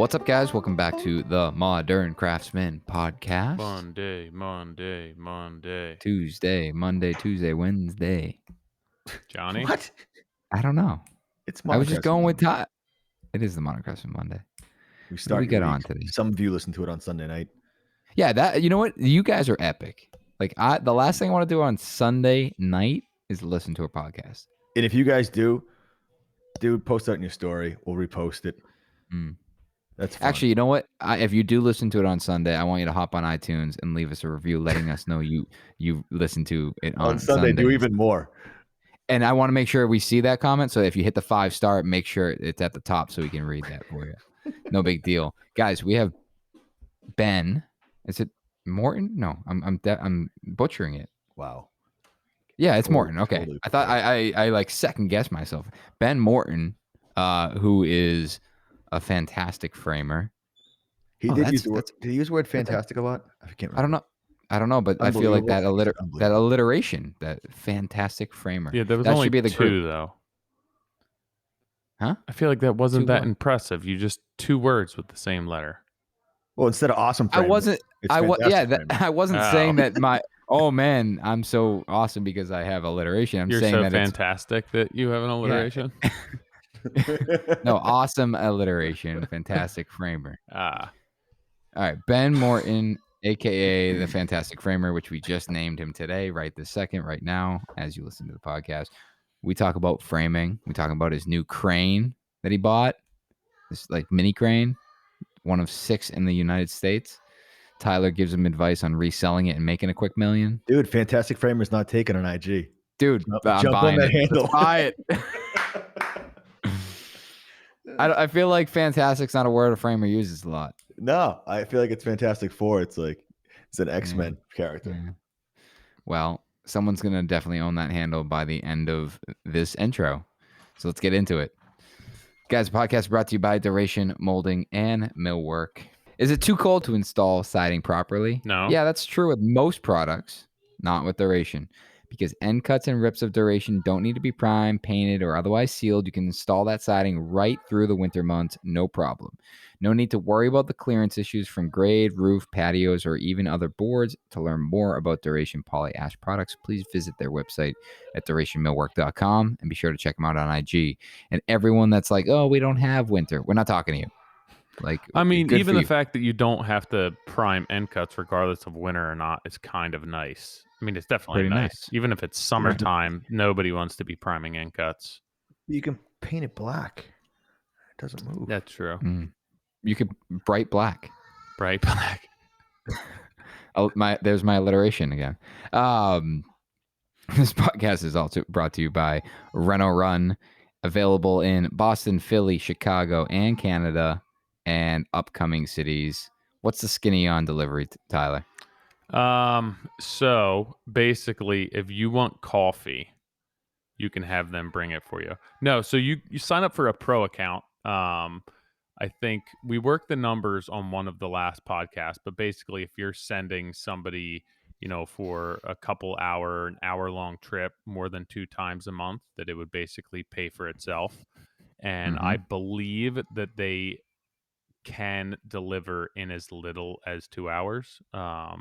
What's up, guys? Welcome back to the Modern Craftsman podcast. Monday. Tuesday, Monday, Tuesday, Wednesday. Johnny? What? I don't know. It's I Modern was just Craftsman going with Monday. Todd. It is the Modern Craftsman Monday. We What do start we your get on week. today? Some of you listen to it on Sunday night. Yeah, that you know what? You guys are epic. Like the last thing I want to do on Sunday night is listen to a podcast. And if you guys do, dude, post that in your story. We'll repost it. That's fun. Actually, you know what? If you do listen to it on Sunday, I want you to hop on iTunes and leave us a review letting us know you listened to it on Sunday, do even more. And I want to make sure we see that comment. So if you hit the 5-star, make sure it's at the top so we can read that for you. No big deal, guys. We have Ben. Is it Morton? No, I'm butchering it. Wow. Yeah, it's Totally- Morton. Okay, totally I thought I like second guessed myself. Ben Morton, who is a fantastic framer. He Oh, did that's- use the word. that's- Did he use the word fantastic a lot? I can't remember. I don't know, but I feel like that Unbelievable. that alliteration, that fantastic framer. Yeah, there was that only should be the two, though. Huh? I feel like that wasn't Two that what? impressive. You just two words with the same letter. Well, instead of awesome I framer, wasn't. it's I fantastic framer. I wasn't Oh. saying that my. Oh man, I'm so awesome because I have alliteration. I'm You're saying so that fantastic that you have an alliteration. no awesome alliteration, fantastic framer. Ah, All right, Ben Morton, aka the Fantastic Framer, which we just named him today, right this second, right now, as you listen to the podcast. We talk about framing. We talk about his new crane that he bought. This like mini crane, one of 6 in the United States. Tyler gives him advice on reselling it and making a quick million. Dude, fantastic framer's not taken on IG. Dude, I'm Jump on buying that it. handle. Let's buy it. I feel like fantastic's not a word a framer uses a lot. No, I feel like it's Fantastic Four. It's like it's an X-Men character. Yeah. Well, someone's going to definitely own that handle by the end of this intro. So let's get into it. Guys, the podcast brought to you by Duration Molding and Millwork. Is it too cold to install siding properly? No. Yeah, that's true with most products, not with Duration. Because end cuts and rips of Duration don't need to be primed, painted, or otherwise sealed. You can install that siding right through the winter months, no problem. No need to worry about the clearance issues from grade, roof, patios, or even other boards. To learn more about Duration Poly Ash products, please visit their website at durationmillwork.com and be sure to check them out on IG. And everyone that's like, oh, we don't have winter, we're not talking to you. Like, I mean, good even for the you. fact that you don't have to prime end cuts regardless of winter or not is kind of nice. I mean, it's definitely Pretty nice. Even if it's summertime, nobody wants to be priming end cuts. You can paint it black. It doesn't move. That's true. You could bright black. Bright black. Oh, there's my alliteration again. This podcast is also brought to you by Reno Run, available in Boston, Philly, Chicago, and Canada, and upcoming cities. What's the skinny on delivery, Tyler? So basically, if you want coffee, you can have them bring it for you. No, so you sign up for a pro account. I think we worked the numbers on one of the last podcasts, but basically if you're sending somebody, for a an hour-long trip more than 2 times a month, that it would basically pay for itself. And I believe that they can deliver in as little as 2 hours. A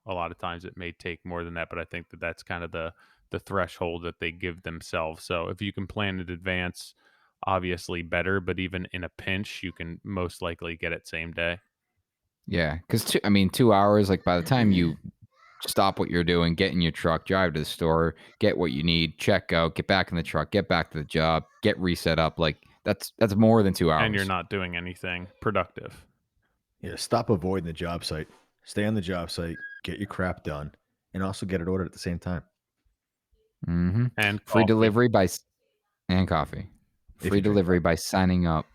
lot of times it may take more than that, but I think that that's kind of the threshold that they give themselves. So if you can plan in advance, obviously better, but even in a pinch, you can most likely get it same day. Yeah, because 2 hours, like by the time you stop what you're doing, get in your truck, drive to the store, get what you need, check out, get back in the truck, get back to the job, get reset up, like that's more than 2 hours. And you're not doing anything productive. Yeah, stop avoiding the job site. Stay on the job site, get your crap done, and also get it ordered at the same time. And free coffee. delivery and coffee. Free delivery by signing up.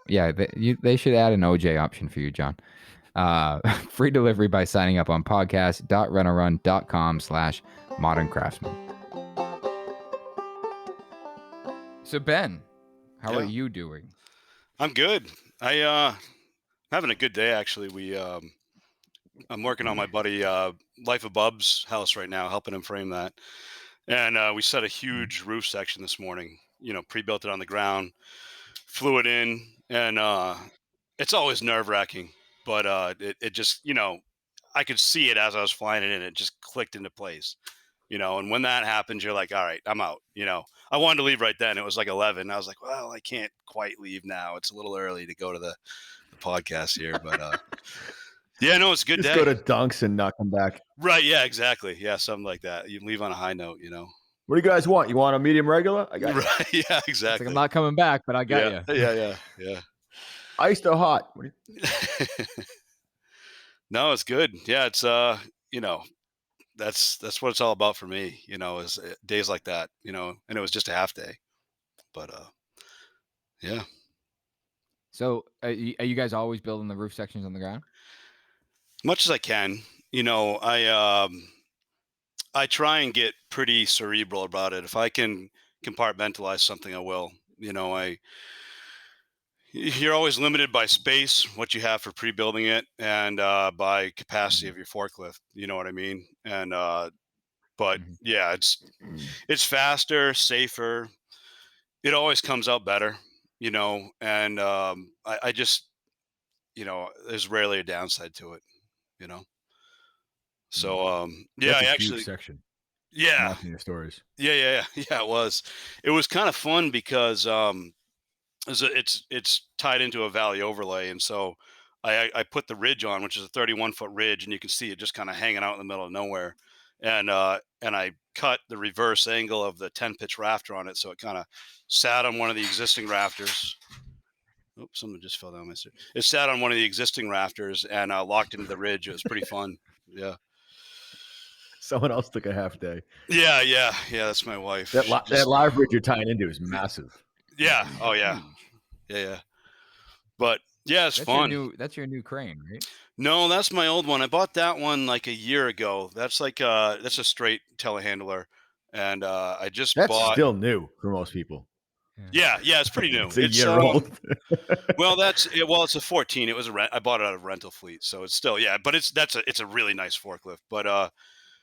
Yeah, they should add an OJ option for you, John. Free delivery by signing up on podcast.renorun.com/Modern Craftsman. So Ben, how are you doing? I'm good. I'm having a good day actually. I'm working on my buddy Life of Bub's house right now, helping him frame that. And we set a huge roof section this morning. Pre-built it on the ground, flew it in, and It's always nerve wracking, but it just, I could see it as I was flying it in. It just clicked into place, and when that happens, you're like, all right, I'm out. I wanted to leave right then. It was like 11. I was like, well, I can't quite leave now. It's a little early to go to the podcast here, but yeah, no, it's a good Just day. go to Dunks and not come back. Right. Yeah, exactly. Yeah. Something like that. You leave on a high note, What do you guys want? You want a medium regular? I got you. Right. Yeah, It's exactly. like I'm not coming back, but I got you. Yeah. Iced or hot? No, it's good. Yeah, it's that's what it's all about for me, is days like that, and it was just a half day. But yeah. So are you guys always building the roof sections on the ground? Much as I can, I try and get pretty cerebral about it. If I can compartmentalize something, I will. You're always limited by space, what you have for pre-building it, and by capacity of your forklift. You know what I mean? And but yeah, it's faster, safer. It always comes out better, and I just, there's rarely a downside to it, you know. So yeah, That's I a actually, huge section. yeah, Watching your stories. yeah, it was. It was kind of fun because it's tied into a valley overlay, and so I put the ridge on, which is a 31-foot ridge, and you can see it just kind of hanging out in the middle of nowhere, and I cut the reverse angle of the 10-pitch rafter on it, so it kind of sat on one of the existing rafters. Oops, something just fell down my stairs. It sat on one of the existing rafters and locked into the ridge. It was pretty fun. Yeah. Someone else took a half day. Yeah. That's my wife. That live ridge you're tying into is massive. Yeah. Oh yeah. Yeah. But yeah, it's fun. That's your new crane, right? No, that's my old one. I bought that one like a year ago. That's that's a straight telehandler, and I just That's bought. Still new for most people. Yeah, it's pretty new. It's a year old. Well, it's a 14. It was I bought it out of rental fleet, so it's still but it's a really nice forklift. But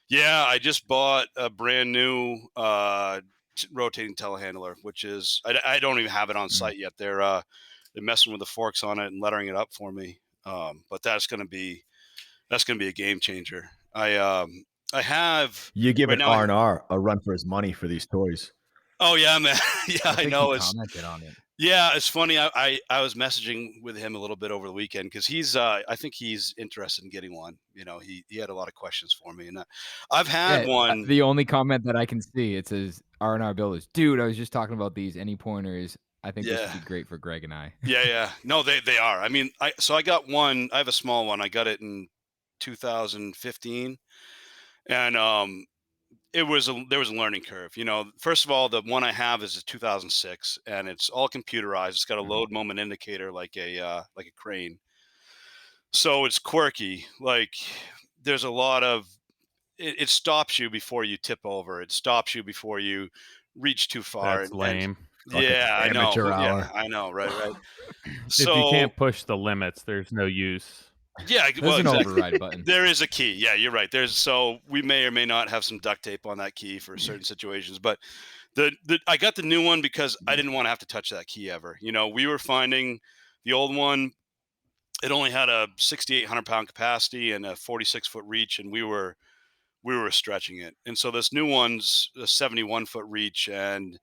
yeah, I just bought a brand new rotating telehandler, which is I don't even have it on site yet. They're messing with the forks on it and lettering it up for me. But that's gonna be a game changer. I have you give right an R&R a run for his money for these toys. Oh yeah, man. Yeah, I know. He commented on it. Yeah, it's funny. I was messaging with him a little bit over the weekend because he's I think he's interested in getting one. He had a lot of questions for me, and I've had one. The only comment that I can see, it says R&R builders. Dude, I was just talking about these. Any pointers? I think this would be great for Greg and I. Yeah. No, they are. I mean, I got one. I have a small one. I got it in 2015, and there was a learning curve. First of all, the one I have is a 2006, and it's all computerized. It's got a load moment indicator like a crane. So it's quirky. Like there's a lot of it stops you before you tip over. It stops you before you reach too far. That's lame. Yeah, I know. Hour. Yeah, I know. Right. So, if you can't push the limits, there's no use. Yeah, there's an override button. There is a key. Yeah, you're right. So we may or may not have some duct tape on that key for certain situations. But I got the new one because I didn't want to have to touch that key ever. We were finding the old one. It only had a 6,800 pound capacity and a 46-foot reach, and we were stretching it. And so this new one's a 71-foot reach and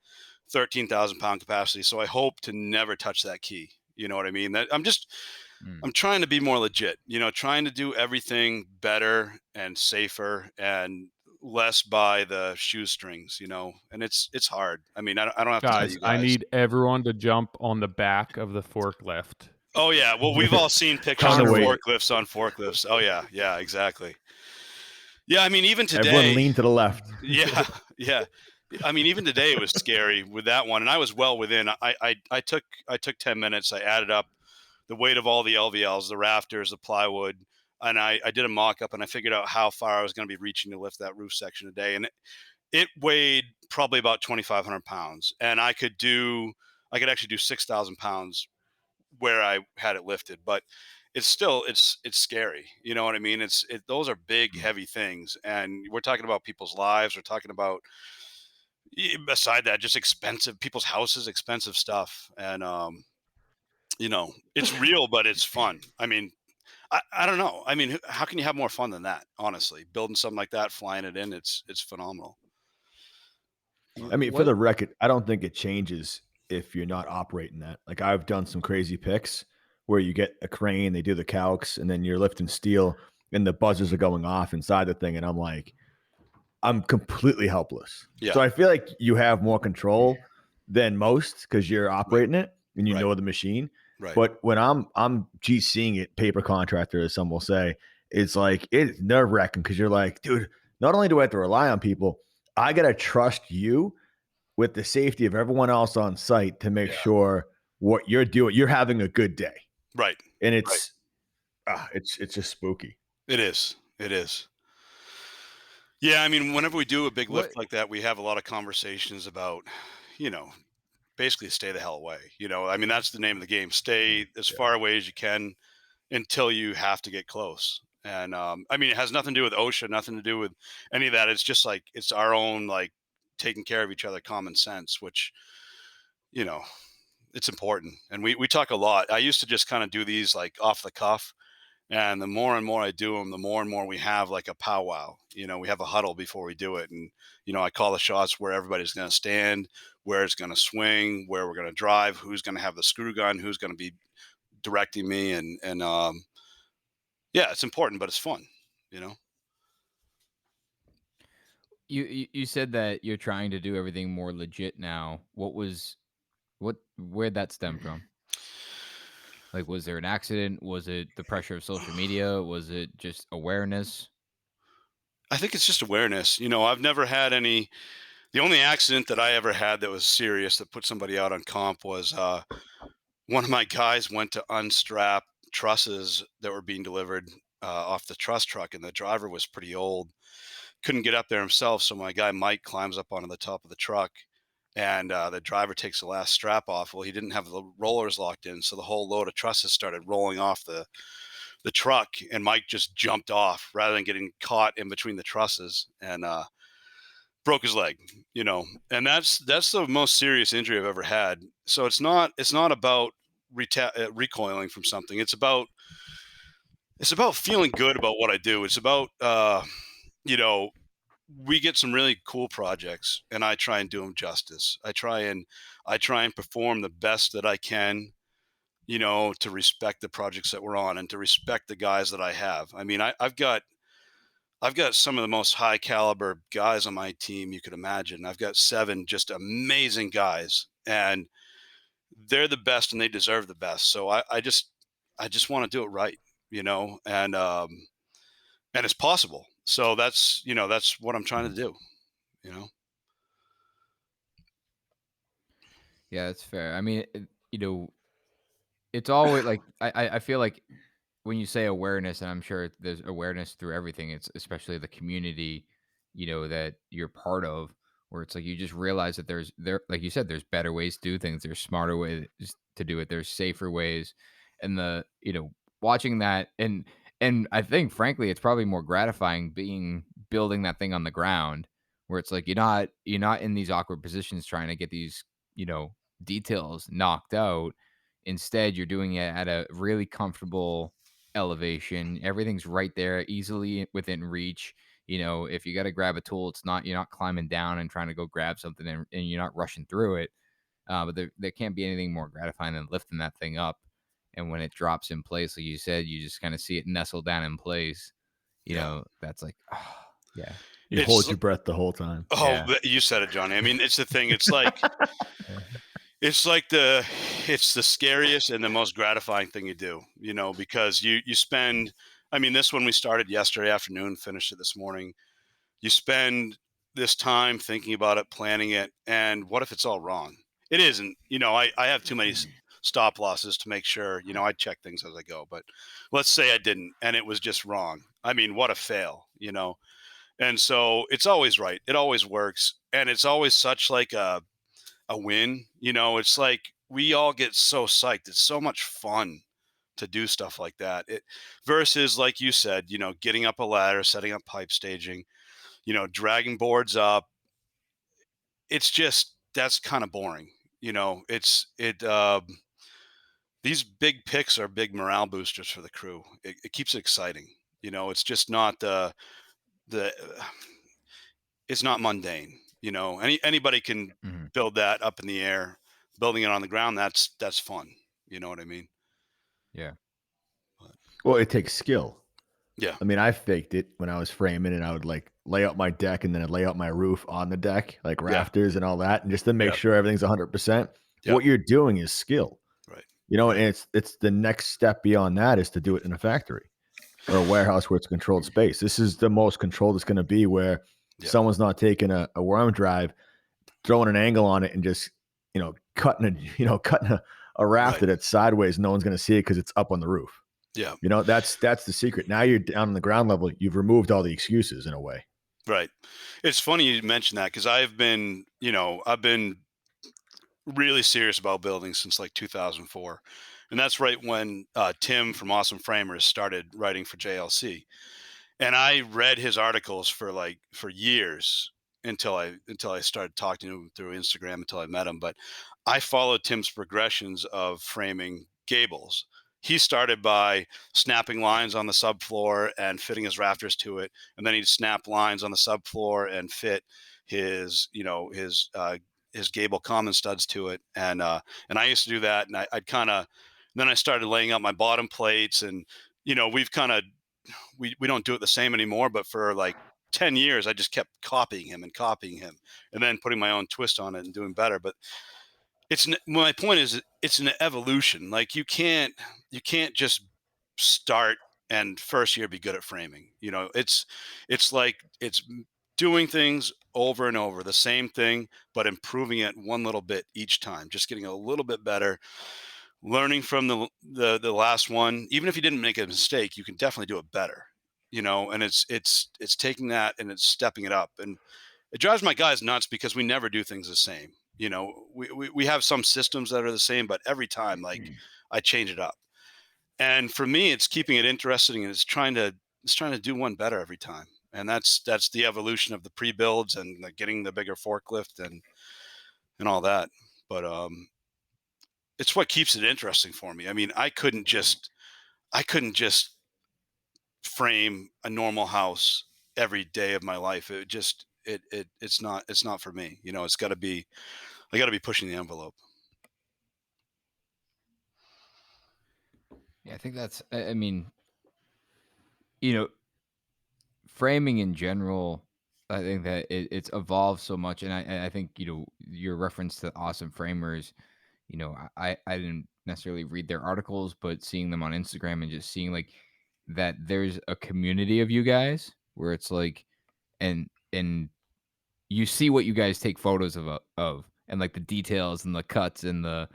13,000 pound capacity. So I hope to never touch that key. You know what I mean? I'm trying to be more legit, trying to do everything better and safer and less by the shoestrings, and it's hard. I mean, I don't have to tell you guys. I need everyone to jump on the back of the forklift. Oh yeah. Well, we've all seen pictures of forklifts on forklifts. Oh yeah, exactly. Yeah. I mean, even today, everyone lean to the left. Yeah. I mean, even today it was scary with that one, and I was well within. I took 10 minutes. I added up the weight of all the LVLs, the rafters, the plywood, and I did a mock-up, and I figured out how far I was going to be reaching to lift that roof section a day, and it weighed probably about 2,500 pounds, and I could actually do 6,000 pounds where I had it lifted, but it's still it's scary. You know what I mean? Those are big, heavy things, and we're talking about people's lives. We're talking about, beside that, just expensive people's houses, expensive stuff, and it's real, but it's fun. I mean, I don't know. I mean, how can you have more fun than that? Honestly, building something like that, flying it in, it's phenomenal. I mean, for the What? record, I don't think it changes if you're not operating that. Like I've done some crazy picks where you get a crane, they do the calcs, and then you're lifting steel and the buzzers are going off inside the thing. And I'm like, I'm completely helpless. So Yeah, I feel like you have more control than most because you're right, operating it and you right, know the machine. right. But when I'm GCing it, paper contractor, as some will say, it's like it's nerve wracking because you're like, dude, not only do I have to rely on people, I gotta trust you with the safety of everyone else on site to make Yeah, sure what you're doing, you're having a good day. right, And right. it's just spooky. It is. It is. Yeah, I mean, whenever we do a big What? lift like that, we have a lot of conversations about, you know, basically stay the hell away. I mean, that's the name of the game. Stay as Yeah. far away as you can until you have to get close. And I mean, it has nothing to do with OSHA, nothing to do with any of that. It's just like it's our own like taking care of each other, common sense, which you know it's important. And we talk a lot. I used to just kind of do these like off the cuff, and the more and more I do them, the more and more we have like a powwow. We have a huddle before we do it, and I call the shots where everybody's going to stand, where it's going to swing, where we're going to drive, who's going to have the screw gun, who's going to be directing me, and yeah, it's important, but it's fun, you know? You said that you're trying to do everything more legit now. Where'd that stem from? Like, was there an accident? Was it the pressure of social media? Was it just awareness? I think it's just awareness. I've never had the only accident that I ever had that was serious that put somebody out on comp was one of my guys went to unstrap trusses that were being delivered off the truss truck, and the driver was pretty old, couldn't get up there himself. So my guy Mike climbs up onto the top of the truck, and the driver takes the last strap off. Well, he didn't have the rollers locked in, so the whole load of trusses started rolling off the truck, and Mike just jumped off rather than getting caught in between the trusses and broke his leg. And that's the most serious injury I've ever had. So it's not about recoiling from something. It's about feeling good about what I do. It's about you know we get some really cool projects, and I try and do them justice. I try and perform the best that I can, to respect the projects that we're on and to respect the guys that I have. I mean, I've got some of the most high caliber guys on my team you could imagine. I've got 7 just amazing guys, and they're the best and they deserve the best. So I just want to do it right, and it's possible. So that's what I'm trying to do, you know. Yeah, that's fair. I mean, it's always like I feel like when you say awareness, and I'm sure there's awareness through everything. It's especially the community, that you're part of, where it's like you just realize that like you said, there's better ways to do things. There's smarter ways to do it. There's safer ways, and watching that, and I think frankly, it's probably more gratifying building that thing on the ground, where it's like you're not in these awkward positions trying to get these details knocked out. Instead, you're doing it at a really comfortable elevation. Everything's right there, easily within reach. If you got to grab a tool, you're not climbing down and trying to go grab something, and you're not rushing through it. But there can't be anything more gratifying than lifting that thing up. And when it drops in place, like you said, you just kind of see it nestle down in place. Yeah. That's like, oh, yeah, You hold It's your breath the whole time. oh, yeah. you said it, Johnny. I mean, it's the thing. It's like Yeah. it's like it's the scariest and the most gratifying thing you do, because you spend. I mean, this one we started yesterday afternoon, finished it this morning. You spend this time thinking about it, planning it, and what if it's all wrong? It isn't. I have too many stop losses to make sure. I check things as I go, but let's say I didn't, and it was just wrong. I mean, what a fail. And so it's always right. It always works, and it's always such like a win. It's like we all get so psyched. It's so much fun to do stuff like that. Versus, like you said, getting up a ladder, setting up pipe staging, dragging boards up. It's just that's kind of boring. It's these big picks are big morale boosters for the crew. It keeps it exciting. It's just not the it's not mundane. Anybody can Mhm. build that up in the air. Building it on the ground, that's fun. You know what I mean? Yeah. Well, it takes skill. Yeah. I mean, I faked it when I was framing, and I would like lay out my deck and then I'd lay out my roof on the deck, like Yeah. rafters and all that, and just to make Yeah. sure everything's 100%. Yeah. What you're doing is skill, Right. and it's the next step beyond that is to do it in a factory or a warehouse where it's controlled space. This is the most controlled it's going to be, where Yeah. someone's not taking a worm drive, throwing an angle on it, and just cutting a rafter Right. that's sideways. No one's going to see it because it's up on the roof. Yeah. That's the secret. Now you're down on the ground level. You've removed all the excuses in a way. Right. It's funny you mentioned that because I've been really serious about building since like 2004. And that's right when Tim from Awesome Framers started writing for JLC. And I read his articles for years until I started talking to him through Instagram until I met him. But I followed Tim's progressions of framing gables. He started by snapping lines on the subfloor and fitting his rafters to it, and then he'd snap lines on the subfloor and fit his gable common studs to it. And I used to do that, and I'd kind of then I started laying out my bottom plates, and we've kind of we don't do it the same anymore, but for like 10 years I just kept copying him and then putting my own twist on it and doing better. But my point is it's an evolution. Like you can't just start and first year be good at framing. It's like it's doing things over and over, the same thing, but improving it one little bit each time, just getting a little bit better, learning from the last one. Even if you didn't make a mistake, you can definitely do it better. And it's taking that and it's stepping it up. And it drives my guys nuts because we never do things the same. We have some systems that are the same, but every time, like, I change it up. And for me, it's keeping it interesting, and it's trying to do one better every time. And that's the evolution of the pre-builds and getting the bigger forklift and all that. But it's what keeps it interesting for me. I mean, I couldn't just frame a normal house every day of my life. It's not for me. I got to be pushing the envelope. Yeah, I think that's. I mean, you know, framing in general. I think that it's evolved so much, and I think your reference to awesome framers. I didn't necessarily read their articles, but seeing them on Instagram and just seeing like that there's a community of you guys where it's like, and you see what you guys take photos of and like the details and the cuts and the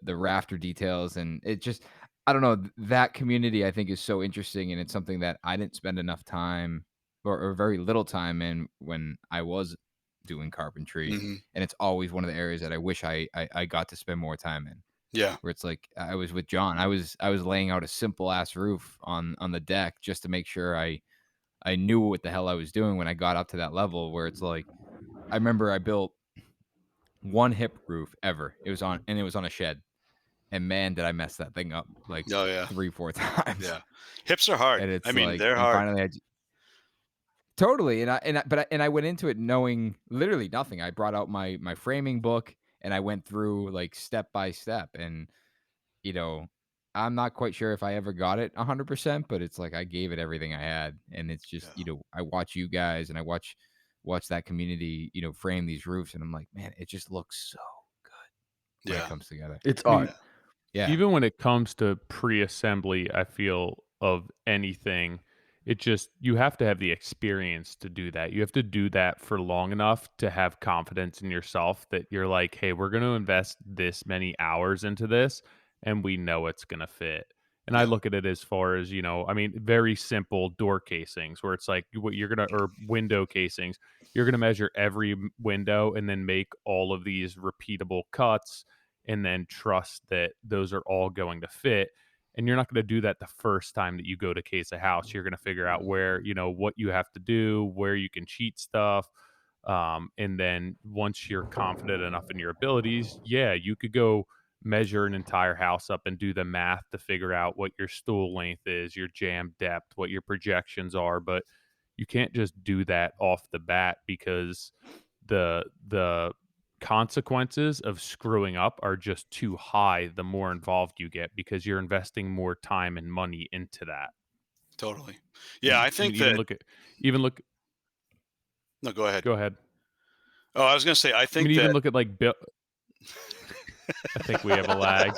rafter details, and it just, I don't know, that community I think is so interesting, and it's something that I didn't spend enough time or very little time in when I was doing carpentry, Hmm. and it's always one of the areas that I wish I got to spend more time in. Yeah. Where it's like I was with John, I was laying out a simple ass roof on the deck just to make sure I knew what the hell I was doing when I got up to that level where it's like I remember I built one hip roof ever. It was on a shed. And man, did I mess that thing up like Oh yeah. 3, 4 times. Yeah. Hips are hard. And I it's mean, like, they're and hard. finally totally. And I went into it knowing literally nothing. I brought out my framing book and I went through like step by step. And you know, I'm not quite sure if I ever got it 100%, but it's like I gave it everything I had. And it's just, Yeah. I watch you guys and I watch that community, frame these roofs, and I'm like, man, it just looks so good when it Yeah. comes together. It's I mean, art. Yeah. even when it comes to pre-assembly, I feel of anything, it just you have to have the experience to do that. You have to do that for long enough to have confidence in yourself that you're like, hey, we're going to invest this many hours into this and we know it's going to fit. And I Yeah. look at it as far as, I mean, very simple door casings where it's like what you're going to, or window casings, you're going to measure every window and then make all of these repeatable cuts and then trust that those are all going to fit. And you're not going to do that the first time that you go to case a house. You're going to figure out where, what you have to do, where you can cheat stuff. And then once you're confident enough in your abilities, yeah, you could go measure an entire house up and do the math to figure out what your stool length is, your jam depth, what your projections are, but you can't just do that off the bat because the consequences of screwing up are just too high the more involved you get because you're investing more time and money into that. Totally. Yeah, I I think mean, that. even look No, go ahead. go ahead. Oh, I was going to say, I I think mean, even that look at like Bill. I think we have a lag.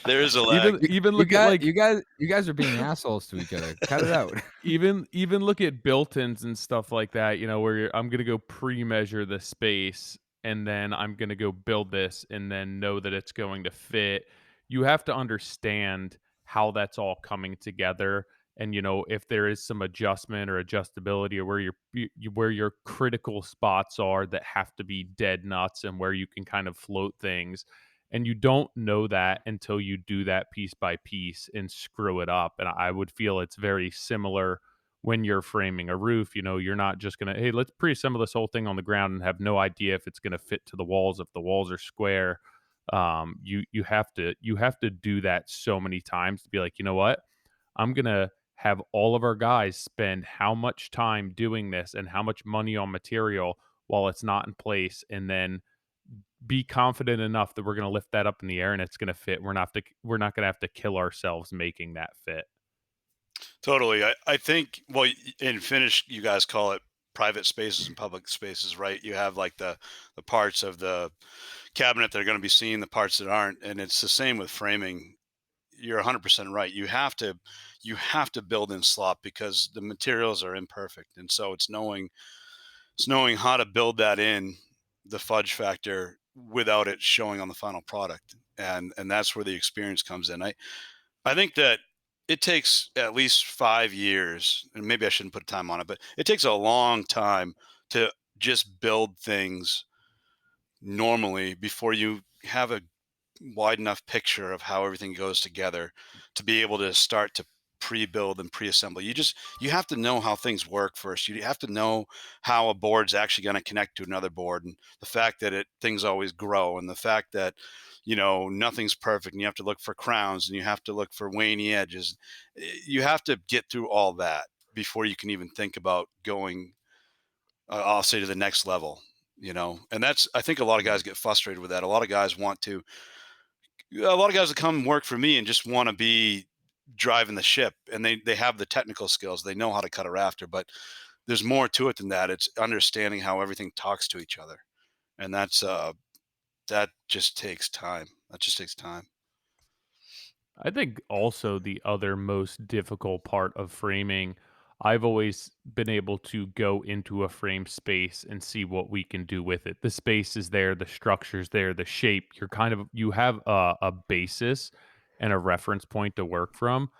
there is a lag. Even look at like you guys are being assholes to each other. Cut it out. even look at built-ins and stuff like that, where I'm gonna go pre-measure the space and then I'm gonna go build this and then know that it's going to fit. You have to understand how that's all coming together, and if there is some adjustment or adjustability, or where your critical spots are that have to be dead nuts, and where you can kind of float things. And you don't know that until you do that piece by piece and screw it up. And I would feel it's very similar when you're framing a roof. You're not just going to, hey, let's pre-assemble this whole thing on the ground and have no idea if it's going to fit to the walls, if the walls are square. You have to do that so many times to be like, you know what, I'm going to have all of our guys spend how much time doing this and how much money on material while it's not in place, and then be confident enough that we're going to lift that up in the air and it's going to fit. We're not going to have to kill ourselves making that fit. Totally. I think, well, in Finnish, you guys call it private spaces and public spaces, right? You have like the parts of the cabinet that are going to be seen, the parts that aren't. And it's the same with framing. You're 100% right. You have to build in slop because the materials are imperfect. And so it's knowing how to build that in, the fudge factor, without it showing on the final product. And that's where the experience comes in. I think that it takes at least 5 years, and maybe I shouldn't put time on it, but it takes a long time to just build things normally before you have a wide enough picture of how everything goes together to be able to start to pre-build and pre-assemble. You have to know how things work first. You have to know how a board's actually going to connect to another board, and the fact that things always grow, and the fact that nothing's perfect, and you have to look for crowns, and you have to look for waney edges. You have to get through all that before you can even think about going, I'll say, to the next level. And I think a lot of guys get frustrated with that. A lot of guys that come work for me and just want to be driving the ship, and they have the technical skills. They know how to cut a rafter, but there's more to it than that. It's understanding how everything talks to each other. And that just takes time. I think also the other most difficult part of framing, I've always been able to go into a frame space and see what we can do with it. The space is there, the structure's there, the shape. You have a basis and a reference point to work from.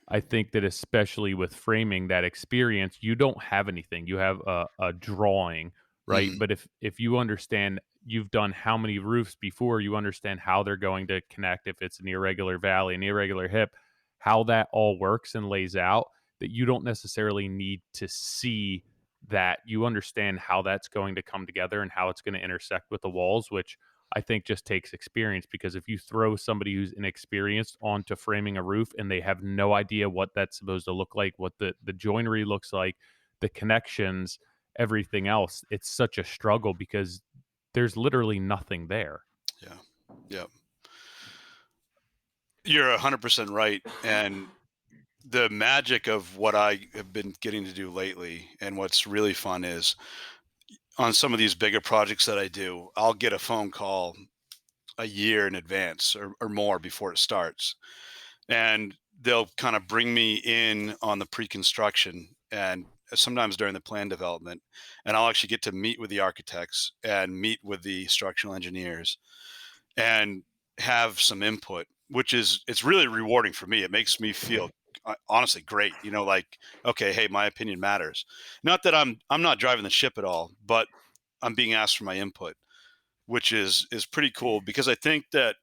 I think that especially with framing, that experience, you don't have anything. You have a drawing, right? Mhm. But if you understand, you've done how many roofs before, you understand how they're going to connect, if it's an irregular valley, an irregular hip, how that all works and lays out, that you don't necessarily need to see that. You understand how that's going to come together and how it's going to intersect with the walls, which I think just takes experience. Because if you throw somebody who's inexperienced onto framing a roof and they have no idea what that's supposed to look like, what the joinery looks like, the connections, everything else, it's such a struggle because there's literally nothing there. Yeah. Yeah. You're 100% right. And the magic of what I have been getting to do lately, and what's really fun, is on some of these bigger projects that I do, I'll get a phone call a year in advance or more before it starts. And they'll kind of bring me in on the pre-construction and sometimes during the plan development. And I'll actually get to meet with the architects and meet with the structural engineers and have some input, it's really rewarding for me. It makes me feel honestly great. Like, okay, hey, my opinion matters. Not that I'm not driving the ship at all, but I'm being asked for my input, which is pretty cool, because I think that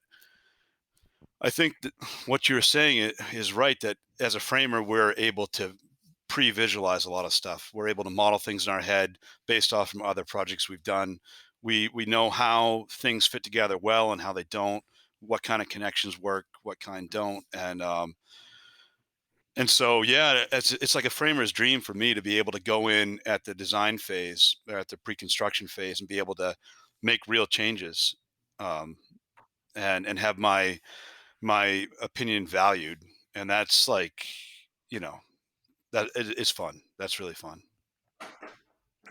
what you're saying is right, that as a framer, we're able to pre-visualize a lot of stuff. We're able to model things in our head based off from other projects we've done. We know how things fit together well and how they don't. what kind of connections work, what kind don't, and so yeah, it's like a framer's dream for me to be able to go in at the design phase or at the pre-construction phase and be able to make real changes, um, and have my opinion valued, and that's like, you know, it's fun. That's really fun.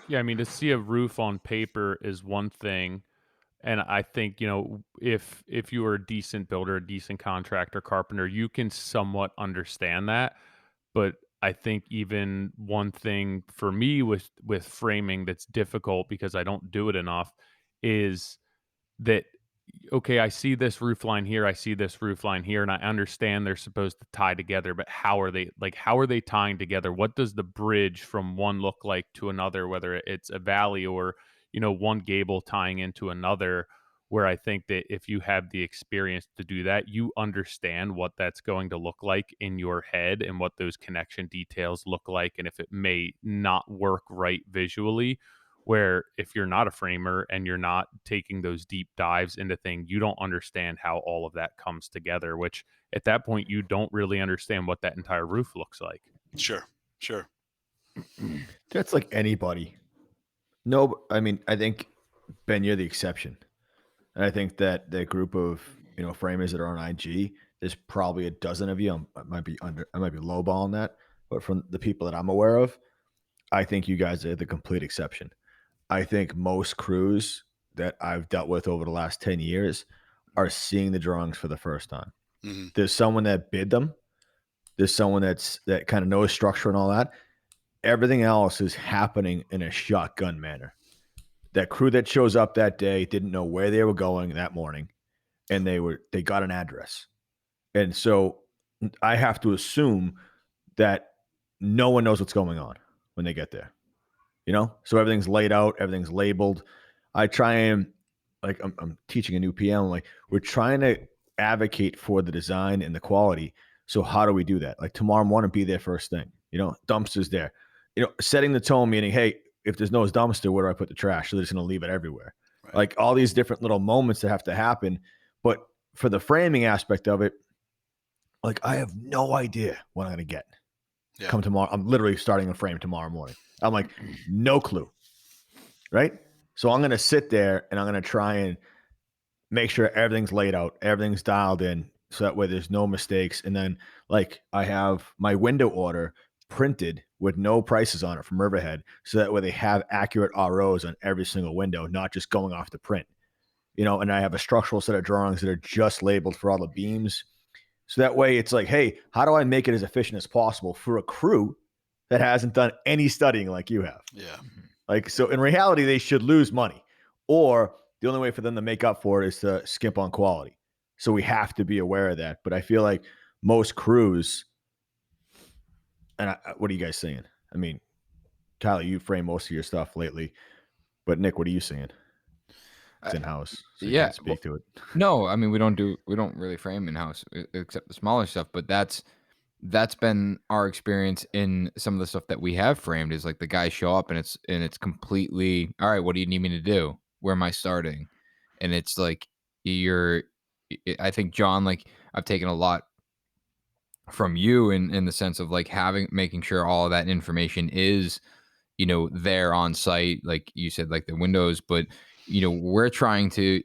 Yeah, I mean, to see a roof on paper is one thing, and I think, if you are a decent builder, a decent contractor, carpenter, you can somewhat understand that. But I think even one thing for me with framing that's difficult because I don't do it enough is that, okay, I see this roof line here, I see this roof line here, and I understand they're supposed to tie together, but how are they tying together? What does the bridge from one look like to another, whether it's a valley or, one gable tying into another, where I think that if you have the experience to do that, you understand what that's going to look like in your head and what those connection details look like, and if it may not work right visually. Where if you're not a framer and you're not taking those deep dives into things, you don't understand how all of that comes together, which at that point you don't really understand what that entire roof looks like. Sure. That's like anybody. No, I mean, I think, Ben, you're the exception. And I think that the group of, framers that are on IG, there's probably a dozen of you. I might be lowballing that, but from the people that I'm aware of, I think you guys are the complete exception. I think most crews that I've dealt with over the last 10 years are seeing the drawings for the first time. Mm-hmm. There's someone that bid them. There's someone that kind of knows structure and all that. Everything else is happening in a shotgun manner. That crew that shows up that day didn't know where they were going that morning, and they got an address. And so I have to assume that no one knows what's going on when they get there. So everything's laid out, everything's labeled. I try and, like, I'm teaching a new PM. Like, we're trying to advocate for the design and the quality. So how do we do that? Like, tomorrow morning, be there first thing. Dumpsters there. Setting the tone, meaning, hey, if there's no dumpster, where do I put the trash? So they're just going to leave it everywhere. Right. Like, all these different little moments that have to happen. But for the framing aspect of it, like, I have no idea what I'm going to get. Yeah. Come tomorrow. I'm literally starting a frame tomorrow morning. I'm like, no clue. Right? So I'm going to sit there and I'm going to try and make sure everything's laid out, everything's dialed in, so that way there's no mistakes. And then, like, I have my window order printed with no prices on it from Riverhead, so that way they have accurate ROs on every single window, not just going off the print. And I have a structural set of drawings that are just labeled for all the beams. So that way it's like, hey, how do I make it as efficient as possible for a crew that hasn't done any studying like you have? Yeah. Like, so in reality, they should lose money, or the only way for them to make up for it is to skimp on quality. So we have to be aware of that. But I feel like most crews, and what are you guys saying? I mean, Kylie, you frame most of your stuff lately, but Nick, what are you saying? It's in-house, so you can't speak to it. No, I mean, we don't really frame in-house except the smaller stuff, but that's been our experience in some of the stuff that we have framed. Is like the guys show up and it's completely, all right, what do you need me to do? Where am I starting? And it's like, I think, John, like, I've taken a lot from you in the sense of like making sure all of that information is, there on site, like you said, like the windows, but we're trying to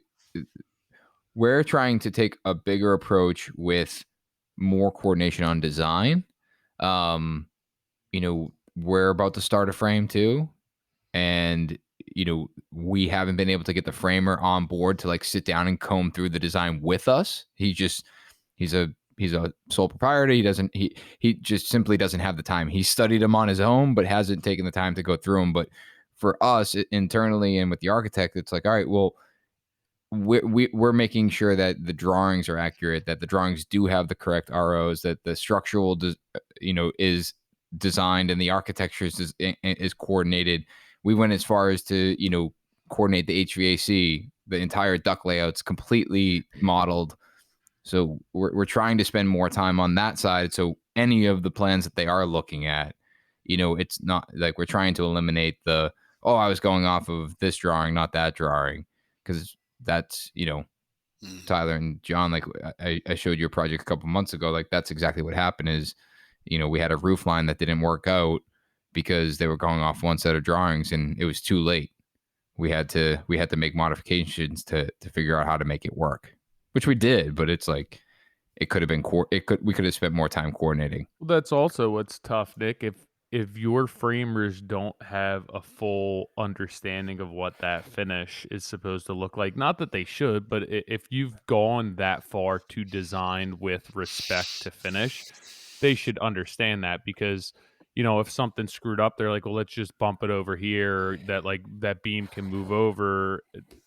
take a bigger approach with more coordination on design. We're about to start a frame too, and we haven't been able to get the framer on board to like sit down and comb through the design with us. He's a sole proprietor. He just simply doesn't have the time. He studied them on his own, but hasn't taken the time to go through them. But for us internally and with the architect, it's like, all right, well, we're making sure that the drawings are accurate, that the drawings do have the correct ROs, that the structural, is designed and the architecture is coordinated. We went as far as to, coordinate the HVAC, the entire duct layout's completely modeled. So we're trying to spend more time on that side. So any of the plans that they are looking at, it's not like we're trying to eliminate I was going off of this drawing, not that drawing, because that's, Tyler and John, like I showed you a project a couple months ago. Like that's exactly what happened. Is we had a roof line that didn't work out because they were going off one set of drawings, and it was too late. We had to make modifications to figure out how to make it work, which we did. But it's like it could have been we could have spent more time coordinating. Well, that's also what's tough, Nick. If your framers don't have a full understanding of what that finish is supposed to look like, not that they should, but if you've gone that far to design with respect to finish, they should understand that because if something's screwed up, they're like, well, let's just bump it over here. That like that beam can move over.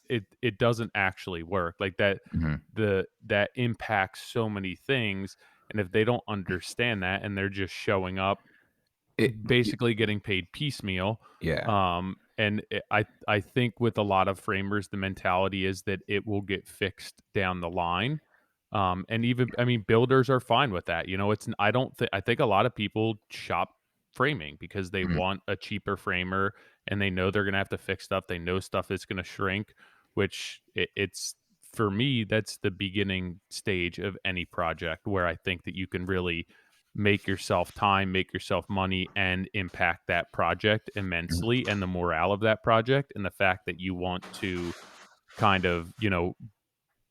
It doesn't actually work like that. Mm-hmm. That impacts so many things, and if they don't understand that and they're just showing up basically getting paid piecemeal. Yeah. And I think with a lot of framers, the mentality is that it will get fixed down the line. And even, I mean, builders are fine with that. I think a lot of people shop framing because they Mhm. want a cheaper framer and they know they're going to have to fix stuff. They know stuff is going to shrink, which it's, for me, that's the beginning stage of any project where I think that you can really make yourself time, make yourself money, and impact that project immensely and the morale of that project. And the fact that you want to kind of,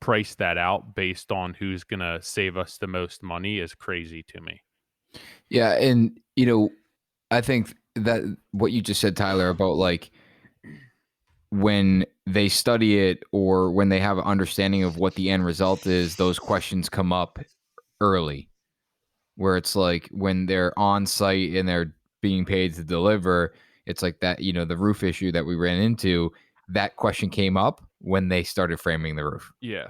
price that out based on who's going to save us the most money is crazy to me. Yeah. And, I think that what you just said, Tyler, about like when they study it or when they have an understanding of what the end result is, those questions come up early. Where it's like when they're on site and they're being paid to deliver, it's like that, the roof issue that we ran into, that question came up when they started framing the roof. Yeah.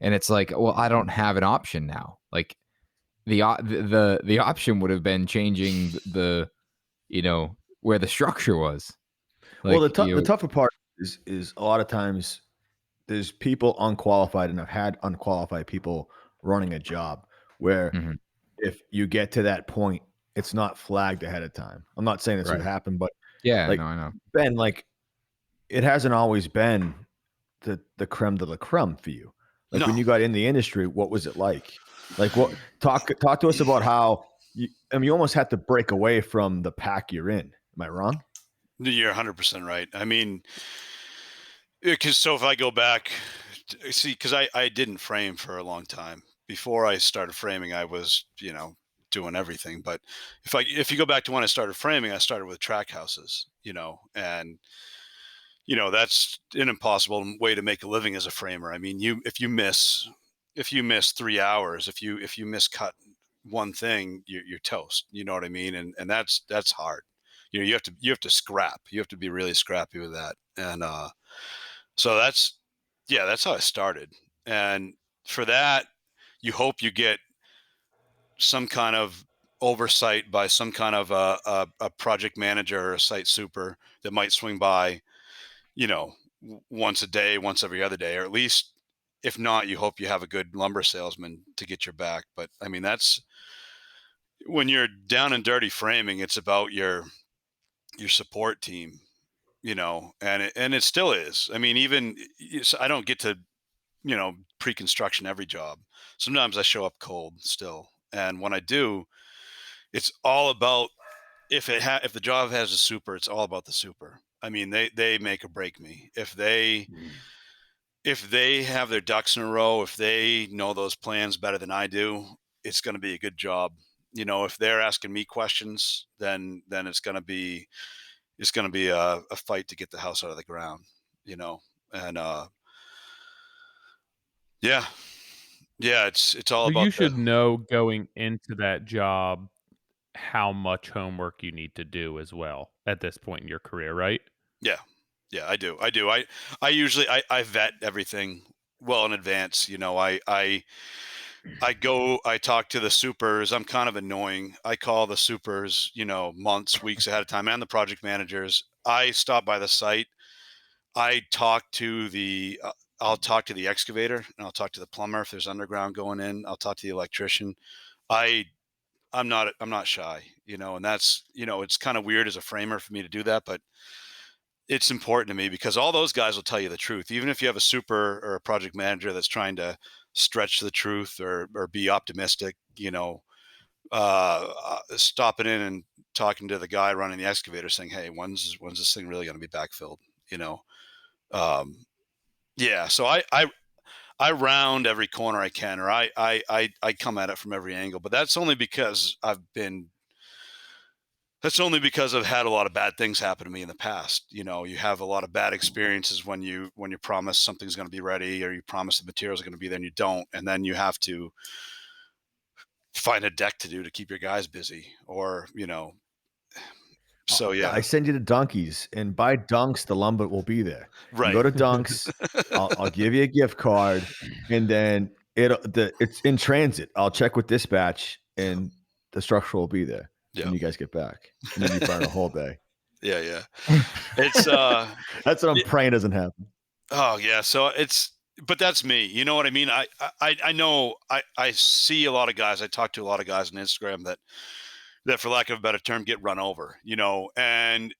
And it's like, well, I don't have an option now. Like the option would have been changing the, where the structure was. Well, Like, the tougher part is a lot of times there's people unqualified, and I've had unqualified people running a job where Mhm. if you get to that point, it's not flagged ahead of time. I'm not saying this would Right. happen, but Yeah, like no, I know. Ben, like it hasn't always been the creme de la creme for you. Like when No. you got in the industry, what was it like? Like what talk to us about how you almost had to break away from the pack you're in. Am I wrong? You're 100% right. I mean, because if I go back, see, because I didn't frame for a long time. Before I started framing, I was, doing everything. But if you go back to when I started framing, I started with track houses, and that's an impossible way to make a living as a framer. I mean, if you miss 3 hours, if you miscut one thing, you're toast. You know what I mean? And that's hard. You have to scrap. You have to be really scrappy with that. And so that's how I started. And for that, you hope you get some kind of oversight by some kind of a project manager or a site super that might swing by, once a day, once every other day, or at least if not, you hope you have a good lumber salesman to get your back. But I mean, that's when you're down and dirty framing, it's about your support team, and it still is. I mean, even I don't get to, pre-construction every job. Sometimes I show up cold still. And when I do, it's all about if the job has a super, it's all about the super. I mean, they make or break me. If they have their ducks in a row, if they know those plans better than I do, it's going to be a good job. If they're asking me questions, then it's going to be a fight to get the house out of the ground. And yeah, it's all Well, about you should know going into that job how much homework you need to do as well at this point in your career, right? yeah, I do. I usually I vet everything well in advance. I talk to the supers. I'm kind of annoying. I call the supers, months, weeks ahead of time, and the project managers. I stop by the site. I talk to the I'll talk to the excavator and I'll talk to the plumber if there's underground going in. I'll talk to the electrician. I I'm not shy, and that's, it's kind of weird as a framer for me to do that, but it's important to me because all those guys will tell you the truth. Even if you have a super or a project manager that's trying to stretch the truth or be optimistic, stopping in and talking to the guy running the excavator saying, "Hey, when's this thing really going to be backfilled?" Yeah. So I round every corner I can, or I come at it from every angle, but that's only because I've had a lot of bad things happen to me in the past. You have a lot of bad experiences when you promise something's going to be ready, or you promise the materials are going to be there and you don't, and then you have to find a deck to do to keep your guys busy, or so yeah. I send you to Dunkies, and by Dunks, the lumber will be there. You Right. go to Dunks, I'll give you a gift card, and then it's in transit. I'll check with dispatch, and the structure will be there when you guys get back, and then you burn a whole day. Yeah. It's That's what I'm praying doesn't happen. Oh yeah. So but that's me. You know what I mean? I know I see a lot of guys. I talk to a lot of guys on Instagram that for lack of a better term get run over, and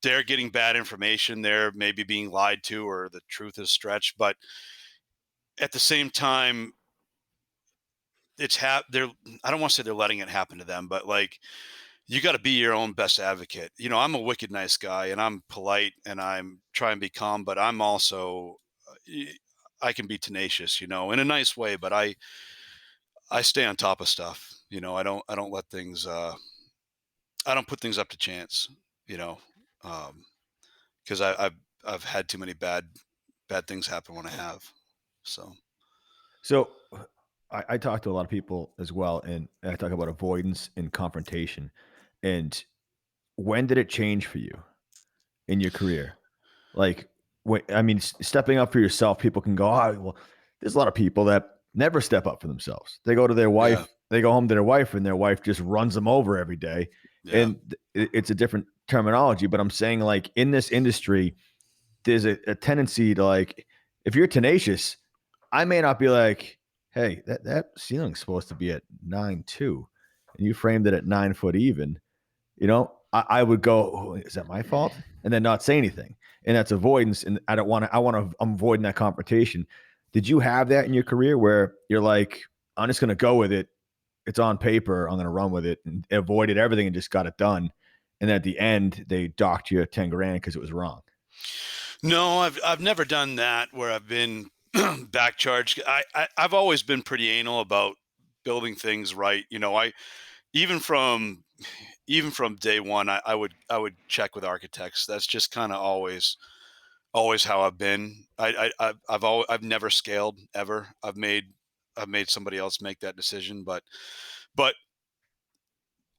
they're getting bad information. They're maybe being lied to, or the truth is stretched. But at the same time, I don't want to say they're letting it happen to them, but like, you got to be your own best advocate. I'm a wicked nice guy, and I'm polite, and I'm trying to be calm, but I'm also, I can be tenacious, in a nice way, but I stay on top of stuff. I don't let things, I don't put things up to chance, because I've had too many bad things happen when I have. So I talk to a lot of people as well, and I talk about avoidance and confrontation. And when did it change for you in your career? Like, stepping up for yourself, people can go, oh, well, there's a lot of people that never step up for themselves. They go to their wife, they go home to their wife, and their wife just runs them over every day. Yeah. And it's a different terminology, but I'm saying, like, in this industry, there's a tendency to, like, if you're tenacious, I may not be like, hey, that ceiling's supposed to be at 9.2, and you framed it at 9 foot even. I would go, oh, is that my fault? And then not say anything. And that's avoidance. And I'm avoiding that confrontation. Did you have that in your career where you're like, I'm just going to go with it. It's on paper. I'm going to run with it, and avoided everything and just got it done. And at the end, they docked you 10 grand because it was wrong. No, I've never done that where I've been back charged. I've always been pretty anal about building things right. Even from day one, I would check with architects. That's just kind of always how I've been. I've never scaled ever. I've made somebody else make that decision, but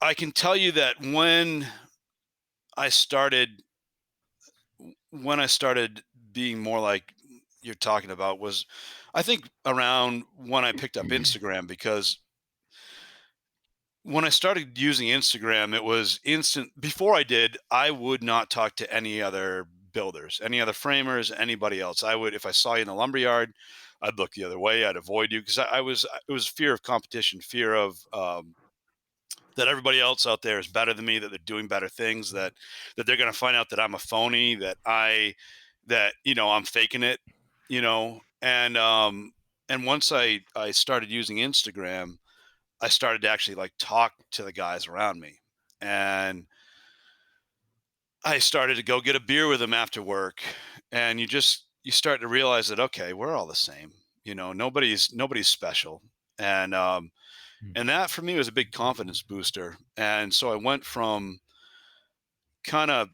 I can tell you that when I started being more like you're talking about was, I think, around when I picked up Instagram, because when I started using Instagram, it was instant. Before I did, I would not talk to any other builders, any other framers, anybody else. I would, if I saw you in the lumberyard, I'd look the other way. I'd avoid you, because it was fear of competition, fear of that everybody else out there is better than me, that they're doing better things, that they're going to find out that I'm a phony, that I'm faking it, and once I started using Instagram, I started to actually, like, talk to the guys around me, and I started to go get a beer with them after work, and you start to realize that, okay, we're all the same, nobody's special, and that for me was a big confidence booster. And so I went from kind of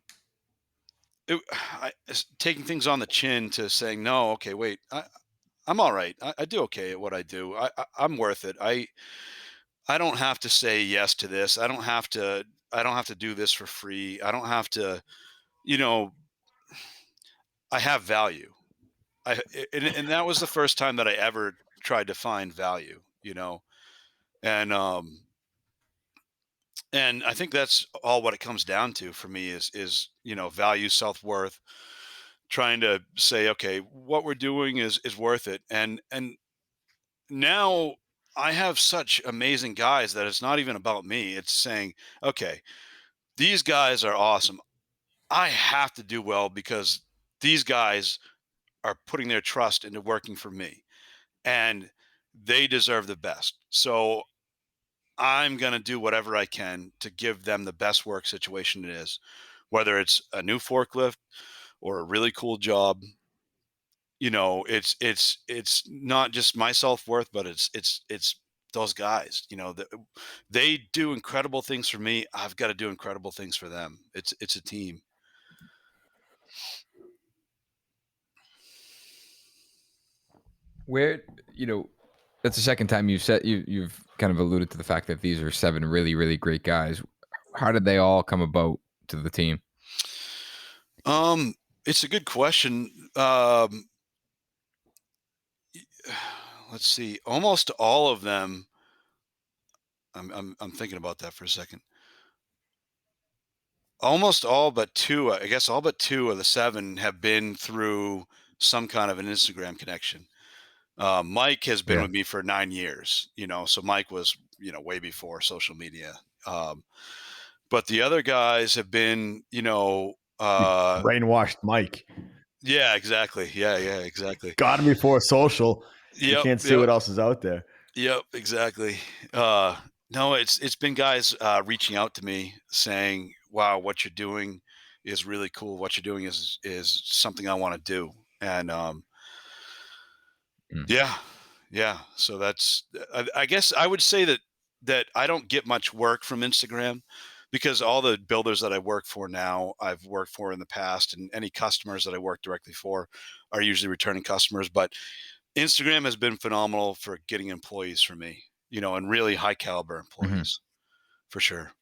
taking things on the chin to saying, no, okay, wait, I'm all right. I do okay at what I do. I'm worth it. I don't have to say yes to this. I don't have to do this for free. I don't have to, I have value. And that was the first time that I ever tried to find value, and I think that's all what it comes down to for me is value, self-worth, trying to say, okay, what we're doing is worth it. And now I have such amazing guys that it's not even about me. It's saying, okay, these guys are awesome. I have to do well because these guys are putting their trust into working for me, and they deserve the best. So I'm going to do whatever I can to give them the best work situation it is, whether it's a new forklift or a really cool job. It's not just my self-worth, but it's those guys, they do incredible things for me. I've got to do incredible things for them. It's a team. Where, that's the second time you've kind of alluded to the fact that these are 7 really, really great guys. How did they all come about to the team? It's a good question. Let's see. Almost all of them. I'm thinking about that for a second. Almost all but 2, I guess all but 2 of the 7 have been through some kind of an Instagram connection. Mike has been Yeah. with me for 9 years, so Mike was, way before social media. But the other guys have been, Brainwashed Mike. yeah, exactly. Yeah, exactly. Got him before social. You Yep, can't see what else is out there. Yep, exactly. No, it's been guys reaching out to me saying, "Wow, what you're doing is really cool. What you're doing is something I want to do." And Mm. yeah. So that's I guess I would say that I don't get much work from Instagram because all the builders that I work for now, I've worked for in the past, and any customers that I work directly for are usually returning customers. But Instagram has been phenomenal for getting employees for me, and really high caliber employees for sure.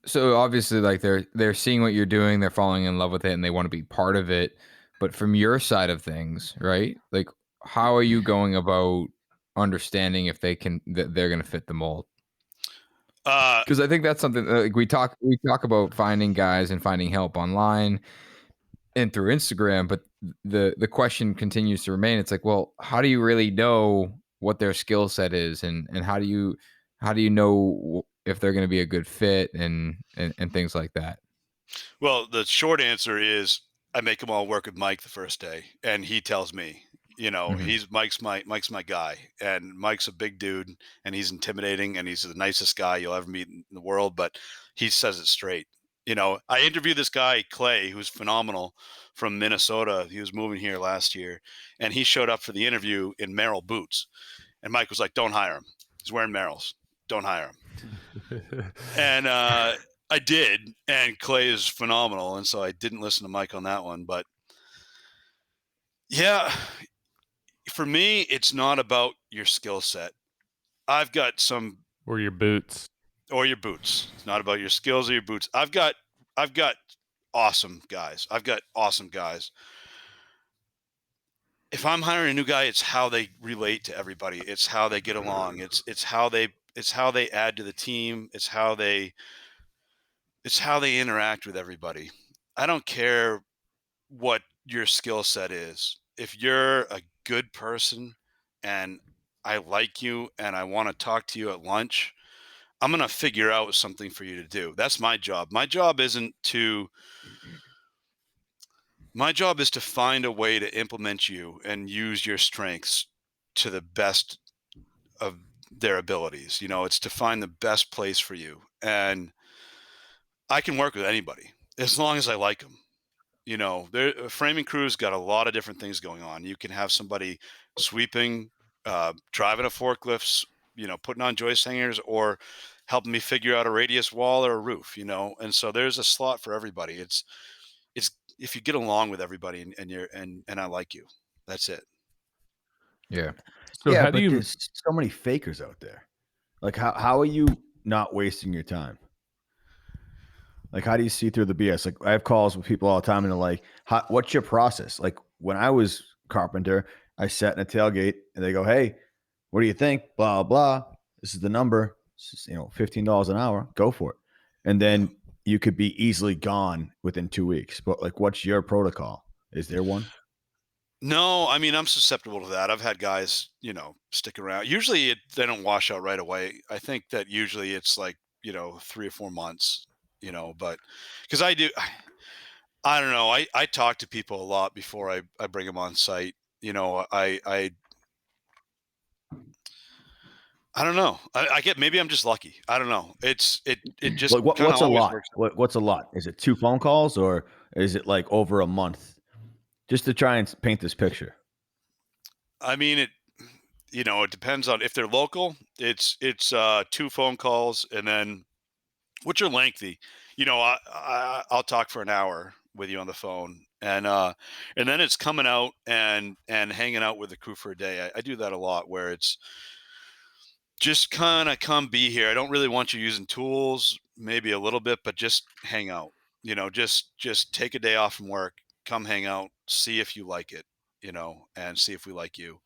So obviously, like they're seeing what you're doing, they're falling in love with it, and they want to be part of it. But from your side of things, right? Like, how are you going about understanding if they're going to fit the mold? Because I think that's something like we talk about finding guys and finding help online and through Instagram, but the question continues to remain. It's like, well, how do you really know what their skill set is, and how do you know if they're going to be a good fit and things like that? Well, the short answer is I make them all work with Mike the first day, and he tells me, he's Mike's my guy, and Mike's a big dude, and he's intimidating, and he's the nicest guy you'll ever meet in the world, but he says it straight. I interviewed this guy Clay, who's phenomenal from Minnesota. He was moving here last year, and he showed up for the interview in Merrill boots, and Mike was like, "Don't hire him. He's wearing Merrills. Don't hire him." And I did, and Clay is phenomenal, and so I didn't listen to Mike on that one. But yeah, for me, it's not about your skill set. I've got some Or your boots. or your boots. It's not about your skills or your boots. I've got awesome guys. If I'm hiring a new guy, it's how they relate to everybody. It's how they get along. It's how they add to the team. It's how they interact with everybody. I don't care what your skill set is. If you're a good person and I like you and I want to talk to you at lunch, I'm going to figure out something for you to do. That's my job. My job is to find a way to implement you and use your strengths to the best of their abilities. It's to find the best place for you. And I can work with anybody as long as I like them. Their framing crew's got a lot of different things going on. You can have somebody sweeping, driving a forklift, putting on joist hangers, or helping me figure out a radius wall or a roof. And so there's a slot for everybody. It's if you get along with everybody and you're and I like you, that's it. Yeah. So yeah, how but do you? there's so many fakers out there. Like, how are you not wasting your time? Like, how do you see through the BS? Like, I have calls with people all the time, and they're like, "What's your process?" Like, when I was carpenter, I sat in a tailgate, and they go, "Hey, what do you think?" Blah blah. This is the number. This is, $15 an hour. Go for it. And then you could be easily gone within 2 weeks. But like, what's your protocol? Is there one? No, I mean, I'm susceptible to that. I've had guys, stick around. Usually they don't wash out right away. I think that usually it's like, 3 or 4 months, but because I don't know. I talk to people a lot before I bring them on site. I don't know. I get, maybe I'm just lucky. I don't know. It just Like kind of what's a always lot? works. What's a lot? Is it 2 phone calls or is it like over a month? Just to try and paint this picture. I mean, it depends on if they're local. It's 2 phone calls, and then which are lengthy. I'll talk for an hour with you on the phone, and then it's coming out and hanging out with the crew for a day. I do that a lot, where it's just kind of come be here. I don't really want you using tools, maybe a little bit, but just hang out. Just take a day off from work, come hang out, see if you like it, and see if we like you.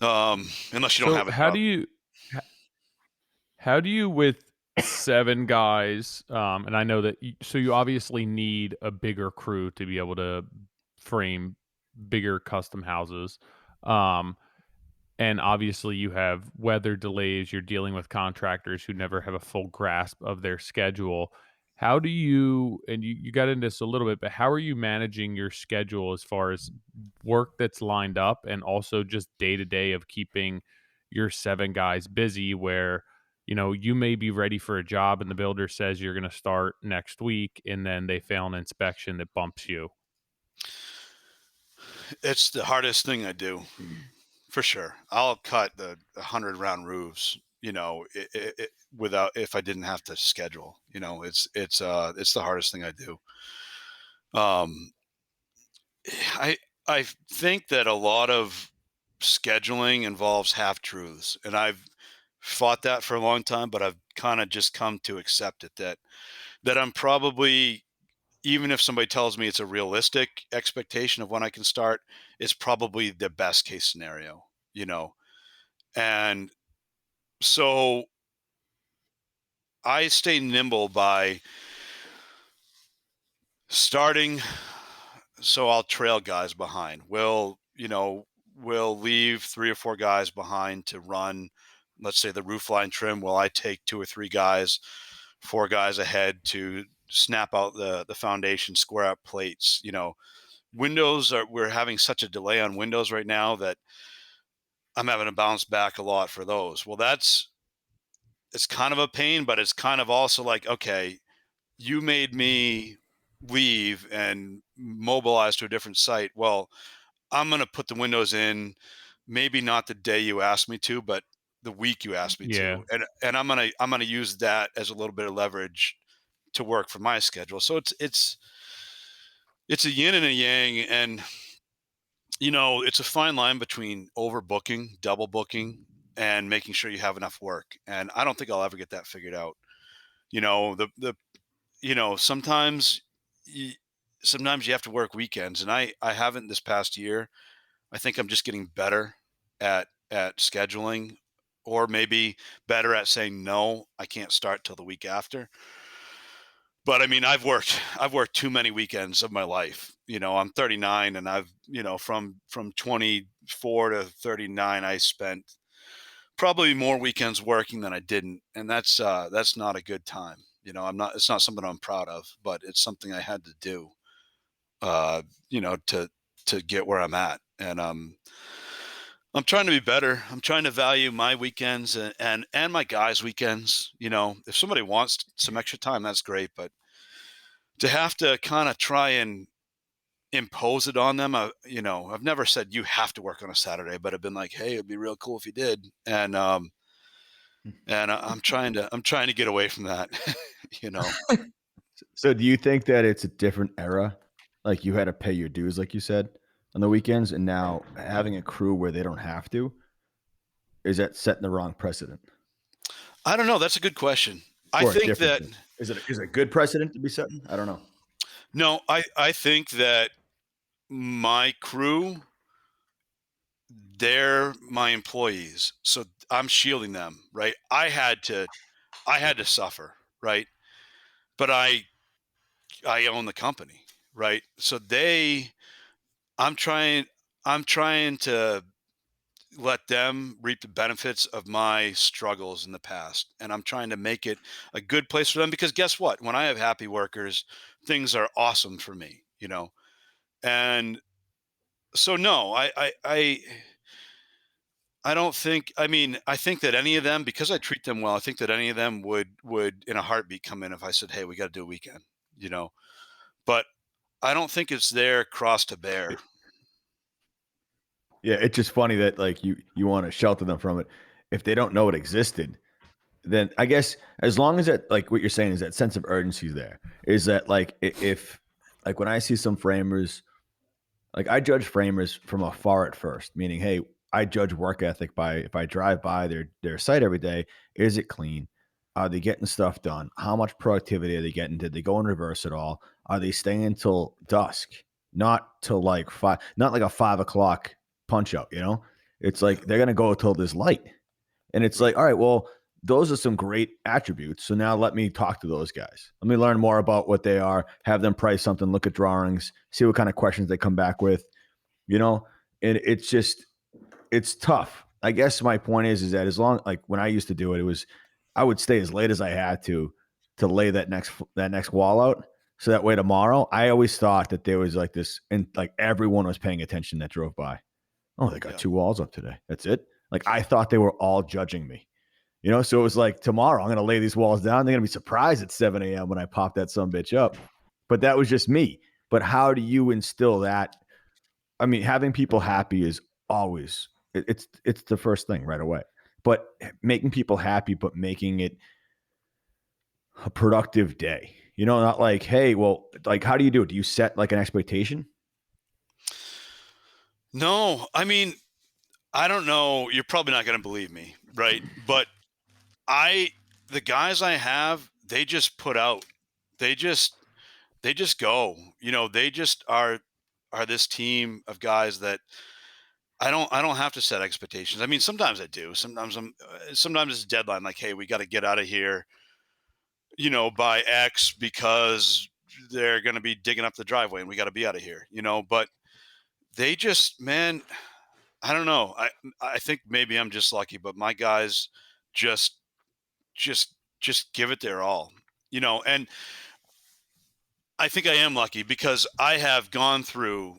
Unless you don't have a how job. do you how do you with 7 guys, and I know that so you obviously need a bigger crew to be able to frame bigger custom houses. And obviously you have weather delays, you're dealing with contractors who never have a full grasp of their schedule. How do you, and you got into this a little bit, but how are you managing your schedule as far as work that's lined up and also just day to day of keeping your 7 guys busy where, you may be ready for a job and the builder says you're going to start next week and then they fail an inspection that bumps you? It's the hardest thing I do, for sure. I'll cut the 100 round roofs, without, if I didn't have to schedule. It's the hardest thing I do. Um, I think that a lot of scheduling involves half truths, and I've fought that for a long time, but I've kind of just come to accept it, that I'm probably, even if somebody tells me it's a realistic expectation of when I can start, it's probably the best case scenario, and so I stay nimble by starting. So I'll trail guys behind. We'll leave 3 or 4 guys behind to run, let's say, the roof line trim. Well, I take 2 or 3 guys, 4 guys ahead to snap out the foundation, square up plates. We're having such a delay on windows right now that I'm having to bounce back a lot for those. Well, it's kind of a pain, but it's kind of also like, okay, you made me leave and mobilize to a different site. Well, I'm going to put the windows in, maybe not the day you asked me to, but the week you asked me Yeah. to. And I'm going to use that as a little bit of leverage to work for my schedule. So it's a yin and a yang, and it's a fine line between overbooking, double booking, and making sure you have enough work. And I don't think I'll ever get that figured out. Sometimes sometimes you have to work weekends, and I haven't this past year. I think I'm just getting better at scheduling, or maybe better at saying no, I can't start till the week after. But I mean, I've worked too many weekends of my life. I'm 39, and I've, from 24 to 39, I spent probably more weekends working than I didn't, and that's not a good time. It's not something I'm proud of, but it's something I had to do, to get where I'm at. And I'm trying to be better. I'm trying to value my weekends and my guys' weekends. If somebody wants some extra time, that's great, but to have to kind of try and impose it on them, I've never said you have to work on a Saturday, but I've been like, hey, it'd be real cool if you did. And I'm trying to get away from that. So do you think that it's a different era? Like you had to pay your dues, like you said, on the weekends, and now having a crew where they don't have to, is that setting the wrong precedent? I don't know. That's a good question. I Or a think different that thing? Is it a good precedent to be setting? I don't know. no, I think that my crew, they're my employees, so I'm shielding them, right? I had to suffer, right? But I own the company, right? So I'm trying to let them reap the benefits of my struggles in the past. And I'm trying to make it a good place for them, because guess what? When I have happy workers, things are awesome for me, And so no, I don't think, I mean, I think that any of them, because I treat them well, I think that any of them would in a heartbeat come in if I said, "Hey, we got to do a weekend," But I don't think it's their cross to bear. Yeah, it's just funny that like you want to shelter them from it. If they don't know it existed, then I guess as long as that, like what you're saying is that sense of urgency is there. Is that like if like when I see some framers, like I judge framers from afar at first, meaning, hey, I judge work ethic by if I drive by their site every day, is it clean? Are they getting stuff done? How much productivity are they getting? Did they go in reverse at all? Are they staying until dusk? Not till like five, not like a 5 o'clock punch out, It's like they're gonna go till there's light. And it's like, all right, well, those are some great attributes. So now let me talk to those guys. Let me learn more about what they are, have them price something, look at drawings, see what kind of questions they come back with, And it's just, it's tough. I guess my point is that as long, like when I used to do it, I would stay as late as I had to lay that next wall out. So that way tomorrow, I always thought that there was like this, and like everyone was paying attention that drove by. Oh, they got 2 walls up today. That's it. Like I thought they were all judging me, So it was like tomorrow I'm going to lay these walls down. They're going to be surprised at 7 a.m. when I pop that sumbitch up. But that was just me. But how do you instill that? I mean, having people happy is always it's the first thing right away. But making people happy, but making it a productive day. Not like, hey, well, like how do you do it? Do you set like an expectation? No, I mean, I don't know. You're probably not going to believe me, right? But the guys I have, they just put out. They just go. They just are this team of guys that I don't have to set expectations. I mean, sometimes I do. Sometimes sometimes it's a deadline. Like, hey, we got to get out of here, by X because they're going to be digging up the driveway and we got to be out of here. But they just, man, I don't know. I think maybe I'm just lucky, but my guys just give it their all, and I think I am lucky because I've gone through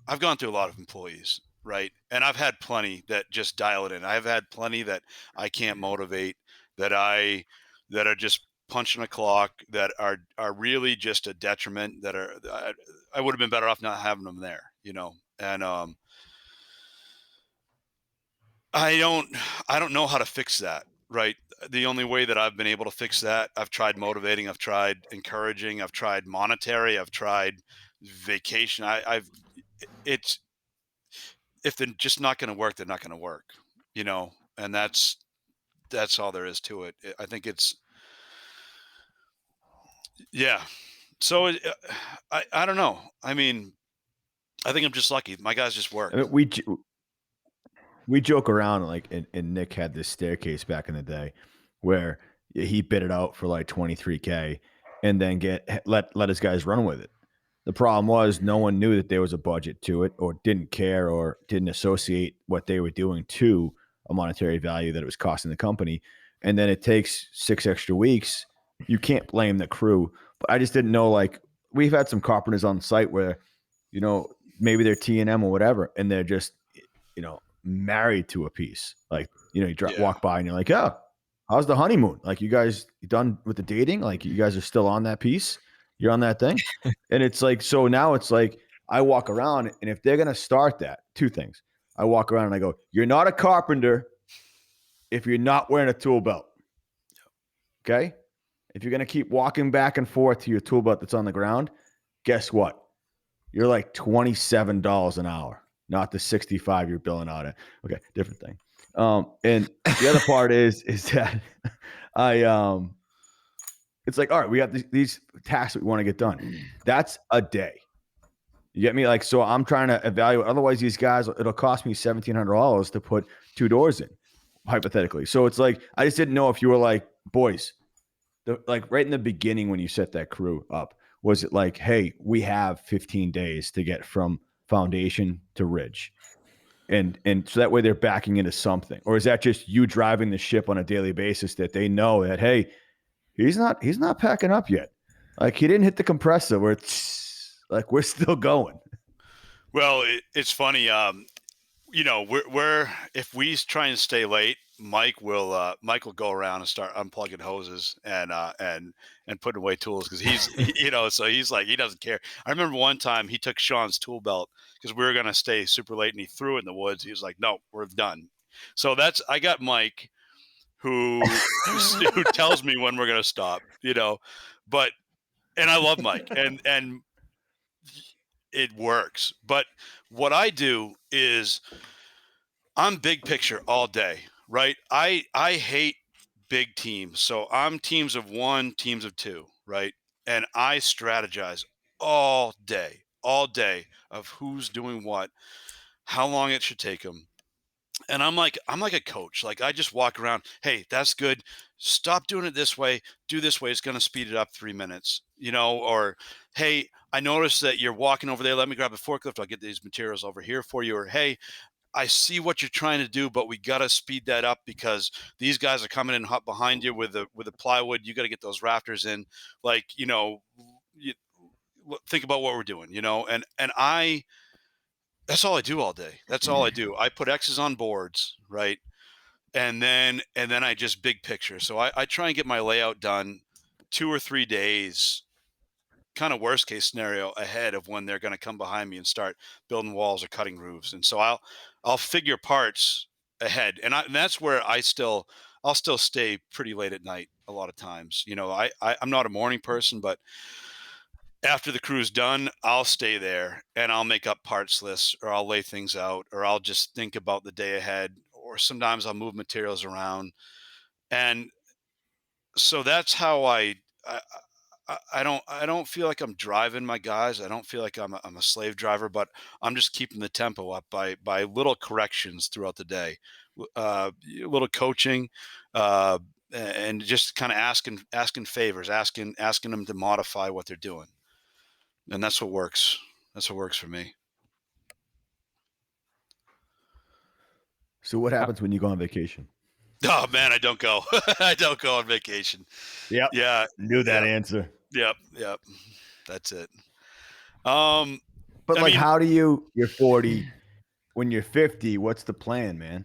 a lot of employees, right? And I've had plenty that just dial it in. I've had plenty that I can't motivate, that are just punching a clock, that are really just a detriment, that I would have been better off not having them there, And I don't know how to fix that, right? The only way that I've been able to fix that, I've tried motivating, I've tried encouraging, I've tried monetary, I've tried vacation. It's, if they're just not going to work, they're not going to work, and that's all there is to it. I think it's, yeah. So I don't know. I mean, I think I'm just lucky. My guys just work. I mean, we joke around like, and Nick had this staircase back in the day where he bid it out for like 23K and then let his guys run with it. The problem was no one knew that there was a budget to it, or didn't care, or didn't associate what they were doing to a monetary value that it was costing the company. And then it takes 6 extra weeks. You can't blame the crew. But I just didn't know, like, we've had some carpenters on site where, maybe they're T&M or whatever, and they're just, married to a piece. Like, you walk by and you're like, oh, how's the honeymoon? Like, you guys done with the dating? Like, you guys are still on that piece? You're on that thing? And it's like, so now it's like, I walk around, and if they're going to start that, 2 things. I walk around and I go, you're not a carpenter if you're not wearing a tool belt. Okay? If you're going to keep walking back and forth to your tool belt that's on the ground, guess what? You're like $27 an hour, not the 65 you're billing out at. Okay, different thing. And the other part is that it's like, all right, we got these tasks that we want to get done. That's a day. You get me? Like, so I'm trying to evaluate. Otherwise, these guys, it'll cost me $1,700 to put 2 doors in, hypothetically. So it's like, I just didn't know if you were like, boys, like right in the beginning when you set that crew up, was it like, hey, we have 15 days to get from foundation to ridge? And so that way they're backing into something? Or is that just you driving the ship on a daily basis that they know that, hey, he's not packing up yet. Like, he didn't hit the compressor where it's like, we're still going. Well, it's funny. We're if we try and stay late, Mike will go around and start unplugging hoses and putting away tools because he's so he's like, he doesn't care. I remember one time he took Sean's tool belt because we were gonna stay super late and he threw it in the woods. He was like, no, we're done. So I got Mike who tells me when we're gonna stop, but and I love Mike and it works. But what I do is I'm big picture all day, right? I hate big teams. So I'm teams of one, teams of two, right? And I strategize all day of who's doing what, how long it should take them. And I'm like a coach. Like, I just walk around, hey, that's good. Stop doing it this way. Do this way. It's going to speed it up 3 minutes, or, hey, I noticed that you're walking over there. Let me grab a forklift. I'll get these materials over here for you. Or, hey, I see what you're trying to do, but we got to speed that up because these guys are coming in hot behind you with the plywood. You got to get those rafters in. Like, think about what we're doing, and that's all I do all day. That's all I do. I put X's on boards, right? And then I just big picture. So I try and get my layout done 2 or 3 days, kind of worst case scenario, ahead of when they're going to come behind me and start building walls or cutting roofs. And so I'll figure parts ahead. And that's where I'll still stay pretty late at night a lot of times. I'm not a morning person, but after the crew's done, I'll stay there and I'll make up parts lists, or I'll lay things out, or I'll just think about the day ahead, or sometimes I'll move materials around. And so that's how I don't feel like I'm driving my guys. I don't feel like I'm a slave driver, but I'm just keeping the tempo up by little corrections throughout the day, little coaching, and just kind of asking favors, asking them to modify what they're doing. And that's what works. That's what works for me. So what happens when you go on vacation? Oh man, I don't go. I don't go on vacation. Yep. Yeah. Knew that answer. Yep. That's it. But how do you're 40, when you're 50, what's the plan, man?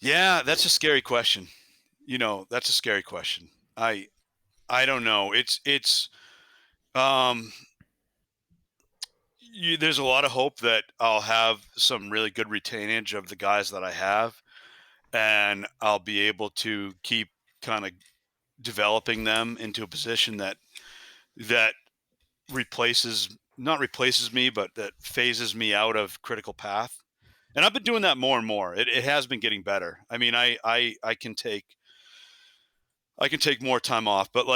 Yeah, that's a scary question. That's a scary question. I don't know. There's a lot of hope that I'll have some really good retainage of the guys that I have, and I'll be able to keep kind of developing them into a position that not replaces me, but that phases me out of critical path. And I've been doing that more and more. It has been getting better. I mean, I can take more time off, but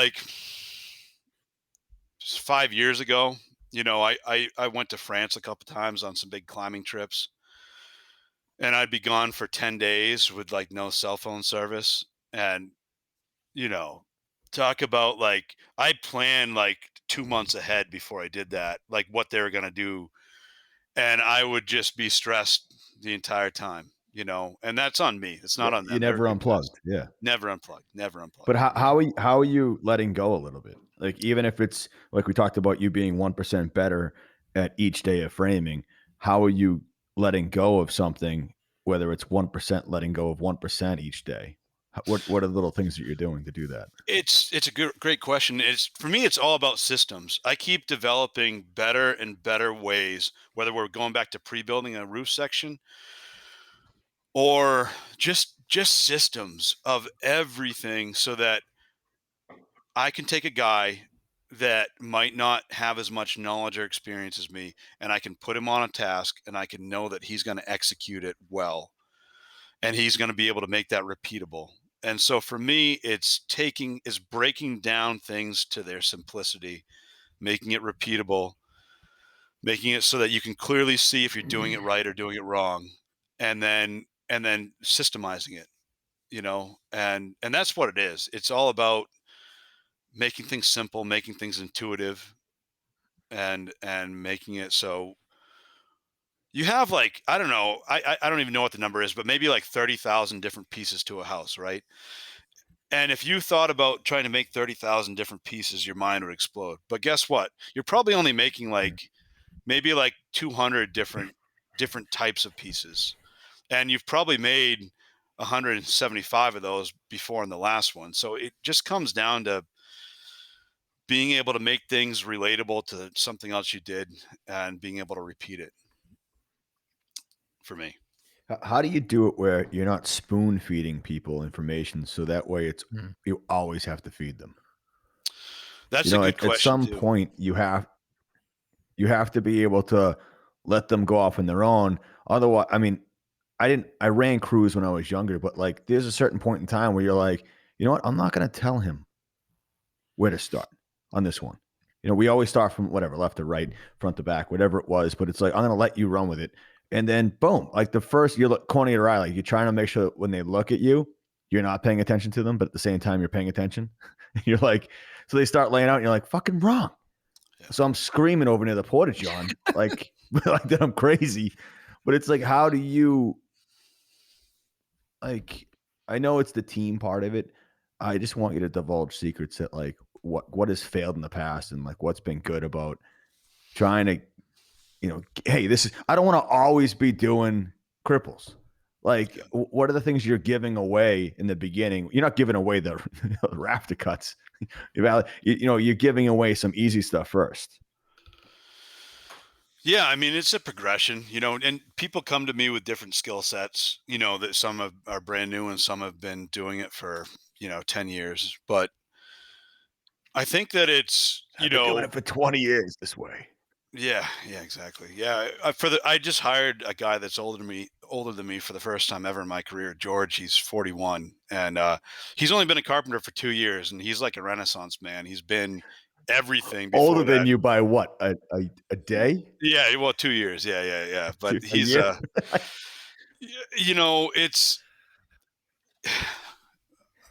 just 5 years ago, I went to France a couple times on some big climbing trips, and I'd be gone for 10 days with no cell phone service. And, talk about I planned 2 months ahead before I did that, what they were going to do. And I would just be stressed the entire time, and that's on me. It's not on them. You never unplugged. Yeah. Never unplugged. But how are you letting go a little bit? Even if it's like we talked about, you being 1% better at each day of framing, how are you letting go of something, whether it's 1% letting go of 1% each day? What are the little things that you're doing to do that? It's a great question. For me, it's all about systems. I keep developing better and better ways, whether we're going back to pre-building a roof section or just systems of everything, so that I can take a guy that might not have as much knowledge or experience as me, and I can put him on a task, and I can know that he's going to execute it well, and he's going to be able to make that repeatable. And so for me, it's breaking down things to their simplicity, making it repeatable, making it so that you can clearly see if you're doing it right or doing it wrong, and then systemizing it, and that's what it is. It's all about making things simple, making things intuitive, and making it so you have like, I don't know, I don't even know what the number is, but maybe like 30,000 different pieces to a house, right? And if you thought about trying to make 30,000 different pieces, your mind would explode. But guess what? You're probably only making like maybe like 200 different types of pieces. And you've probably made 175 of those before in the last one. So it just comes down to being able to make things relatable to something else you did and being able to repeat it for me. How do you do it where you're not spoon feeding people information so that way it's Hmm. you always have to feed them? That's a good At question some too. point you have to be able to let them go off on their own. Otherwise, I mean, I ran crews when I was younger, but like there's a certain point in time where you're like, you know what? I'm not going to tell him where to start on this one. We always start from whatever, left to right, front to back, whatever it was, but it's like, I'm going to let you run with it. And then boom, like the first, you look corner of your eye, like you're trying to make sure that when they look at you, you're not paying attention to them, but at the same time, you're paying attention. You're like, so they start laying out and you're like, fucking wrong. Yeah. So I'm screaming over near the portage on, like, like that I'm crazy. But it's like, how do you, like, I know it's the team part of it. I just want you to divulge secrets that like what has failed in the past and like what's been good about trying to, hey, this is, I don't want to always be doing cripples. Like, what are the things you're giving away in the beginning? You're not giving away the rafter cuts. You're giving away some easy stuff first. Yeah, I mean, it's a progression, and people come to me with different skill sets, that some are brand new and some have been doing it for, 10 years. But I think that it's, I've been doing it for 20 years this way. yeah, exactly. Yeah. I just hired a guy that's older than me for the first time ever in my career, George. He's 41 and he's only been a carpenter for 2 years and he's like a Renaissance man. He's been everything Older before than that. you by what? A day? Yeah, well, 2 years. Yeah. But A he's year? it's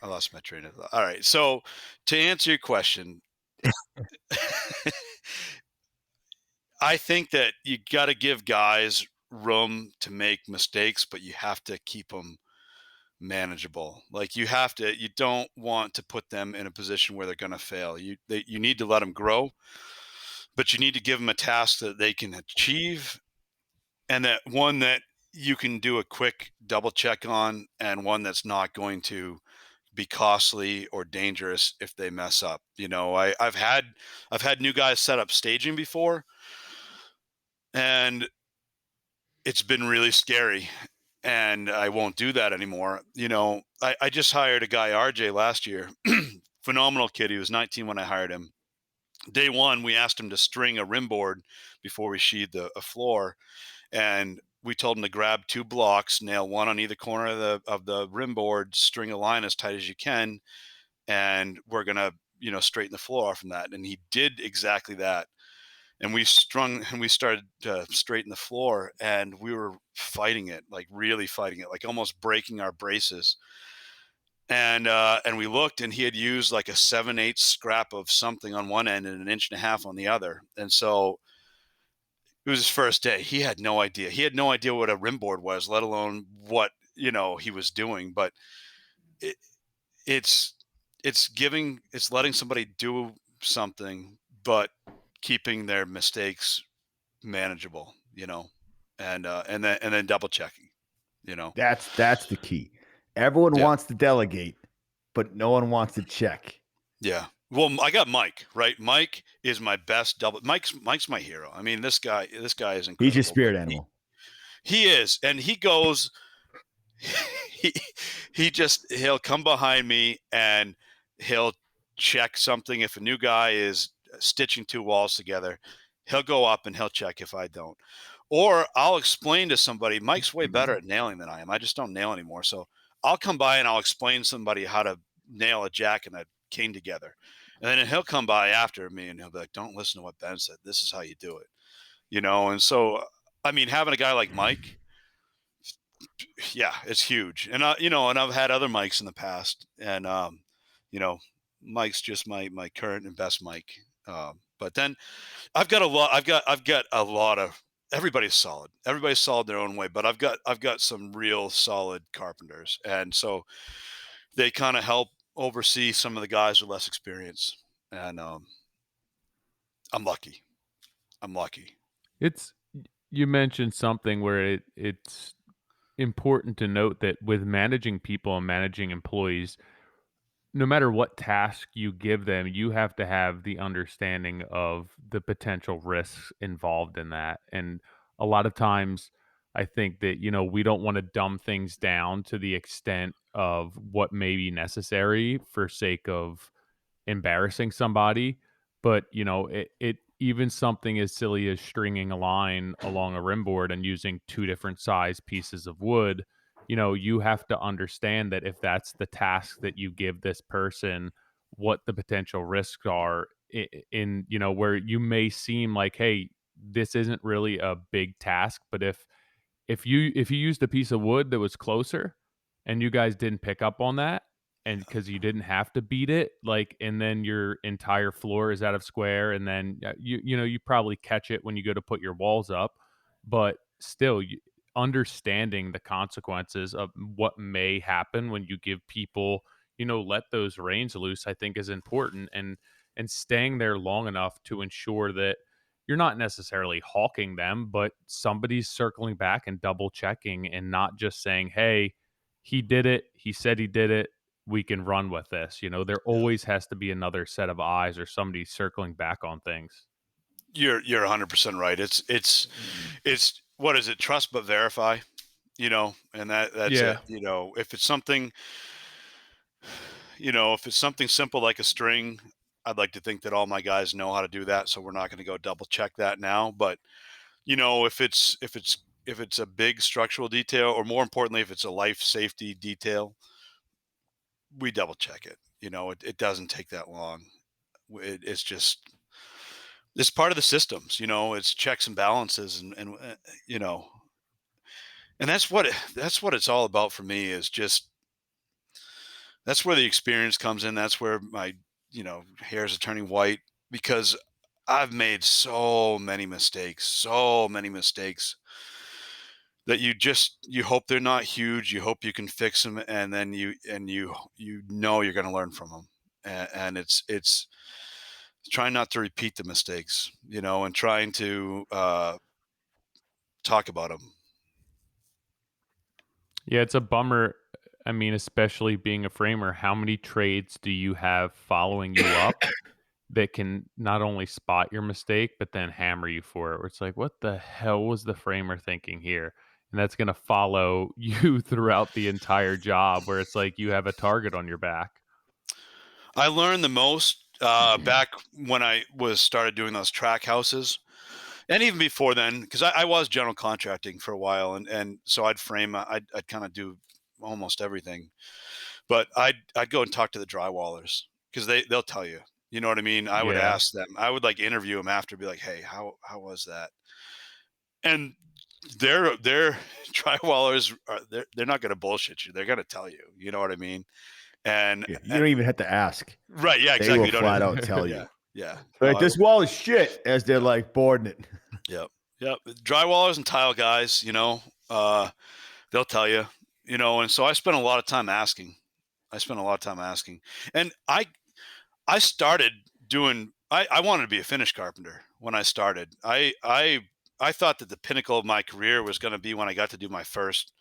I lost my train of thought. All right. So to answer your question, I think that you got to give guys room to make mistakes, but you have to keep them manageable. Like you don't want to put them in a position where they're going to fail. You need to let them grow, but you need to give them a task that they can achieve and that one that you can do a quick double check on and one that's not going to be costly or dangerous if they mess up. I've had new guys set up staging before and it's been really scary and I won't do that anymore. I just hired a guy, RJ, last year. Phenomenal kid. He was 19 when I hired him. Day one, we asked him to string a rim board before we sheathed a floor. And we told him to grab 2 blocks, nail one on either corner of the rim board, string a line as tight as you can. And we're going to, straighten the floor off from that. And he did exactly that. And we started to straighten the floor and we were fighting it, like really fighting it, like almost breaking our braces. And we looked and he had used like a 7/8 scrap of something on one end and an inch and a half on the other. And so it was his first day. He had no idea. He had no idea what a rim board was, let alone what, he was doing. But it, it's letting somebody do something, but keeping their mistakes manageable, and then double checking, That's the key. Everyone Yeah. wants to delegate, but no one wants to check. Yeah. Well, I got Mike, right? Mike is my best double. Mike's my hero. I mean, this guy is incredible. He's your spirit animal. He is, and he goes. he he'll come behind me and he'll check something. If a new guy is stitching 2 walls together, he'll go up and he'll check if I don't. Or I'll explain to somebody, Mike's way better at nailing than I am. I just don't nail anymore. So I'll come by and I'll explain to somebody how to nail a jack and a cane together. And then he'll come by after me and he'll be like, don't listen to what Ben said. This is how you do it. And so, I mean, having a guy like Mike, yeah, it's huge. And and I've had other mics in the past and, Mike's just my current and best mic. But then I've got a lot of everybody's solid. Everybody's solid their own way, but I've got some real solid carpenters, and so they kind of help oversee some of the guys with less experience. And I'm lucky. I'm lucky. It's you mentioned something where it's important to note that with managing people and managing employees, no matter what task you give them, you have to have the understanding of the potential risks involved in that. And a lot of times, I think that, we don't want to dumb things down to the extent of what may be necessary for sake of embarrassing somebody, but it even something as silly as stringing a line along a rim board and using two different size pieces of wood, you have to understand that if that's the task that you give this person, what the potential risks are in, where you may seem like, hey, this isn't really a big task, but if you used a piece of wood that was closer and you guys didn't pick up on that, and because you didn't have to beat it, like, and then your entire floor is out of square, and then you probably catch it when you go to put your walls up, but still, understanding the consequences of what may happen when you give people, let those reins loose, I think is important, and staying there long enough to ensure that you're not necessarily hawking them, but somebody's circling back and double checking and not just saying, hey, he did it. He said he did it. We can run with this. There Yeah. always has to be another set of eyes or somebody circling back on things. You're 100% right. It's what is it? Trust but verify. And that's it. Yeah. If it's something, if it's something simple like a string, I'd like to think that all my guys know how to do that, so we're not going to go double check that now. But if it's a big structural detail, or more importantly, if it's a life safety detail, we double check it. It doesn't take that long. It's just it's part of the systems. It's checks and balances, and you know, and that's what it's all about for me. Is just that's where the experience comes in. That's where my hairs are turning white, because I've made so many mistakes that you hope they're not huge. You hope you can fix them, and then you're going to learn from them. And it's trying not to repeat the mistakes, and trying to talk about them. Yeah, it's a bummer. I mean, especially being a framer, how many trades do you have following you up that can not only spot your mistake, but then hammer you for it? Where it's like, what the hell was the framer thinking here? And that's going to follow you throughout the entire job, where it's like you have a target on your back. I learned the most back when I was started doing those track houses, and even before then, because I was general contracting for a while, and so I'd frame, I'd kind of do almost everything, but I'd go and talk to the drywallers, because they'll tell you. You know what I mean? I would Yeah. ask them. I would like interview them after, be like, "Hey, how was that?" And they're drywallers are they're not going to bullshit you. They're going to tell you. You know what I mean? And Yeah, you don't even have to ask. right, yeah, They exactly. will You don't flat even- out tell yeah, you. yeah. Like, this wall is shit, as they're like boarding it. Yep. Yep. Drywallers and tile guys, they'll tell you, and so I spent a lot of time asking. And I started doing I wanted to be a finish carpenter when I started. I thought that the pinnacle of my career was going to be when I got to do my first,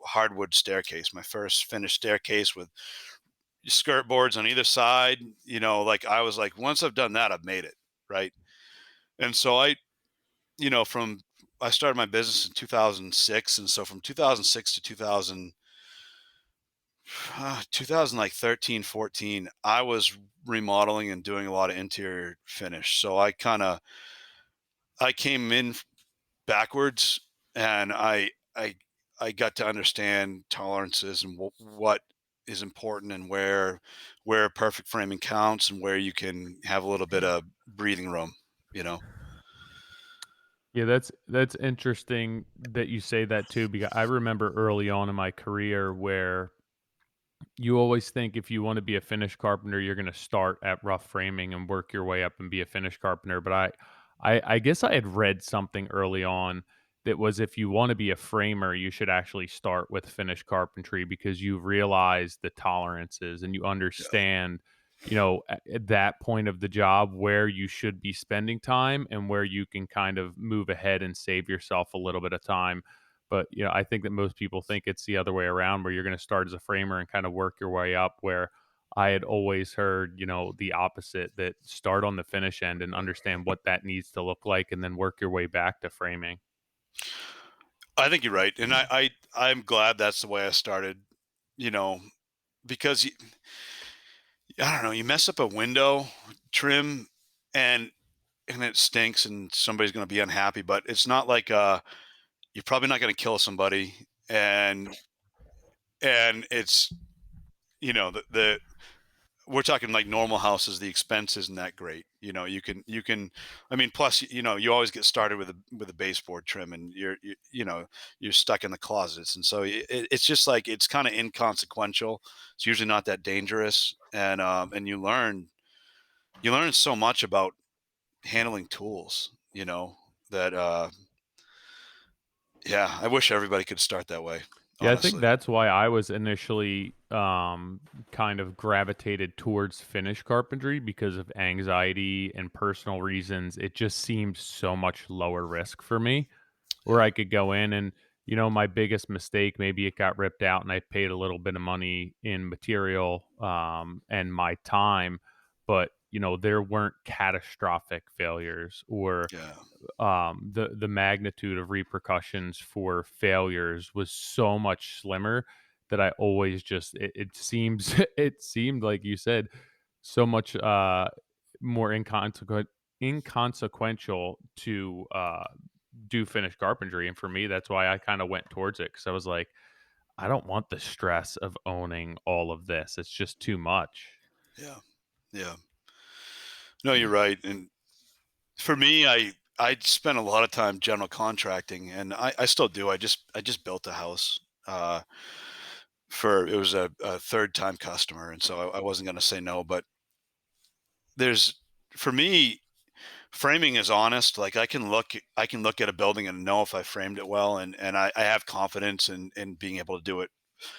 hardwood staircase, my first finished staircase with skirt boards on either side. Like I was like, once I've done that, I've made it, right? And so from I started my business in 2006, and so from 2006 to 2000 like 13, 14, I was remodeling and doing a lot of interior finish. So I came in backwards, and I got to understand tolerances and what is important, and where perfect framing counts, and where you can have a little bit of breathing room, you know. Yeah, that's interesting that you say that too, because I remember early on in my career where you always think if you want to be a finish carpenter, you're going to start at rough framing and work your way up and be a finish carpenter. But I guess I had read something early on that was if you want to be a framer, you should actually start with finished carpentry because you realize the tolerances and you Yeah. understand, at that point of the job where you should be spending time and where you can kind of move ahead and save yourself a little bit of time. But, I think that most people think it's the other way around where you're going to start as a framer and kind of work your way up where I had always heard, the opposite, that start on the finish end and understand what that needs to look like and then work your way back to framing. I think you're right, and I'm glad that's the way I started. You know, because I don't know, you mess up a window trim, and it stinks, and somebody's going to be unhappy. But it's not like you're probably not going to kill somebody, and it's the we're talking like normal houses. The expense isn't that great. You can. I mean, plus you always get started with a baseboard trim, and you're stuck in the closets, and so it's just like it's kind of inconsequential. It's usually not that dangerous, and you learn so much about handling tools. That yeah, I wish everybody could start that way. Yeah, I think Honestly, that's why I was initially kind of gravitated towards finish carpentry because of anxiety and personal reasons. It just seemed so much lower risk for me where yeah, I could go in and, my biggest mistake, maybe it got ripped out and I paid a little bit of money in material and my time, but, there weren't catastrophic failures or yeah, the magnitude of repercussions for failures was so much slimmer that I always just it seems it seemed like you said so much more inconsequential to do finished carpentry, and for me that's why I kind of went towards it because I was like I don't want the stress of owning all of this. It's just too much. yeah, yeah. No, you're right. And for me, I spent a lot of time general contracting, and I still do. I just built a house. For it was a third time customer, and so I wasn't going to say no. But there's for me, framing is honest. Like I can look at a building and know if I framed it well, and I have confidence in being able to do it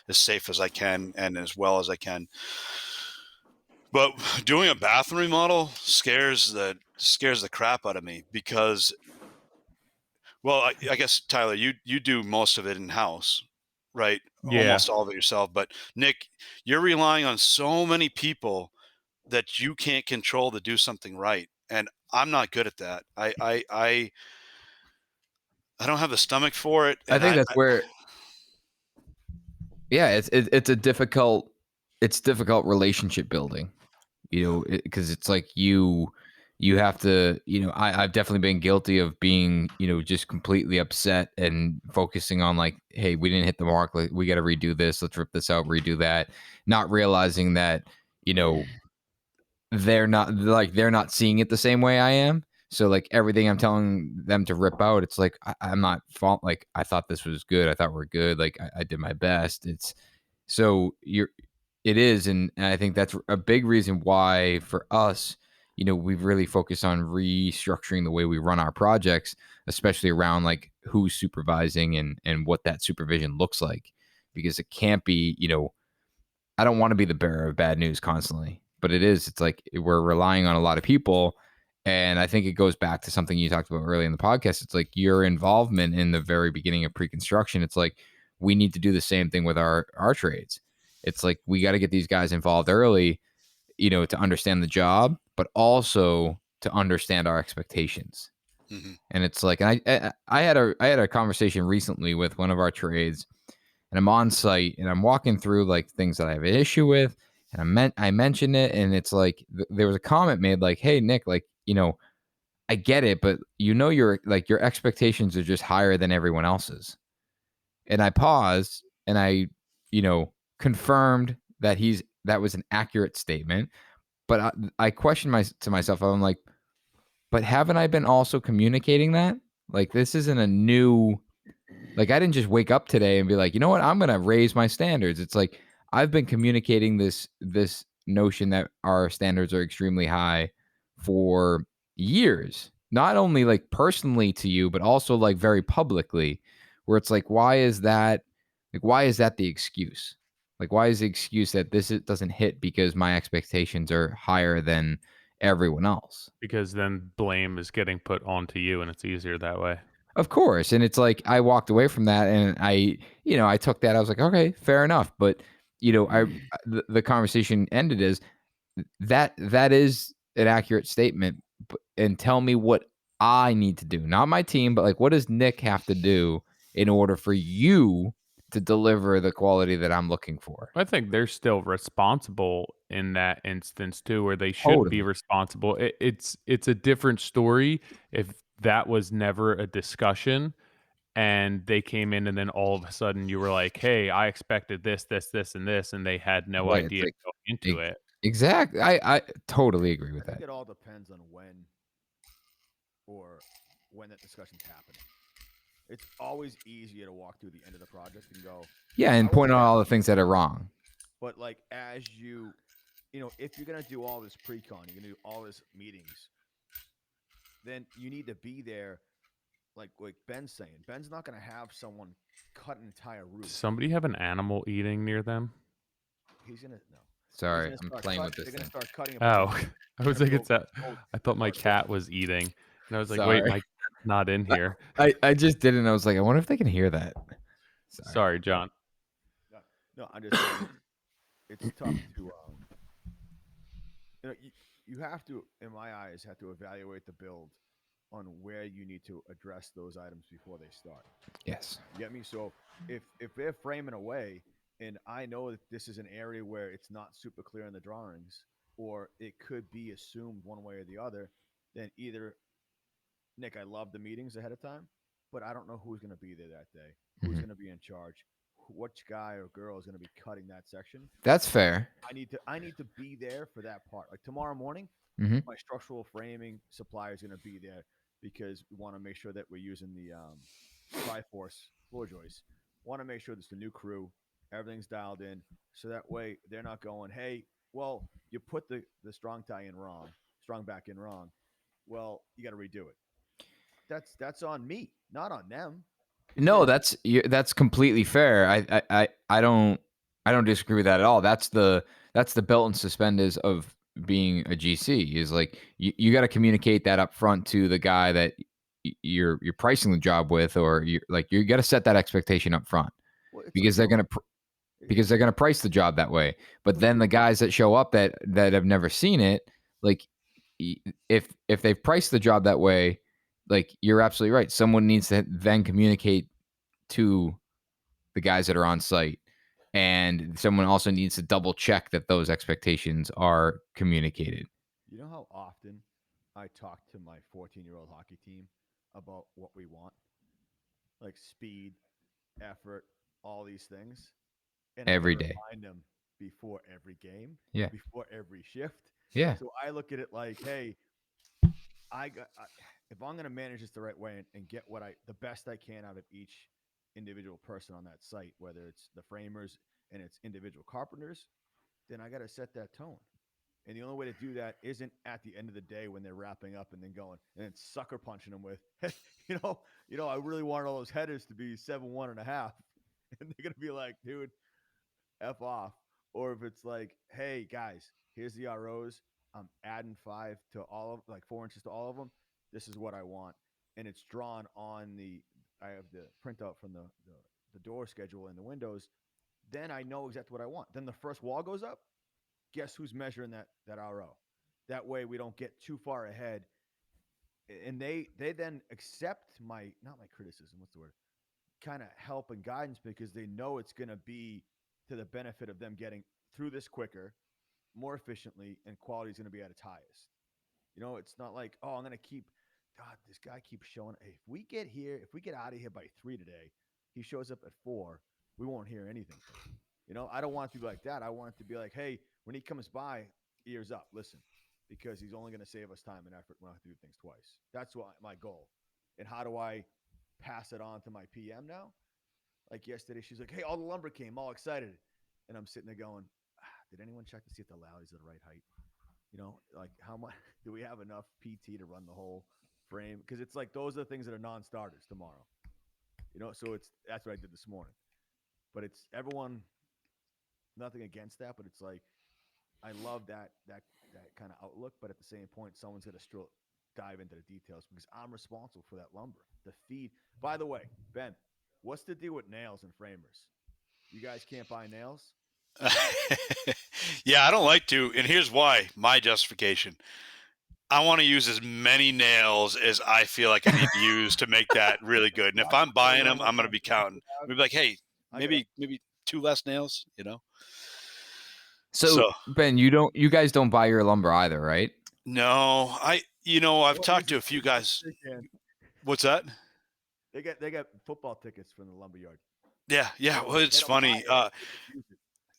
as safe as I can and as well as I can. But doing a bathroom remodel scares the crap out of me because, well, I guess Tyler, you do most of it in house, right? Yeah. Almost all of it yourself. But Nick, you're relying on so many people that you can't control to do something right, and I'm not good at that. I don't have the stomach for it, I and think that's where, yeah, it's a difficult relationship building, yeah, because it's like you have to, I've definitely been guilty of being, just completely upset and focusing on like, hey, we didn't hit the mark, like we got to redo this, let's rip this out, redo that, not realizing that, you know, they're not seeing it the same way I am. So like everything I'm telling them to rip out, it's like I'm not fault. Like I thought this was good. I thought we're good. Like I did my best. It's so it is, and I think that's a big reason why for us, we've really focused on restructuring the way we run our projects, especially around like who's supervising and what that supervision looks like, because it can't be, I don't want to be the bearer of bad news constantly, but it is. It's like we're relying on a lot of people. And I think it goes back to something you talked about earlier in the podcast. It's like your involvement in the very beginning of pre-construction. It's like we need to do the same thing with our trades. It's like we got to get these guys involved early, to understand the job, but also to understand our expectations. hmm And it's like, and I had a conversation recently with one of our trades, and I'm on site and I'm walking through like things that I have an issue with, and I mentioned it, and it's like there was a comment made like, "Hey Nick, like I get it, but your expectations are just higher than everyone else's." And I paused and I confirmed that was an accurate statement, but I questioned to myself. I'm like, but haven't I been also communicating that? Like this isn't a new, like I didn't just wake up today and be like, you know what, I'm gonna raise my standards. It's like I've been communicating this notion that our standards are extremely high for years. not only like personally to you, but also like very publicly, where it's like, why is that the excuse? Like, why is the excuse that doesn't hit because my expectations are higher than everyone else? Because then blame is getting put onto you, and it's easier that way. Of course. And it's like I walked away from that and I took that. I was like, okay, fair enough. But the conversation ended as that is an accurate statement. And tell me what I need to do, not my team, but like what does Nick have to do in order for you to deliver the quality that I'm looking for? I think they're still responsible in that instance too, where they should be Totally. responsible. It's a different story if that was never a discussion and they came in and then all of a sudden you were like, "Hey, I expected this, this, this, and this," and they had no Right. It's idea like going into it. exactly. I totally agree I with think that. it all depends on when that discussion's happening. It's always easier to walk through the end of the project and go, Yeah, I and was point out there. all the things that are wrong. But like as if you're gonna do all this pre-con, you're gonna do all this meetings, then you need to be there. Like Ben's saying, Ben's not gonna have someone cut an entire roof. Does somebody have an animal eating near them? He's gonna no. Sorry, He's I'm gonna playing start with this they're gonna thing. start cutting a bunch Oh, of I was they're like, gonna it's that. build I thought my hard cat walls. was eating, and I was like, wait, Sorry. my cat's not in here. I just did it and I was like, I wonder if they can hear that. Sorry, John. No, I'm just saying it's tough to you have to, in my eyes, have to evaluate the build on where you need to address those items before they start. Yes. You get me? So if they're framing away, and I know that this is an area where it's not super clear in the drawings, or it could be assumed one way or the other, then either Nick, I love the meetings ahead of time, but I don't know who's going to be there that day, who's Mhm. going to be in charge, which guy or girl is going to be cutting that section. That's fair. I need to be there for that part. Like tomorrow morning, Mhm. my structural framing supplier is going to be there because we want to make sure that we're using the Triforce floor joists. Want to make sure there's the new crew, everything's dialed in, so that way they're not going, hey, well, you put the strong tie in wrong, strong back in wrong. Well, you got to redo it. That's on me, not on them. No, Because that's completely fair. I don't disagree with that at all. That's the belt and suspenders of being a GC is like you got to communicate that up front to the guy that you're pricing the job with, or you got to set that expectation up front well, it's because no, they're gonna price the job that way. But then the guys that show up that have never seen it, like if they've priced the job that way, like you're absolutely right. Someone needs to then communicate to the guys that are on site, and someone also needs to double check that those expectations are communicated. You know how often I talk to my 14-year-old hockey team about what we want, like speed, effort, all these things, and I got Every to day. remind them before every game, Yeah. before every shift. Yeah. So I look at it like, hey, if I'm going to manage this the right way and get the best I can out of each individual person on that site, whether it's the framers and it's individual carpenters, then I got to set that tone. And the only way to do that isn't at the end of the day when they're wrapping up and then going and then sucker punching them with, I really wanted all those headers to be 7-1.5, and they're gonna be like, dude, f off. Or if it's like, hey guys, here's the ROs. I'm adding 5 to all of 4 inches to all of them. This is what I want, and it's drawn on the. I have the printout from the door schedule in the windows. Then I know exactly what I want. Then the first wall goes up. Guess who's measuring that RO? That way we don't get too far ahead. And they then accept not my criticism, what's the word? Kind of help and guidance because they know it's going to be to the benefit of them getting through this quicker, more efficiently, and quality is going to be at its highest. It's not like, oh, I'm going to keep God, this guy keeps showing. Hey, if we get out of here by 3 today, he shows up at 4, we won't hear anything from him. I don't want it to be like that. I want it to be like, hey, when he comes by, ears up, listen, because he's only going to save us time and effort. We don't have to do things twice. That's my goal. And how do I pass it on to my PM now? Like yesterday, she's like, hey, all the lumber came, all excited. And I'm sitting there going, did anyone check to see if the lallies are the right height? Like how much do we have enough PT to run the whole frame, because it's like those are the things that are non-starters tomorrow. So that's what I did this morning. But it's everyone, nothing against that, but it's like I love that kind of outlook. But at the same point, someone's going to dive into the details because I'm responsible for that lumber, the feed. By the way, Ben, what's the deal with nails and framers? You guys can't buy nails? Yeah, I don't like to, and here's why. My justification: I want to use as many nails as I feel like I need to use to make that really good. And if I'm buying them, I'm going to be counting. We'd be like, hey, maybe 2 less nails, So Ben, you guys don't buy your lumber either, right? No, I've talked to a few guys. What's that? They got football tickets from the lumberyard. Yeah. Well, it's funny.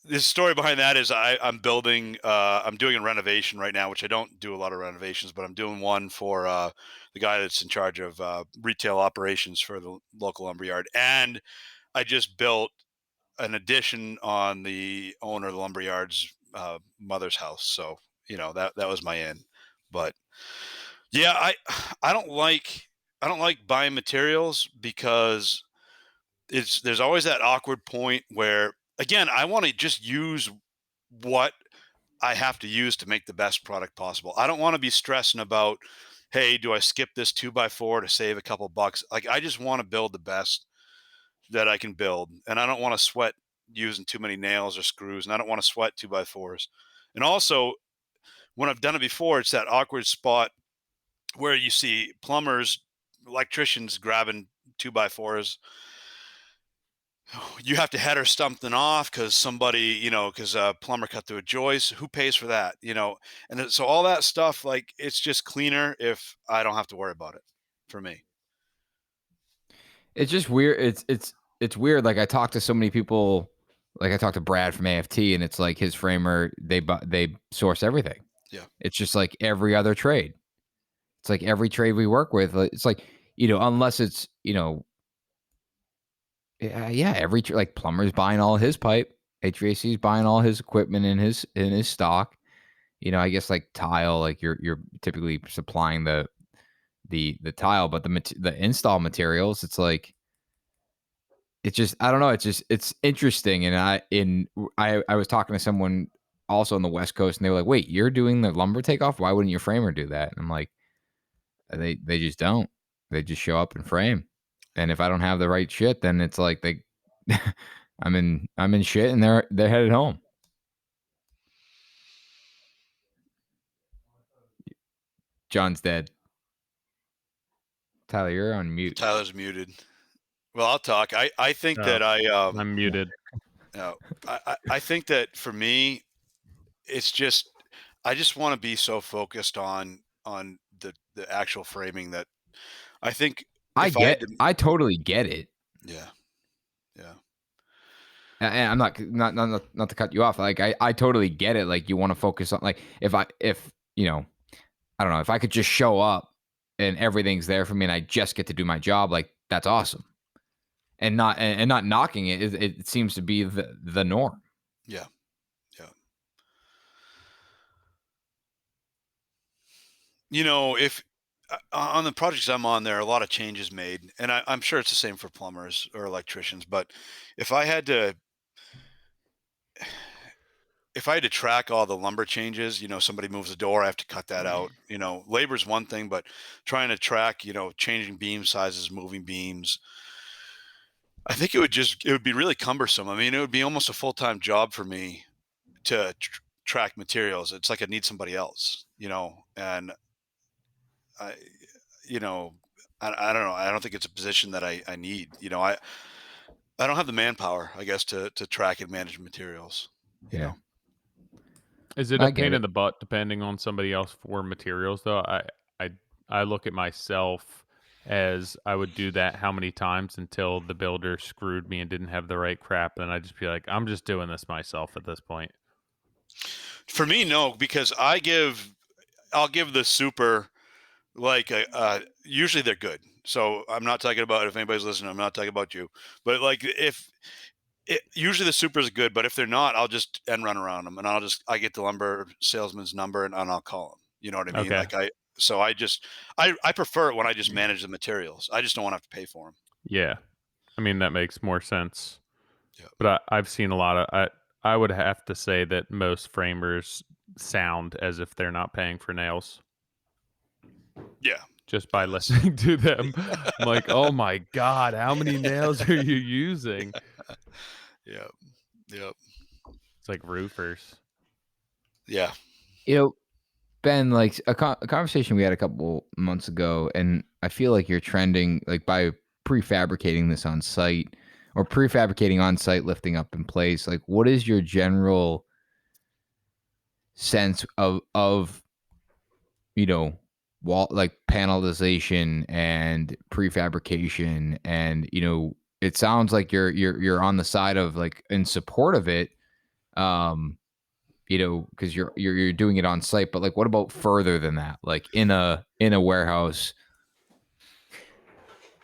The story behind that is I'm doing a renovation right now, which I don't do a lot of renovations, but I'm doing one for the guy that's in charge of retail operations for the local lumberyard. And I just built an addition on the owner of the lumberyard's mother's house. So, that was my end. But yeah, I don't like buying materials because there's always that awkward point where, again, I want to just use what I have to use to make the best product possible. I don't want to be stressing about, hey, do I skip this 2x4 to save a couple bucks? Like, I just want to build the best that I can build. And I don't want to sweat using too many nails or screws. And I don't want to sweat 2x4s. And also, when I've done it before, it's that awkward spot where you see plumbers, electricians grabbing 2x4s. You have to header something off because somebody, because a plumber cut through a joist. Who pays for that? And so all that stuff, like, it's just cleaner if I don't have to worry about it for me. It's just weird. It's weird. Like, I talk to so many people. Like, I talked to Brad from AFT, and it's like his framer. They source everything. Yeah. It's just like every other trade. It's like every trade we work with. It's like, unless it's every like plumber's buying all his pipe, HVAC's buying all his equipment in his stock. I guess like tile, like you're typically supplying the tile, but the install materials, it's like, it's just, I don't know, it's interesting. And I was talking to someone also on the West Coast, and they were like, wait, you're doing the lumber takeoff? Why wouldn't your framer do that? And I'm like, they just don't. They just show up and frame. And if I don't have the right shit, then it's like I'm in shit, and they're headed home. John's dead. Tyler, you're on mute. Tyler's muted. Well, I'll talk. I think that I'm muted. I think that for me, it's just, I just want to be so focused on the actual framing that I think I totally get it. Yeah. And I'm not to cut you off. Like, I totally get it. Like, you want to focus on, like, if I don't know, if I could just show up and everything's there for me and I just get to do my job, like, that's awesome. And not knocking it. It seems to be the norm. Yeah. If on the projects I'm on, there are a lot of changes made, and I'm sure it's the same for plumbers or electricians. But if I had to track all the lumber changes, somebody moves a door, I have to cut that out. Labor's one thing, but trying to track, changing beam sizes, moving beams, I think it would be really cumbersome. I mean, it would be almost a full-time job for me to track materials. It's like I need somebody else, and I don't know. I don't think it's a position that I need, I don't have the manpower, I guess, to track and manage materials. Yeah. Is it a pain in the butt depending on somebody else for materials though? I look at myself as I would do that how many times until the builder screwed me and didn't have the right crap, and I'd just be like, I'm just doing this myself at this point. For me, no, because I'll give the super, like, usually they're good. So I'm not talking about, if anybody's listening, I'm not talking about you, but like, usually the supers are good, but if they're not, I'll just run around them, and I get the lumber salesman's number and I'll call them. You know what I mean? Okay. Like, So I prefer it when I just manage the materials. I just don't want to have to pay for them. Yeah. I mean, that makes more sense. Yeah. But I've seen a lot of, I would have to say that most framers sound as if they're not paying for nails. Yeah. Just by listening to them. I'm like, oh my God, how many nails are you using? Yeah. Yep. It's like roofers. Yeah. You know, Ben, like a conversation we had a couple months ago, and I feel like you're trending like by prefabricating this on site or prefabricating on site, lifting up in place. Like, what is your general sense of wall like panelization and prefabrication, and it sounds like you're on the side of like in support of it, because you're doing it on site, but like what about further than that, like in a warehouse?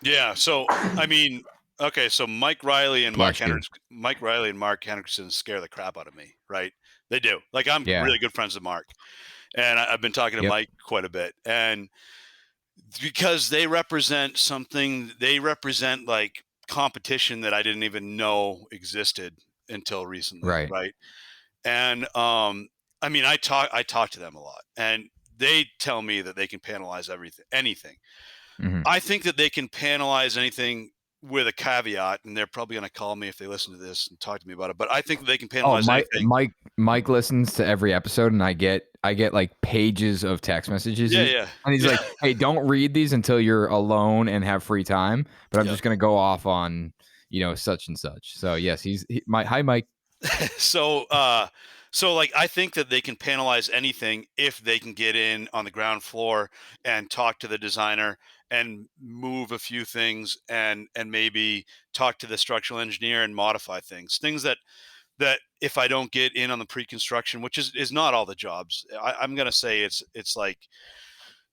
Yeah. So I mean, okay, so Mike Riley and Mark Henderson scare the crap out of me, right? They do. Like I'm really good friends with Mark, and I've been talking to Mike quite a bit, and because they represent something, they represent like competition that I didn't even know existed until recently, right? And I mean, I talk to them a lot, and they tell me that they can panelize anything. Mm-hmm. I think that they can panelize anything with a caveat, and they're probably going to call me if they listen to this and talk to me about it. But I think that they can panelize anything. Mike listens to every episode, and I get like pages of text messages. Yeah. And he's like, "Hey, don't read these until you're alone and have free time." But I'm just going to go off on such and such. So yes, hi Mike. So like I think that they can panelize anything if they can get in on the ground floor and talk to the designer and move a few things and maybe talk to the structural engineer and modify things that if I don't get in on the pre-construction, which is not all the jobs, I'm going to say it's like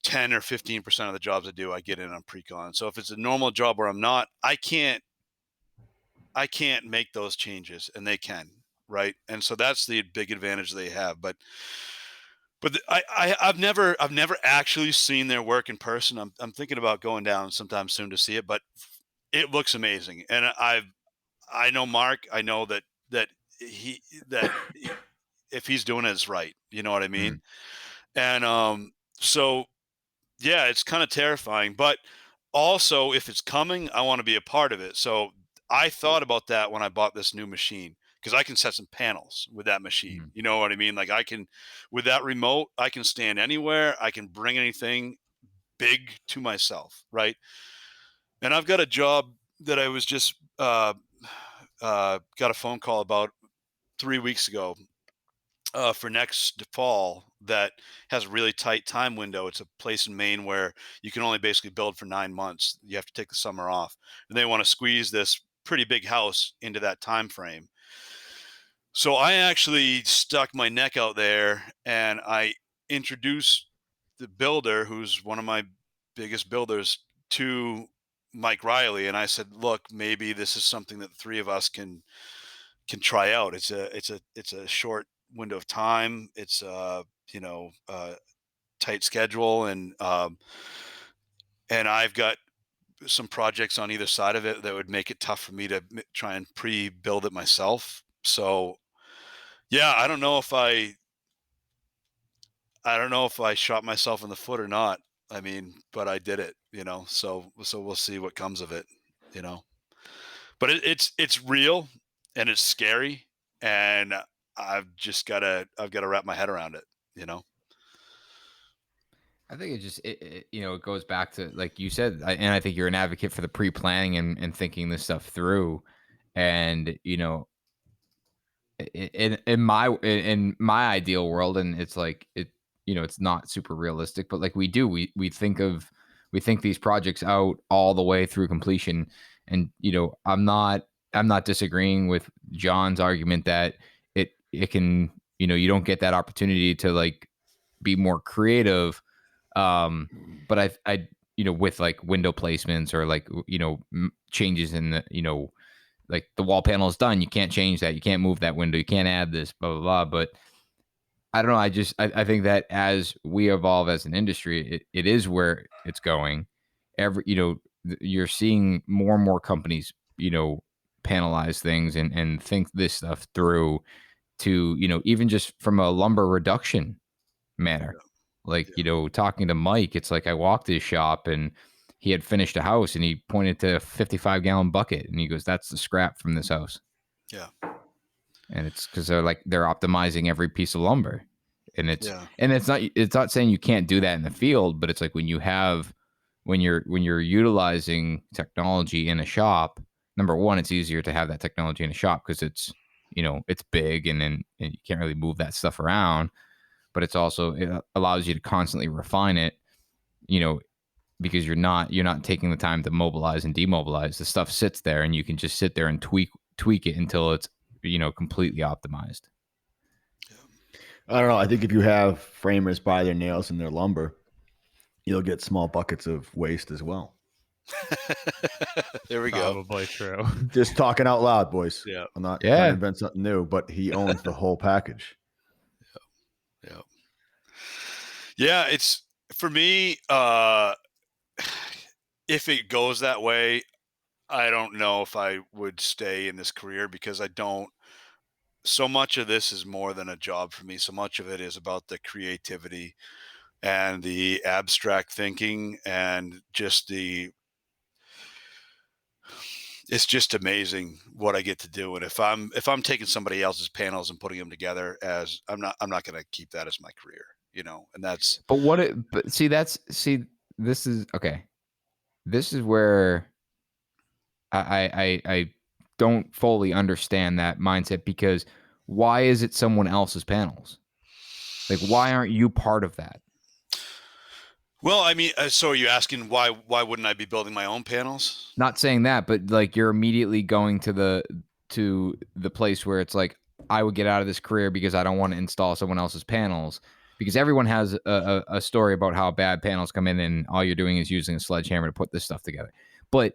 10 or 15% of the jobs I do, I get in on pre-con. So if it's a normal job where I'm not, I can't make those changes, and they can, right? And so that's the big advantage they have. But I've never actually seen their work in person. I'm thinking about going down sometime soon to see it, but it looks amazing. And I know Mark. I know that if he's doing it, it's right. You know what I mean? And so yeah, it's kind of terrifying, but also if it's coming, I want to be a part of it. So I thought about that when I bought this new machine, because I can set some panels with that machine. You know what I mean? Like I can, with that remote, I can stand anywhere. I can bring anything big to myself, right? And I've got a job that I was just got a phone call about 3 weeks ago for next fall that has a really tight time window. It's a place in Maine where you can only basically build for 9 months. You have to take the summer off, and they want to squeeze this pretty big house into that time frame. So I actually stuck my neck out there, and I introduced the builder, who's one of my biggest builders, to Mike Riley, and I said, "Look, maybe this is something that the three of us can try out. It's a short window of time. It's tight schedule, and I've got some projects on either side of it that would make it tough for me to try and pre-build it myself. So yeah, I don't know if I shot myself in the foot or not. I mean, but I did it, so we'll see what comes of it, but it's real and it's scary, and I've got to wrap my head around it. I think it goes back to, like you said, and I think you're an advocate for the pre-planning and thinking this stuff through. And, in my ideal world, and it's like, it's not super realistic, but like we think these projects out all the way through completion. And, I'm not disagreeing with John's argument that it can, you don't get that opportunity to like be more creative. But I with like window placements or like, changes in the, like the wall panel is done. You can't change that. You can't move that window. You can't add this, blah, blah, blah. But I don't know. I think that as we evolve as an industry, it is where it's going. You're seeing more and more companies, panelize things and think this stuff through to, even just from a lumber reduction manner. Like, talking to Mike, it's like I walked his shop and he had finished a house and he pointed to a 55-gallon bucket and he goes, "That's the scrap from this house." Yeah. And it's because they're optimizing every piece of lumber. And it's not saying you can't do that in the field, but it's like when you're utilizing technology in a shop, number one, it's easier to have that technology in a shop because it's big and you can't really move that stuff around. But it allows you to constantly refine it, because you're not taking the time to mobilize and demobilize. The stuff sits there and you can just sit there and tweak it until it's completely optimized. I don't know. I think if you have framers buy their nails and their lumber, you'll get small buckets of waste as well. There we go. Probably true. Just talking out loud, boys. Yeah. I'm not trying to invent something new, but he owns the whole package. Yeah. Yeah. It's for me, if it goes that way, I don't know if I would stay in this career because so much of this is more than a job for me. So much of it is about the creativity and the abstract thinking and just it's just amazing what I get to do. And if I'm taking somebody else's panels and putting them together I'm not going to keep that as my career, and that's, this is okay. This is where I don't fully understand that mindset, because why is it someone else's panels? Like, why aren't you part of that? well, I mean, so are you asking why wouldn't I be building my own panels? Not saying that, but like you're immediately going to the place where it's like, I would get out of this career because I don't want to install someone else's panels, because everyone has a story about how bad panels come in and all you're doing is using a sledgehammer to put this stuff together. But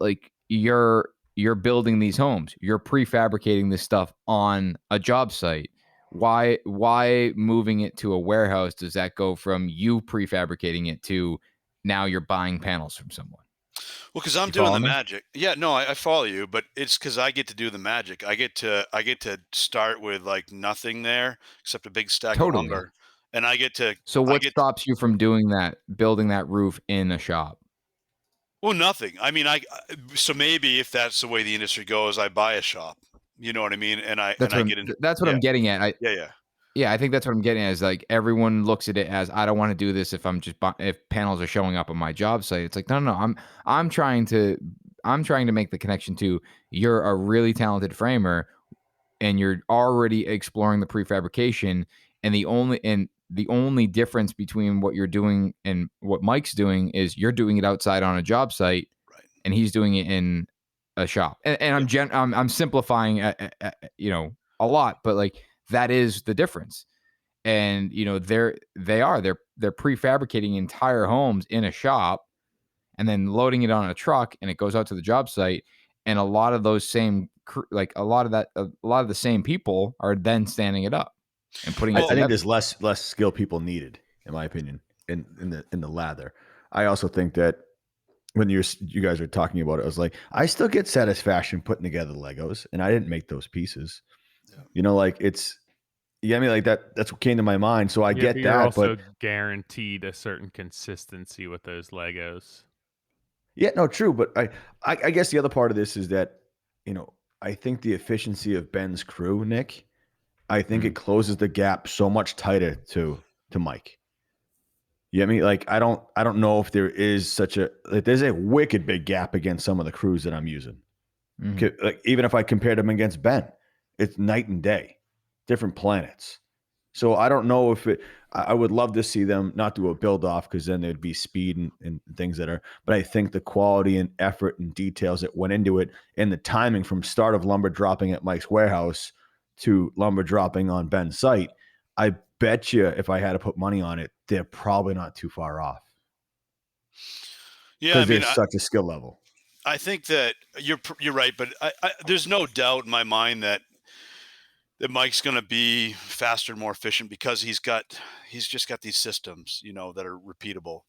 like you're building these homes, you're prefabricating this stuff on a job site. Why moving it to a warehouse does that go from you prefabricating it to now you're buying panels from someone? Well, because I'm doing the magic. Yeah, no, I follow you, but it's because I get to do the magic. I get to start with like nothing there except a big stack of lumber, and I get to. So what stops you from doing that, building that roof in a shop? Well, nothing. I mean, so maybe if that's the way the industry goes, I buy a shop. You know what I mean? And I get into. That's what I'm getting at. Yeah. I think that's what I'm getting at, is like everyone looks at it as, I don't want to do this if if panels are showing up on my job site. It's like, no. I'm trying to make the connection to, you're a really talented framer and you're already exploring the prefabrication, and the only difference between what you're doing and what Mike's doing is you're doing it outside on a job site, right, and he's doing it in a shop. And I'm simplifying, a lot, but like that is the difference. And they're prefabricating entire homes in a shop and then loading it on a truck, and it goes out to the job site. And a lot of those same, a lot of the same people are then standing it up and putting it together. I think there's less skilled people needed, in my opinion, in the lather. I also think that when you guys are talking about it, I was like, I still get satisfaction putting together Legos, and I didn't make those pieces. Yeah. Like it's, I mean, like that's what came to my mind. So I get you're that, also but guaranteed a certain consistency with those Legos. Yeah, no, true. But I guess the other part of this is that, I think the efficiency of Ben's crew, Nick, I think it closes the gap so much tighter to Mike. You know what I mean? Like, I don't know if there is there's a wicked big gap against some of the crews that I'm using. Mm-hmm. Like, even if I compared them against Ben, it's night and day, different planets. So I don't know if I would love to see them not do a build off, because then there'd be speed and things but I think the quality and effort and details that went into it, and the timing from start of lumber dropping at Mike's warehouse to lumber dropping on Ben's site, I bet you if I had to put money on it, they're probably not too far off. Yeah, I mean, there's such a skill level. I think that you're right, but there's no doubt in my mind that that Mike's going to be faster and more efficient because he's just got these systems, that are repeatable.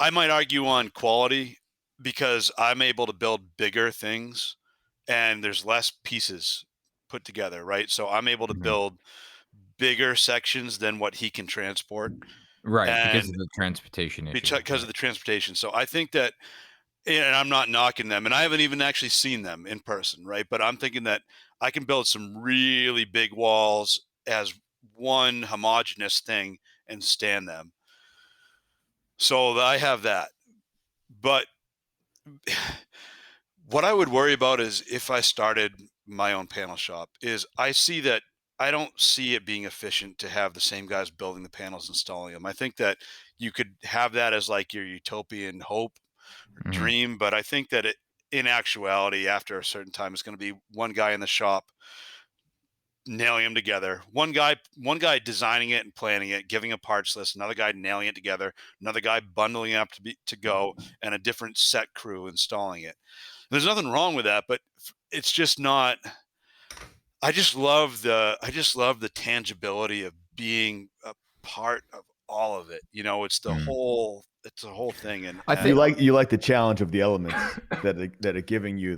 I might argue on quality because I'm able to build bigger things and there's less pieces put together, right? So I'm able to build bigger sections than what he can transport. Right, because And of the transportation issue. because of the transportation. So I think that, and I'm not knocking them, and I haven't even actually seen them in person, right? But I'm thinking that I can build some really big walls as one homogeneous thing and stand them. So I have that. But what I would worry about is if I started my own panel shop, is I see that I don't see it being efficient to have the same guys building the panels, installing them. I think that you could have that as like your utopian hope or dream, but I think that in actuality, after a certain time, it's going to be one guy in the shop nailing them together. One guy designing it and planning it, giving a parts list, another guy nailing it together, another guy bundling it up to go, and a different set crew installing it. There's nothing wrong with that, but it's just not. I just love the tangibility of being a part of all of it. It's the whole thing. And I think you like the challenge of the elements that are giving you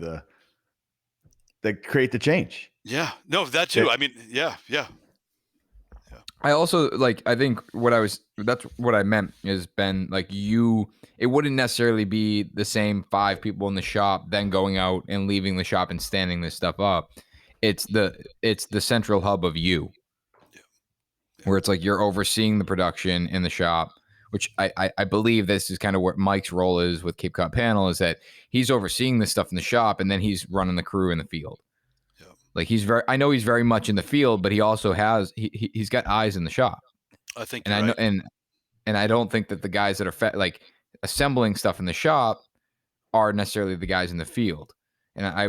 that create the change. Yeah, no, that too. I mean, yeah. I also I think that's what I meant is, Ben, it wouldn't necessarily be the same 5 people in the shop then going out and leaving the shop and standing this stuff up. It's the central hub of you. Yeah. Where it's like you're overseeing the production in the shop, which I believe this is kind of what Mike's role is with Cape Cod Panel, is that he's overseeing this stuff in the shop and then he's running the crew in the field. Yeah. I know he's very much in the field, but he also he's got eyes in the shop. I think, and I know, and I don't think that the guys that are assembling stuff in the shop are necessarily the guys in the field. And I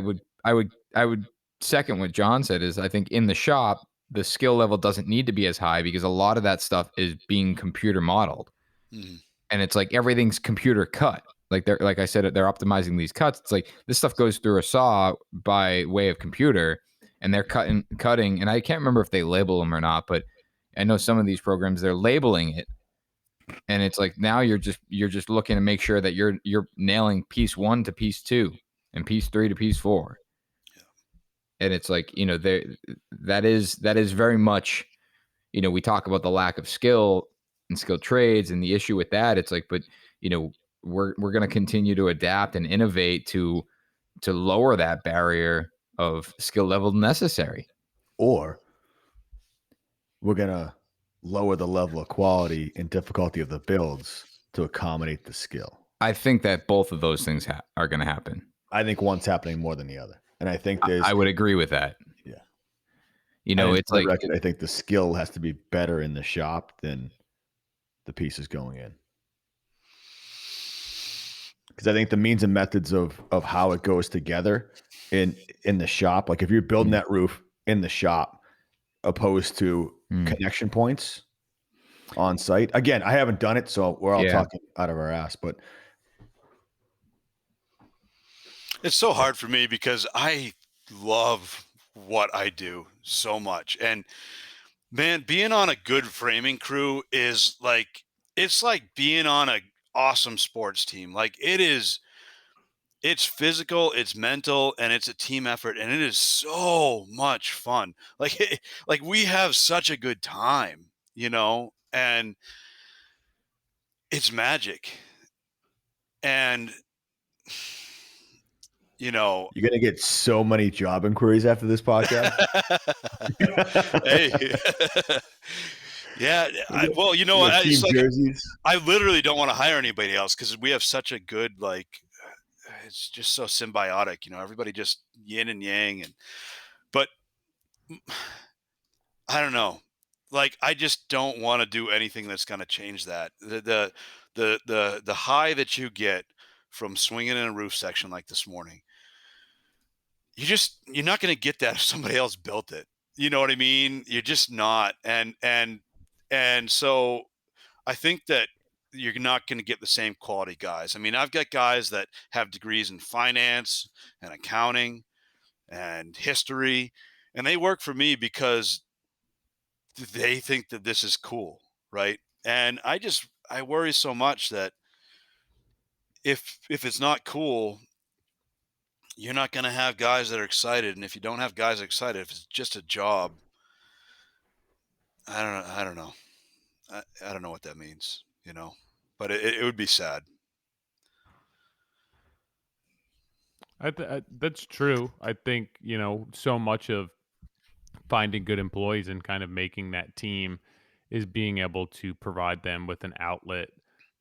would second what John said, is I think in the shop, the skill level doesn't need to be as high because a lot of that stuff is being computer modeled. And it's like everything's computer cut. Like I said, they're optimizing these cuts. It's like this stuff goes through a saw by way of computer, and they're cutting, and I can't remember if they label them or not, but I know some of these programs, they're labeling it, and it's like now you're just looking to make sure that you're nailing piece 1 to piece 2 and piece 3 to piece 4. Yeah. And it's like, that is very much, we talk about the lack of skill and skilled trades and the issue with that. It's like, but we're going to continue to adapt and innovate to lower that barrier of skill level necessary. Or we're going to lower the level of quality and difficulty of the builds to accommodate the skill. I think that both of those things are going to happen. I think one's happening more than the other. And I think I would agree with that. Yeah. It's like, I think the skill has to be better in the shop than the pieces going in. Because I think the means and methods of how it goes together in the shop, like if you're building that roof in the shop opposed to connection points on site. Again, I haven't done it, so we're all talking out of our ass, but it's so hard for me because I love what I do so much. And man, being on a good framing crew is it's like being on an awesome sports team. Like it's physical, it's mental, and it's a team effort, and it is so much fun. Like we have such a good time, and it's magic. And you're going to get so many job inquiries after this podcast. Hey. Yeah. Well, I literally don't want to hire anybody else because we have such a good, it's just so symbiotic, everybody just yin and yang. But I don't know. I just don't want to do anything that's going to change that. The high that you get from swinging in a roof section like this morning, you're not going to get that if somebody else built it. You know what I mean? You're just not. And so I think that you're not going to get the same quality guys. I mean, I've got guys that have degrees in finance and accounting and history, and they work for me because they think that this is cool, right? And I worry so much that if it's not cool, you're not going to have guys that are excited, and if you don't have guys excited, if it's just a job, I don't know. I don't know what that means, but it would be sad. That's true. I think, so much of finding good employees and kind of making that team is being able to provide them with an outlet,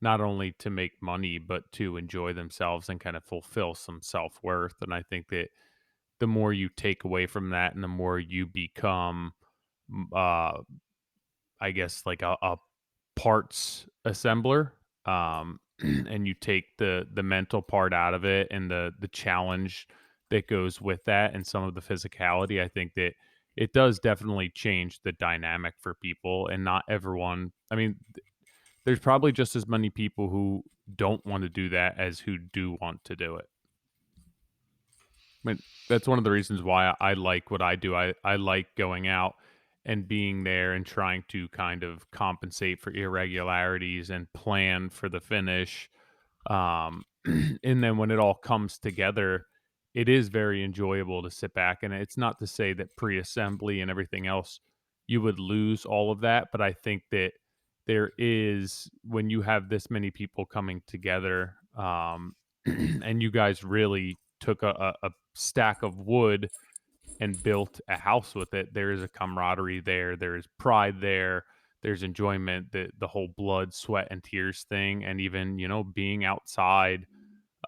not only to make money, but to enjoy themselves and kind of fulfill some self-worth. And I think that the more you take away from that and the more you become, uh, I guess, like a parts assembler, and you take the mental part out of it and the challenge that goes with that and some of the physicality, I think that it does definitely change the dynamic for people. And not everyone, I mean, there's probably just as many people who don't want to do that as who do want to do it. I mean, that's one of the reasons why I like what I do. I like going out and being there and trying to kind of compensate for irregularities and plan for the finish. And then when it all comes together, it is very enjoyable to sit back. And it's not to say that pre-assembly and everything else, you would lose all of that. But I think that there is, when you have this many people coming together, and you guys really took a stack of wood and built a house with it, there is a camaraderie there. There is pride there. There's enjoyment, the whole blood, sweat, and tears thing. And even, being outside,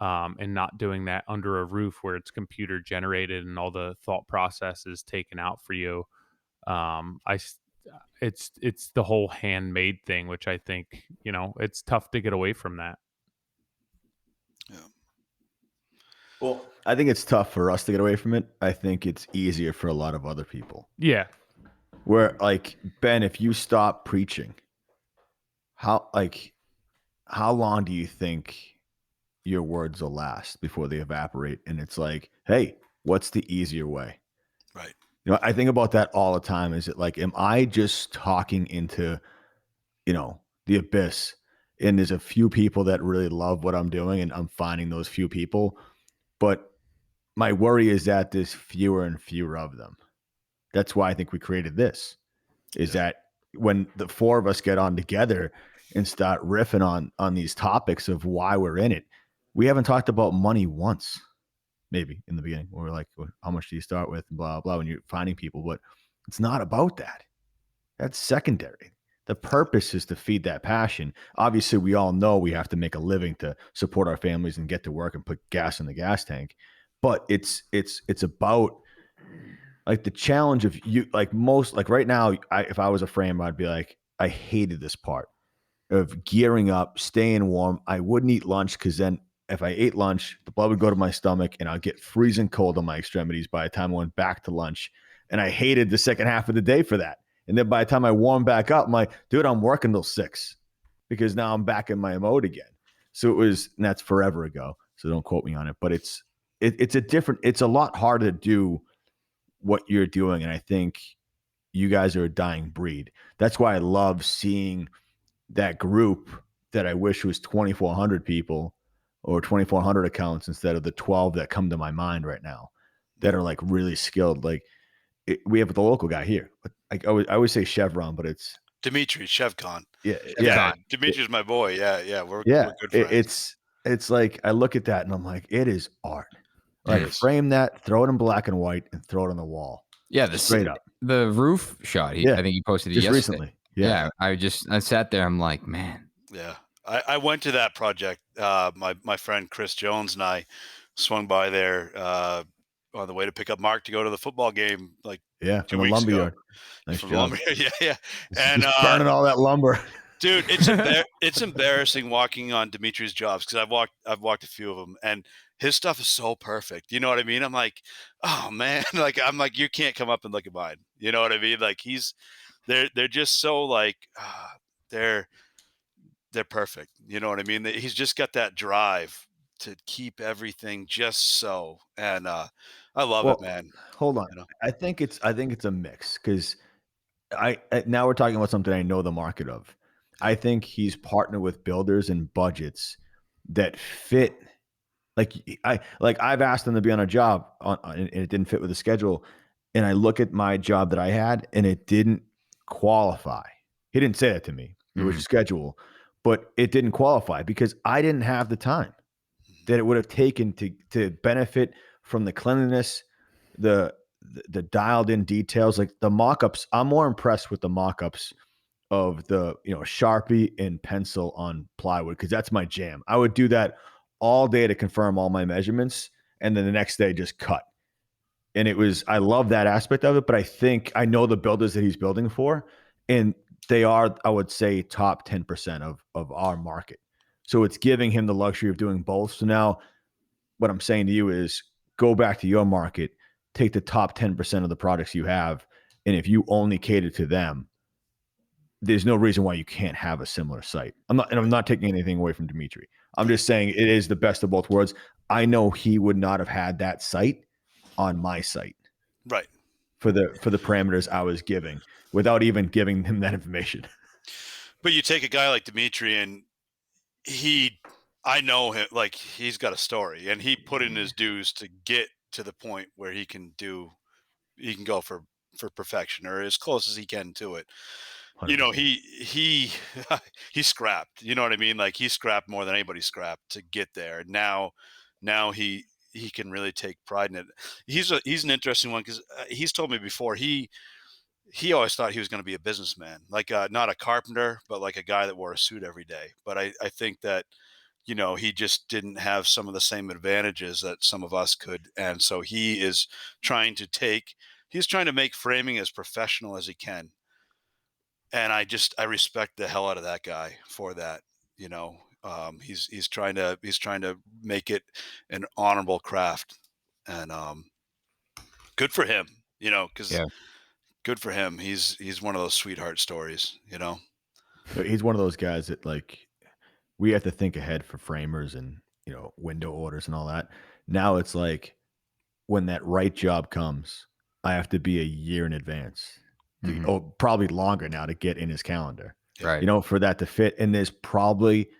and not doing that under a roof where it's computer generated and all the thought process is taken out for you. It's the whole handmade thing, which I think, it's tough to get away from that. Yeah. Well, I think it's tough for us to get away from it. I think it's easier for a lot of other people. Yeah. Where, like, Ben, if you stop preaching, how long do you think your words will last before they evaporate? And it's like, hey, what's the easier way? Right. I think about that all the time. Is it like, am I just talking into, the abyss? And there's a few people that really love what I'm doing, and I'm finding those few people. But my worry is that there's fewer and fewer of them. That's why I think we created this, is that when the four of us get on together and start riffing on these topics of why we're in it, we haven't talked about money once. Maybe in the beginning, where we're like, how much do you start with? Blah, blah, when you're finding people. But it's not about that. That's secondary. The purpose is to feed that passion. Obviously, we all know we have to make a living to support our families and get to work and put gas in the gas tank. But it's about, like, the challenge of you, like right now, if I was a framer, I'd be like, I hated this part of gearing up, staying warm. I wouldn't eat lunch, because then if I ate lunch, the blood would go to my stomach and I'd get freezing cold on my extremities by the time I went back to lunch. And I hated the second half of the day for that. And then by the time I warm back up, I'm like, dude, I'm working till 6, because now I'm back in my mode again. So and that's forever ago, so don't quote me on it. But it's a lot harder to do what you're doing. And I think you guys are a dying breed. That's why I love seeing that group that I wish was 2,400 people or 2,400 accounts instead of the 12 that come to my mind right now that are, like, really skilled. Like, we have the local guy here, but I always say Chevron, but it's Dimitri Shevcon. Yeah. Dimitri's my boy. Yeah. We're good friends. It's like, I look at that and I'm like, it is art. Like, frame that, throw it in black and white, and throw it on the wall. Yeah, straight up. The roof shot. I think he posted it just yesterday. Recently. Yeah. I sat there. I'm like, man. Yeah. I went to that project. My friend Chris Jones and I swung by there on the way to pick up Mark to go to the football game, like 2 weeks ago. Nice from job. lumberyard. Yeah. And just burning all that lumber. Dude, it's embarrassing walking on Dimitri's jobs, because I've walked a few of them, and his stuff is so perfect. You know what I mean? I'm like, oh man, I'm like, you can't come up and look at mine. You know what I mean? Like, they're just so, like, they're perfect. You know what I mean? He's just got that drive to keep everything just so. And I love it, Well, man. hold on. You know, I think it's a mix because now we're talking about something I know the market of. I think he's partnered with builders and budgets that fit. I've asked him to be on a job and it didn't fit with the schedule. And I look at my job that I had and it didn't qualify. He didn't say that to me. It was Mhm. a schedule, but it didn't qualify because I didn't have the time that it would have taken to benefit from the cleanliness, the the dialed in details, like the mock-ups. I'm more impressed with the mock-ups of the Sharpie and pencil on plywood because that's my jam. I would do that all day to confirm all my measurements and then the next day just cut. And I love that aspect of it, but I think I know the builders that he's building for, and they are, I would say, top 10% of our market. So it's giving him the luxury of doing both. So now what I'm saying to you is go back to your market, take the top 10% of the products you have, and if you only cater to them, there's no reason why you can't have a similar site. I'm not taking anything away from Dimitri. I'm just saying it is the best of both worlds. I know he would not have had that site on my site right. for the parameters I was giving without even giving him that information. But you take a guy like Dimitri, and I know him, like he's got a story, and he put in his dues to get to the point where he can go for perfection or as close as he can to it. 100%. He he scrapped. You know what I mean? Like he scrapped more than anybody scrapped to get there. Now he can really take pride in it. He's an interesting one because he's told me before he always thought he was going to be a businessman, like not a carpenter, but like a guy that wore a suit every day. But I think that he just didn't have some of the same advantages that some of us could, and so he's trying to make framing as professional as he can. And I respect the hell out of that guy for that. He's trying to make it an honorable craft, and good for him. Because Yeah. good for him. He's one of those sweetheart stories. He's one of those guys that we have to think ahead for framers and window orders and all that. Now it's like when that right job comes, I have to be a year in advance. Mhm. Probably longer now to get in his calendar. Right. For that to fit. And there's probably,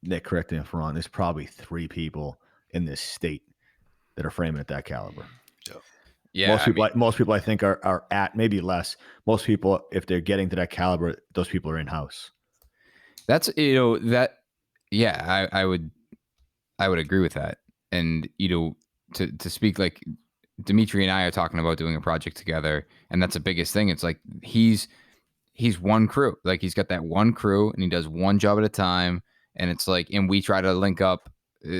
Nick, correct me if I'm wrong, there's probably 3 people in this state that are framing at that caliber. Yeah. Most people I think are at maybe less. Most people, if they're getting to that caliber, those people are in house. That's that. Yeah, I would agree with that. And to speak like Dimitri and I are talking about doing a project together, and that's the biggest thing. It's like he's one crew. Like he's got that one crew, and he does one job at a time. And it's like, and we try to link up.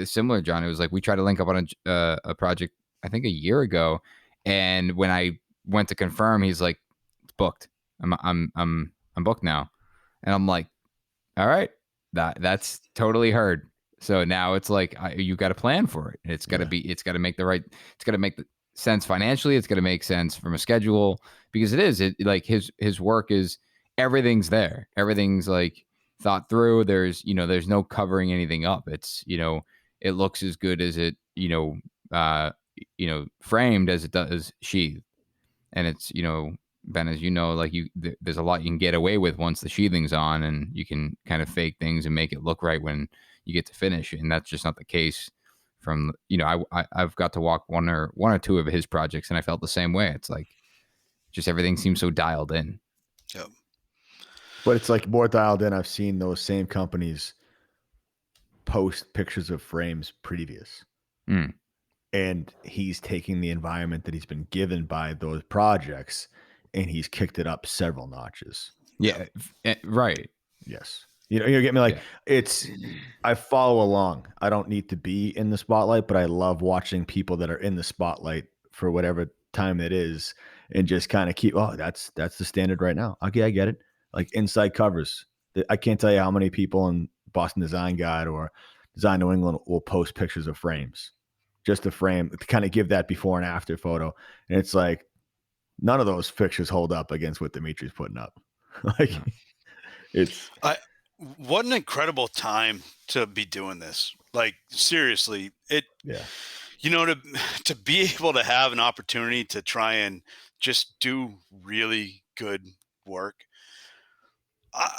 Similar, John. It was like we tried to link up on a project I think a year ago, and when I went to confirm, he's like, "It's booked. I'm booked now," and I'm like, "All right, that's totally heard." So now it's like you got to plan for it. It's got to it's got to make sense financially. It's got to make sense from a schedule because like his work is everything's there. Everything's like thought through. There's no covering anything up. It's it looks as good as it framed as it does sheathed, and it's Ben, as like there's a lot you can get away with once the sheathing's on, and you can kind of fake things and make it look right when you get to finish, and that's just not the case. From I've got to walk one or two of his projects, and I felt the same way. It's like just everything seems so dialed in. Yep. But it's like more dialed in. I've seen those same companies post pictures of frames previous. And he's taking the environment that he's been given by those projects and he's kicked it up several notches. Yeah. Right. Yes. You get me? Like I follow along. I don't need to be in the spotlight, but I love watching people that are in the spotlight for whatever time it is and just kind of keep, that's the standard right now. Okay, I get it. Like inside covers. I can't tell you how many people in Boston Design Guide or Design New England will post pictures of frames. Just a frame to kind of give that before and after photo. And it's like, none of those pictures hold up against what Dimitri's putting up. what an incredible time to be doing this. Like seriously, Yeah. to be able to have an opportunity to try and just do really good work.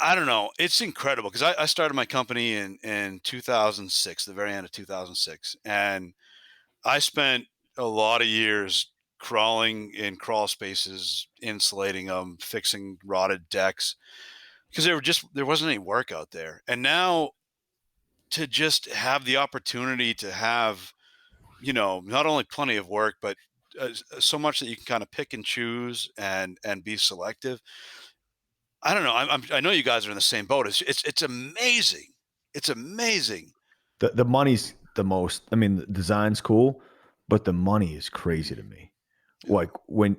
I don't know. It's incredible because I started my company in 2006, the very end of 2006, and I spent a lot of years crawling in crawl spaces, insulating them, fixing rotted decks because there wasn't any work out there. And now to just have the opportunity to have, not only plenty of work, but so much that you can kind of pick and choose and be selective. I don't know. I know you guys are in the same boat. It's amazing. It's amazing. The money's the most. I mean, the design's cool, but the money is crazy to me. Like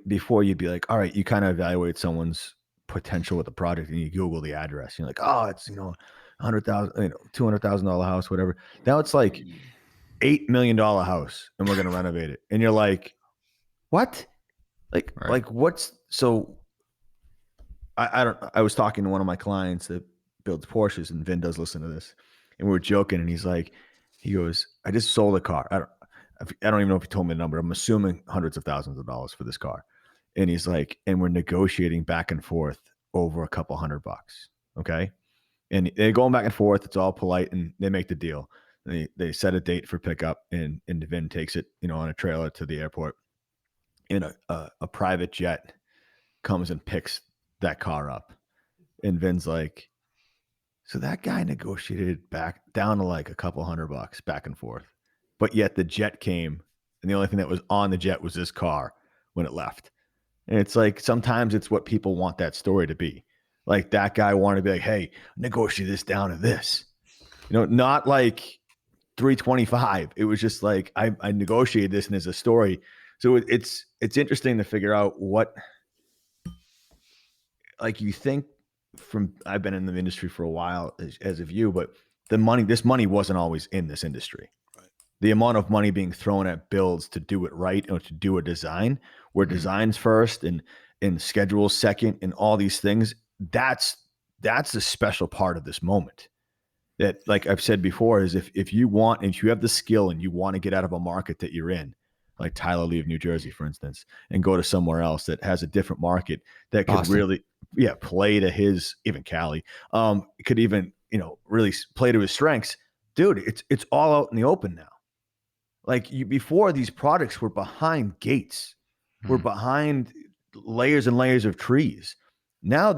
before you'd be like, all right, you kind of evaluate someone's potential with the project and you Google the address. You're like, oh, it's $100,000, $200,000 house, whatever. Now it's like $8 million house, and we're gonna renovate it. And you're like, what? Like what's so? I don't. I was talking to one of my clients that builds Porsches, and Vin does listen to this, and we were joking, and he goes, I just sold a car. I don't even know if he told me the number. I'm assuming hundreds of thousands of dollars for this car. And he's like, and we're negotiating back and forth over a couple $100. Okay. And they're going back and forth. It's all polite, and they make the deal. They set a date for pickup, and Vin takes it, on a trailer to the airport. And a private jet comes and picks that car up. And Vin's like, so that guy negotiated back down to like a couple $100 back and forth. But yet the jet came, and the only thing that was on the jet was this car when it left. And it's like, sometimes it's what people want that story to be. Like that guy wanted to be like, hey, negotiate this down to this. Not like 325. It was just like, I negotiated this, and there's a story. So it's interesting to figure out what, like, you think I've been in the industry for a while as of you, but this money wasn't always in this industry. Right. The amount of money being thrown at builds to do it right, or to do a design where design's first and schedules second and all these things, that's the special part of this moment. That, like I've said before, is if you have the skill and you want to get out of a market that you're in, like Tyler leave New Jersey, for instance, and go to somewhere else that has a different market that could Boston. really, play to his, even Cali, could even, really play to his strengths. Dude, it's all out in the open now. Like before, these products were behind gates, were behind layers and layers of trees. Now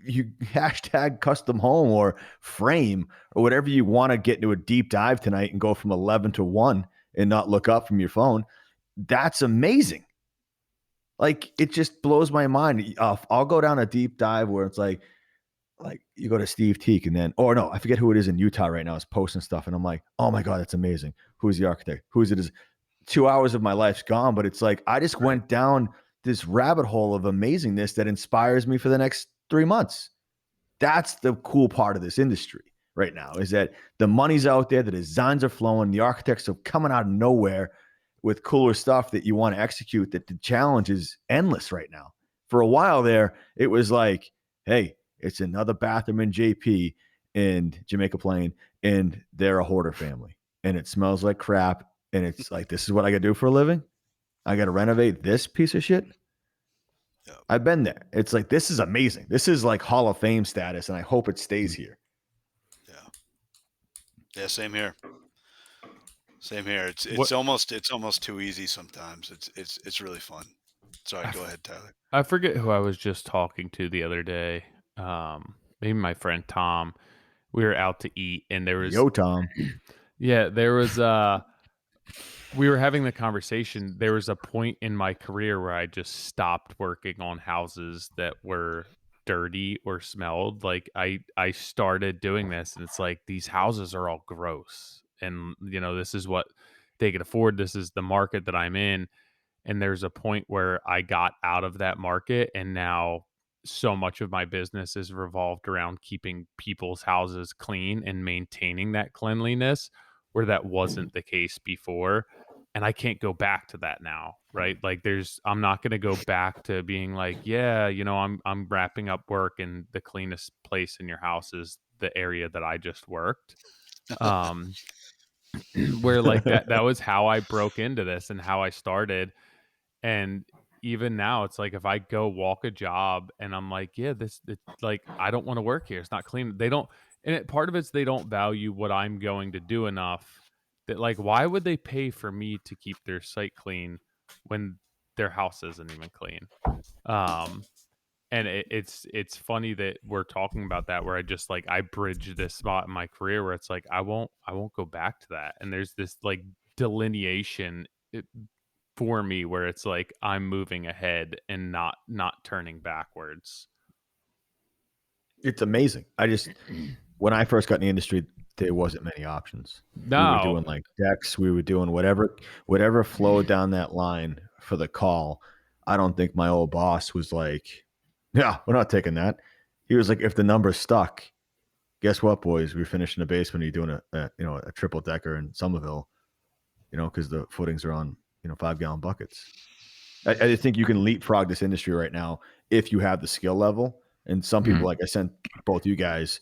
you hashtag custom home or frame or whatever you want to get into a deep dive tonight and go from 11 to 1 and not look up from your phone. That's amazing. Like, it just blows my mind. I'll go down a deep dive where it's like you go to Steve Teak, and then, or no, I forget who it is in Utah right now is posting stuff. And I'm like, oh my God, that's amazing. Who's the architect? Who is it? 2 hours of my life's gone, but it's like, I just went down this rabbit hole of amazingness that inspires me for the next 3 months. That's the cool part of this industry right now, is that the money's out there, the designs are flowing, the architects are coming out of nowhere with cooler stuff that you want to execute, that the challenge is endless right now. For a while there, it was like, hey, it's another bathroom in JP and Jamaica Plain, and they're a hoarder family, and it smells like crap, and it's like, this is what I got to do for a living? I got to renovate this piece of shit? Yeah. I've been there. It's like, this is amazing. This is like Hall of Fame status, and I hope it stays here. Yeah, same here. Same here. It's almost too easy sometimes. It's really fun. Sorry, go ahead, Tyler. I forget who I was just talking to the other day. Maybe my friend Tom. We were out to eat, and there was Tom. Yeah, there was we were having the conversation. There was a point in my career where I just stopped working on houses that were dirty or smelled. Like I started doing this, and it's like, these houses are all gross, and this is what they can afford. This is the market that I'm in. And there's a point where I got out of that market, and now so much of my business is revolved around keeping people's houses clean and maintaining that cleanliness, where that wasn't the case before. And I can't go back to that now, right? Like, I'm not going to go back to being like, yeah, I'm wrapping up work, and the cleanest place in your house is the area that I just worked. Where like that was how I broke into this and how I started. And even now it's like, if I go walk a job and I'm like, yeah, it's like, I don't want to work here, it's not clean. They don't, part of it's they don't value what I'm going to do enough that, like, why would they pay for me to keep their site clean when their house isn't even clean? And it's funny that we're talking about that, where I just like, I bridged this spot in my career where it's like, I won't go back to that. And there's this like delineation for me where it's like, I'm moving ahead and not turning backwards. It's amazing. When I first got in the industry, there wasn't many options. No. We were doing like decks. We were doing whatever flowed down that line for the call. I don't think my old boss was like, yeah, we're not taking that. He was like, if the number's stuck, guess what, boys? We're finishing the basement. You're doing a triple decker in Somerville, because the footings are on 5-gallon buckets. I think you can leapfrog this industry right now if you have the skill level. And some people, like I sent both you guys,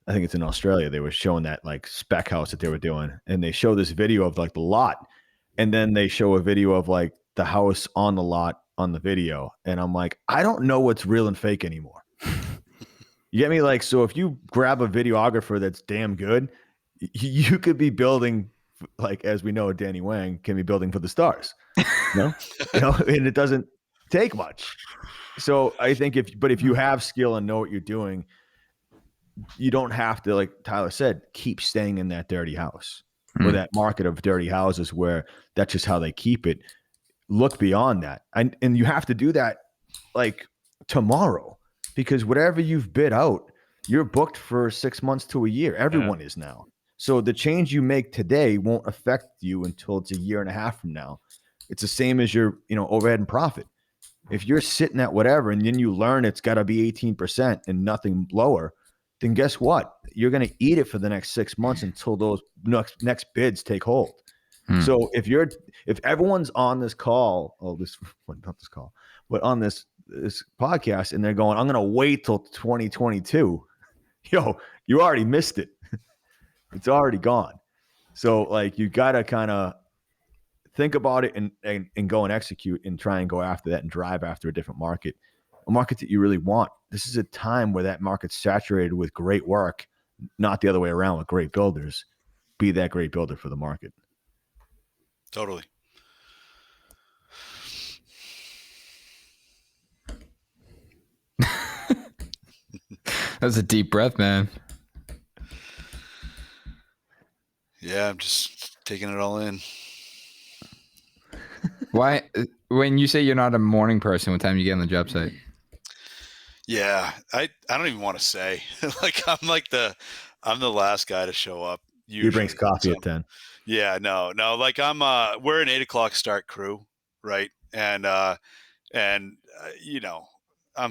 I think it's in Australia, they were showing that like spec house that they were doing, and they show this video of like the lot, and then they show a video of like the house on the lot on the video, and I'm like, I don't know what's real and fake anymore. You get me? Like, so if you grab a videographer that's damn good, you could be building, like, as we know, Danny Wang can be building for the stars. And it doesn't take much. So I think if you have skill and know what you're doing, you don't have to, like Tyler said, keep staying in that dirty house or that market of dirty houses where that's just how they keep it. Look beyond that. And you have to do that like tomorrow, because whatever you've bid out, you're booked for 6 months to a year. Everyone is now. So the change you make today won't affect you until it's a year and a half from now. It's the same as your, overhead and profit. If you're sitting at whatever and then you learn it's got to be 18% and nothing lower, then guess what? You're going to eat it for the next 6 months until those next bids take hold. So if everyone's on this call, not this call, but on this podcast, and they're going, I'm going to wait till 2022, you already missed it. It's already gone. So like, you got to kind of think about it and go and execute and try and go after that and drive after a different market, a market that you really want. This is a time where that market's saturated with great work, not the other way around with great builders. Be that great builder for the market. Totally. That was a deep breath, man. Yeah, I'm just taking it all in. Why, when you say you're not a morning person, what time do you get on the job site? Yeah, I don't even want to say. Like, I'm the last guy to show up. Usually. He brings coffee at 10. Yeah, no. Like, we're an 8 o'clock start crew, right? And I'm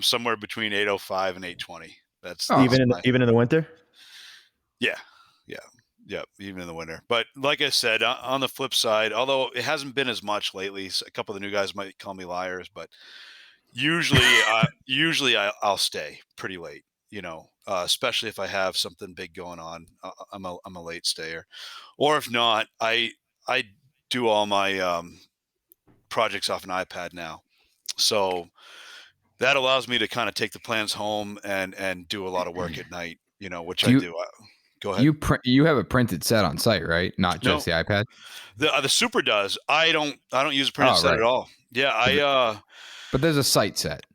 somewhere between 8:05 and 8:20. That's even in the winter. Yeah, even in the winter. But like I said, on the flip side, although it hasn't been as much lately, a couple of the new guys might call me liars, but usually I'll stay pretty late. Especially if I have something big going on. I'm a late stayer, or if not, I do all my projects off an iPad now, so that allows me to kind of take the plans home and do a lot of work at night. Which I do. Go ahead. You have a printed set on site, right? Not just the iPad. The Super does. I don't use a printed set at all. Yeah, But there's a site set.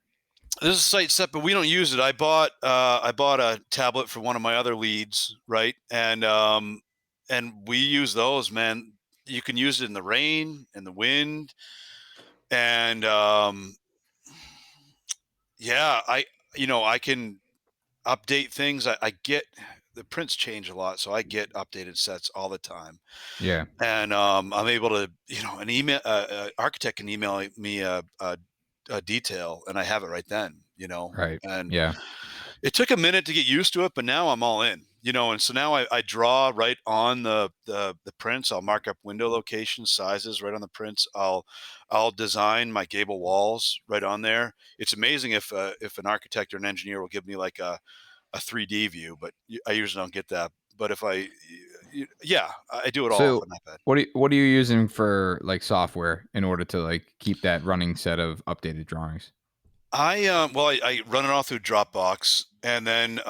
There's a site set, but we don't use it. I bought a tablet for one of my other leads, right? And we use those, man. You can use it in the rain and the wind, and I can update things. I get the prints change a lot, so I get updated sets all the time. Yeah, and I'm able to, an email architect can email me a detail, and I have it right then. Right. And yeah, it took a minute to get used to it, but now I'm all in. And so now I draw right on the prints. I'll mark up window locations, sizes right on the prints. I'll design my gable walls right on there. It's amazing if an architect or an engineer will give me like a a 3D view, but I usually don't get that. But if I do it all So off an iPad. what are you using for like software in order to like keep that running set of updated drawings? I run it all through Dropbox, and then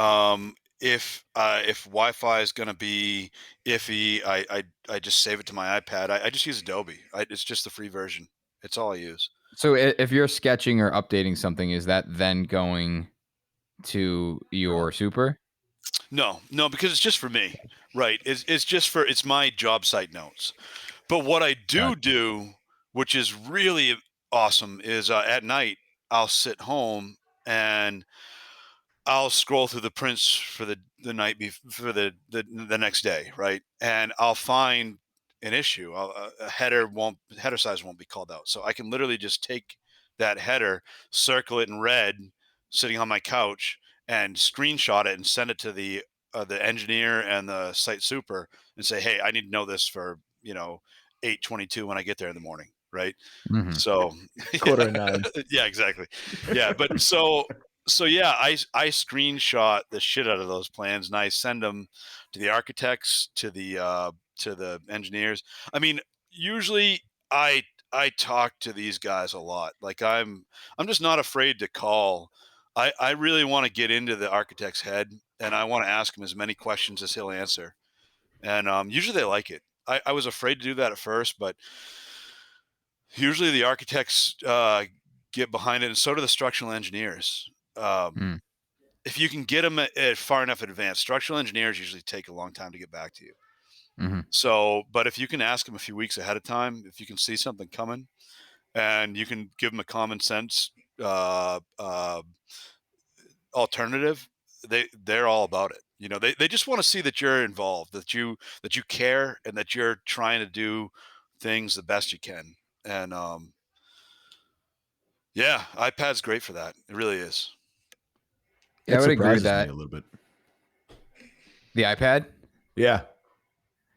if Wi-Fi is going to be iffy, I just save it to my iPad. I just use Adobe. It's just the free version. It's all I use. So if you're sketching or updating something, is that then going to your super? No, because it's just for me, right? It's my job site notes. But what I do, which is really awesome, is at night I'll sit home and I'll scroll through the prints for the night for the next day, right? And I'll find an issue. A header size won't be called out, so I can literally just take that header, circle it in red, sitting on my couch, and screenshot it and send it to the engineer and the site super and say, hey, I need to know this for 8:22 when I get there in the morning, right? Mm-hmm. So Quarter of 9. yeah, exactly. Yeah, but so yeah, I screenshot the shit out of those plans and I send them to the architects, to the engineers. I mean, usually I talk to these guys a lot. Like I'm just not afraid to call. I really want to get into the architect's head and I want to ask him as many questions as he'll answer. And usually they like it. I was afraid to do that at first, but usually the architects get behind it, and so do the structural engineers. If you can get them at far enough advanced, structural engineers usually take a long time to get back to you. Mm-hmm. So, but if you can ask them a few weeks ahead of time, if you can see something coming, and you can give them a common sense alternative, they're all about it. They just want to see that you're involved, that you care, and that you're trying to do things the best you can. And yeah, iPad's great for that. It really is. Yeah, I would agree with surprises me that. a little bit. The iPad? Yeah.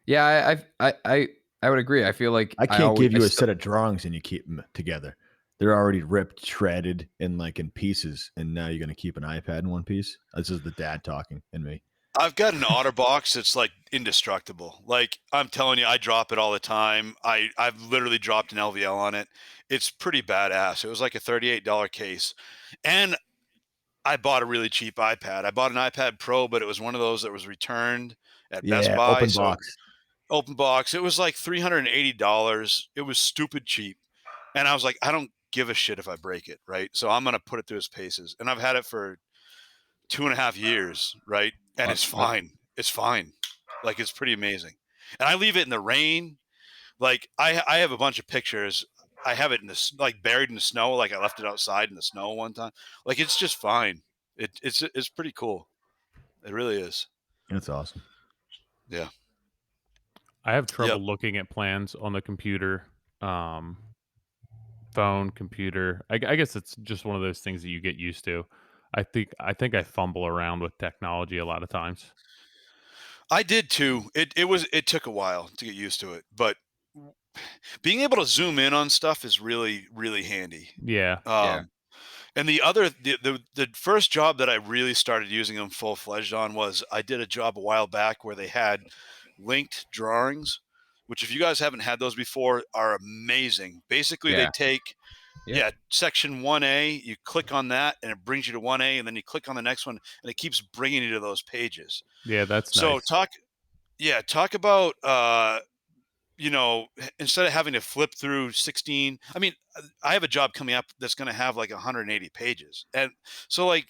Yeah, I would agree. I feel like I can't give you a set of drawings and you keep them together. They're already ripped, shredded, and like in pieces. And now you're going to keep an iPad in one piece. This is the dad talking in me. I've got an OtterBox that's like indestructible. Like I'm telling you, I drop it all the time. I've literally dropped an LVL on it. It's pretty badass. It was like a $38 case. And I bought a really cheap iPad. I bought an iPad Pro, but it was one of those that was returned at Best Buy. Open box. Open box. It was like $380. It was stupid cheap. And I was like, I don't give a shit if I break it, right? So I'm going to put it through its paces. And I've had it for 2.5 years, right? And it's fine. It's fine. Like, it's pretty amazing. And I leave it in the rain. Like, I have a bunch of pictures. I have it in the, like, buried in the snow. Like, I left it outside in the snow one time. Like, it's just fine. It's pretty cool. It really is. That's awesome. Yeah. I have trouble looking at plans on the computer, phone, computer. I guess it's just one of those things that you get used to. I think I fumble around with technology a lot of times. I did too. It took a while to get used to it, but being able to zoom in on stuff is really, really handy. Yeah. And the first job that I really started using them full fledged on was I did a job a while back where they had linked drawings, which if you guys haven't had those before are amazing. Basically, they take section 1A, you click on that and it brings you to 1A, and then you click on the next one and it keeps bringing you to those pages. Yeah, that's so nice. Talk about instead of having to flip through 16, I mean, I have a job coming up that's going to have like 180 pages. And so like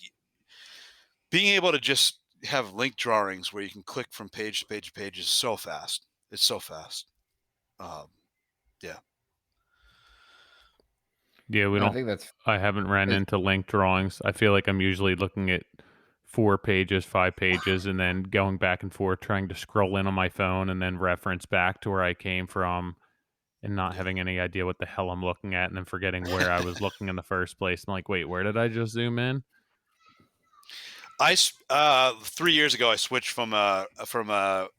being able to just have link drawings where you can click from page to page to page is so fast. It's so fast. Yeah. Yeah, I haven't ran into link drawings. I feel like I'm usually looking at 4 pages, 5 pages, and then going back and forth, trying to scroll in on my phone and then reference back to where I came from and not having any idea what the hell I'm looking at and then forgetting where I was looking in the first place. I'm like, wait, where did I just zoom in? 3 years ago, I switched from a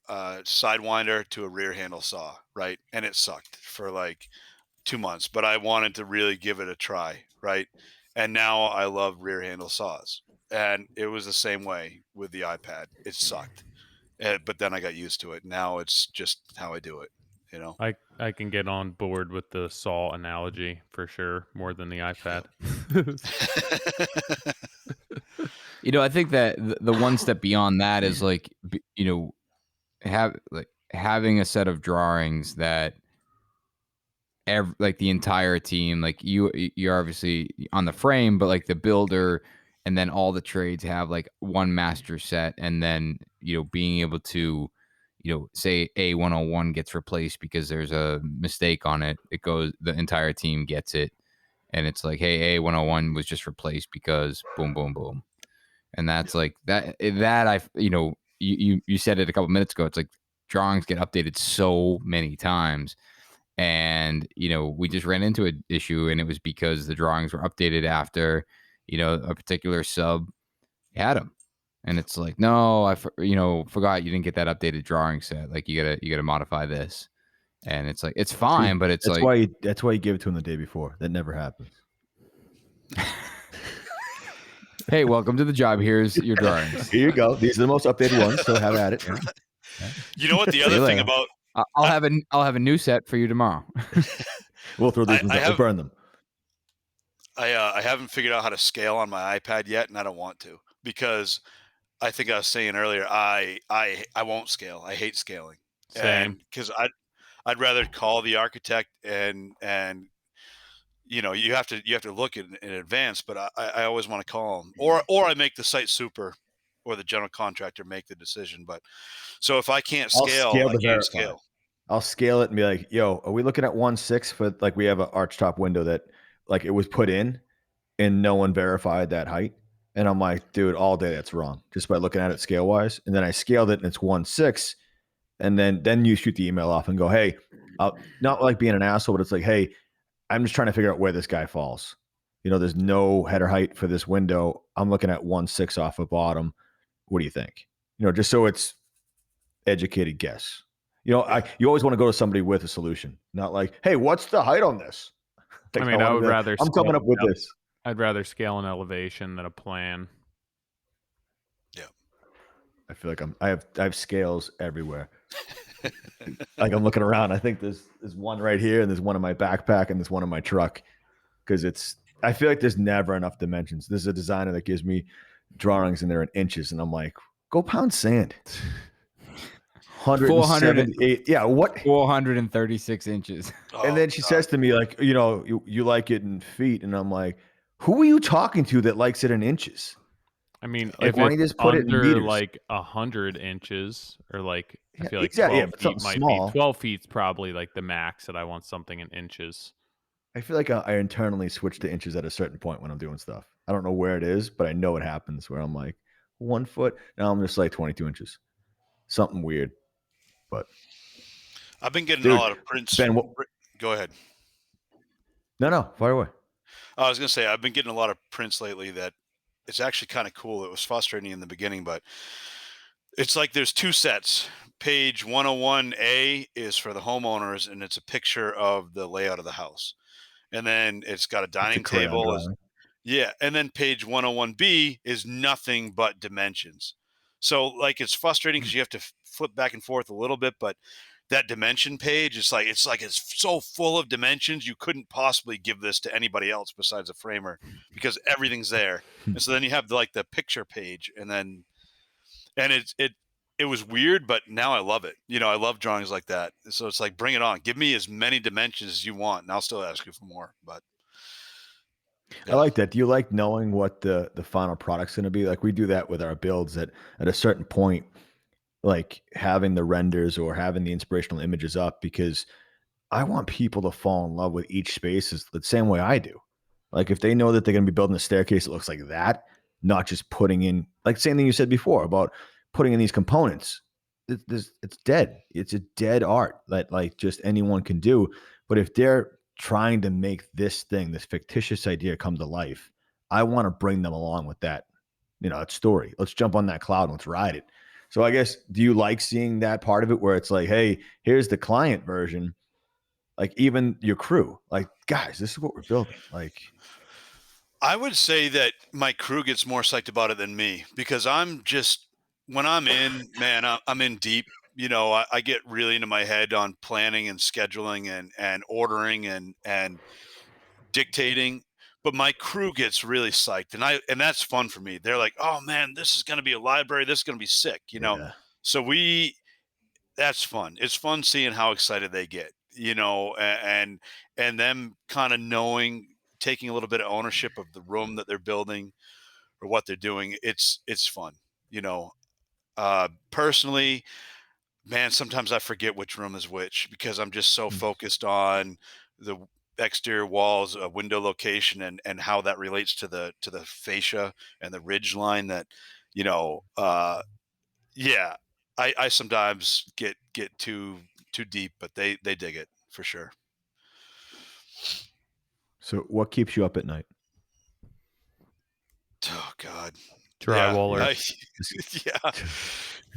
sidewinder to a rear handle saw, right? And it sucked for like 2 months, but I wanted to really give it a try, right? And now I love rear handle saws. And it was the same way with the iPad. It sucked. But then I got used to it. Now it's just how I do it, you know? I can get on board with the saw analogy for sure, more than the iPad. I think that the one step beyond that is like, having a set of drawings that like the entire team, like you're obviously on the frame, but like the builder and then all the trades have like one master set, and then being able to say A101 gets replaced because there's a mistake on it, the entire team gets it, and it's like, hey, A101 was just replaced because boom boom boom. And that's like that you said it a couple minutes ago, it's like drawings get updated so many times. And, we just ran into an issue, and it was because the drawings were updated after, a particular sub had them. And it's like, no, I forgot you didn't get that updated drawing set. Like you gotta modify this. And it's like, it's fine, but it's that's like, that's why you give it to him the day before. That never happens. hey, welcome to the job. Here's your drawings. Here you go. These are the most updated ones, so have at it. Yeah. You know what the other thing about I'll have a new set for you tomorrow. We'll throw these ones up. We'll burn them. I haven't figured out how to scale on my iPad yet, and I don't want to, because I think I was saying earlier, I won't scale. I hate scaling. Same. Because I'd rather call the architect and you have to look in advance, but I always want to call them, or I make the site super or the general contractor make the decision. But so if I can't scale, I can't scale. I'll scale it and be like, yo, are we looking at 1.6 for, like, we have an archtop window that, like, it was put in and no one verified that height. And I'm like, dude, all day that's wrong, just by looking at it scale wise. And then I scaled it and it's 1.6. And then you shoot the email off and go, hey, not like being an asshole, but it's like, hey, I'm just trying to figure out where this guy falls. There's no header height for this window. I'm looking at 1.6 off the bottom. What do you think? Just so it's educated guess. You always want to go to somebody with a solution, not like, hey, what's the height on this? Like, I would rather. I'm coming up with this. I'd rather scale an elevation than a plan. Yeah, I feel like I have scales everywhere. Like, I'm looking around. I think there's one right here, and there's one in my backpack, and there's one in my truck, because I feel like there's never enough dimensions. There's a designer that gives me drawings and they're in inches, and I'm like, go pound sand. 178. Yeah, what? 436 inches. And then she says to me, like, you like it in feet, and I'm like, who are you talking to that likes it in inches? I mean, like, if why don't you it's just put it in under meters? like 100 inches, or like, I feel like exactly, 12 feet might small. be 12 feet's probably like the max that I want something in inches. I feel like I internally switch to inches at a certain point when I'm doing stuff. I don't know where it is, but I know it happens where I'm like 1 foot. Now I'm just like 22 inches. Something weird. But I've been getting a lot of prints. Ben, go ahead. No, fire away. I was going to say, I've been getting a lot of prints lately that it's actually kind of cool. It was frustrating in the beginning, but it's like there's two sets. Page 101A is for the homeowners, and it's a picture of the layout of the house. And then it's got a dining table. Yeah. And then page 101B is nothing but dimensions. So, like, it's frustrating because you have to flip back and forth a little bit, but that dimension page, it's so full of dimensions, you couldn't possibly give this to anybody else besides a framer, because everything's there. And so then you have the picture page, and it was weird, but now I love it. I love drawings like that. So it's like, bring it on. Give me as many dimensions as you want, and I'll still ask you for more. But yeah. I like that. Do you like knowing what the final product's going to be? Like, we do that with our builds at a certain point, like having the renders or having the inspirational images up, because I want people to fall in love with each space the same way I do. Like, if they know that they're going to be building a staircase that looks like that, not just putting in, like, same thing you said before about putting in these components. It's dead. It's a dead art that, like, just anyone can do. But if they're trying to make this fictitious idea come to life, I want to bring them along with that, that story. Let's jump on that cloud and let's ride it. So I guess, do you like seeing that part of it where it's like, hey, here's the client version, like, even your crew, like, guys, this is what we're building. Like, I would say that my crew gets more psyched about it than me, because I'm just, when I'm in, man, I'm in deep. I get really into my head on planning and scheduling and ordering and dictating. But my crew gets really psyched, and that's fun for me. They're like, "Oh man, this is going to be a library. This is going to be sick," Yeah. So that's fun. It's fun seeing how excited they get, and them kind of knowing, taking a little bit of ownership of the room that they're building or what they're doing. It's fun, personally, man, sometimes I forget which room is which, because I'm just so focused on the exterior walls, window location, and how that relates to the fascia and the ridge line, that, yeah, I sometimes get too deep, but they dig it for sure. So what keeps you up at night? Oh God. Drywallers. Yeah.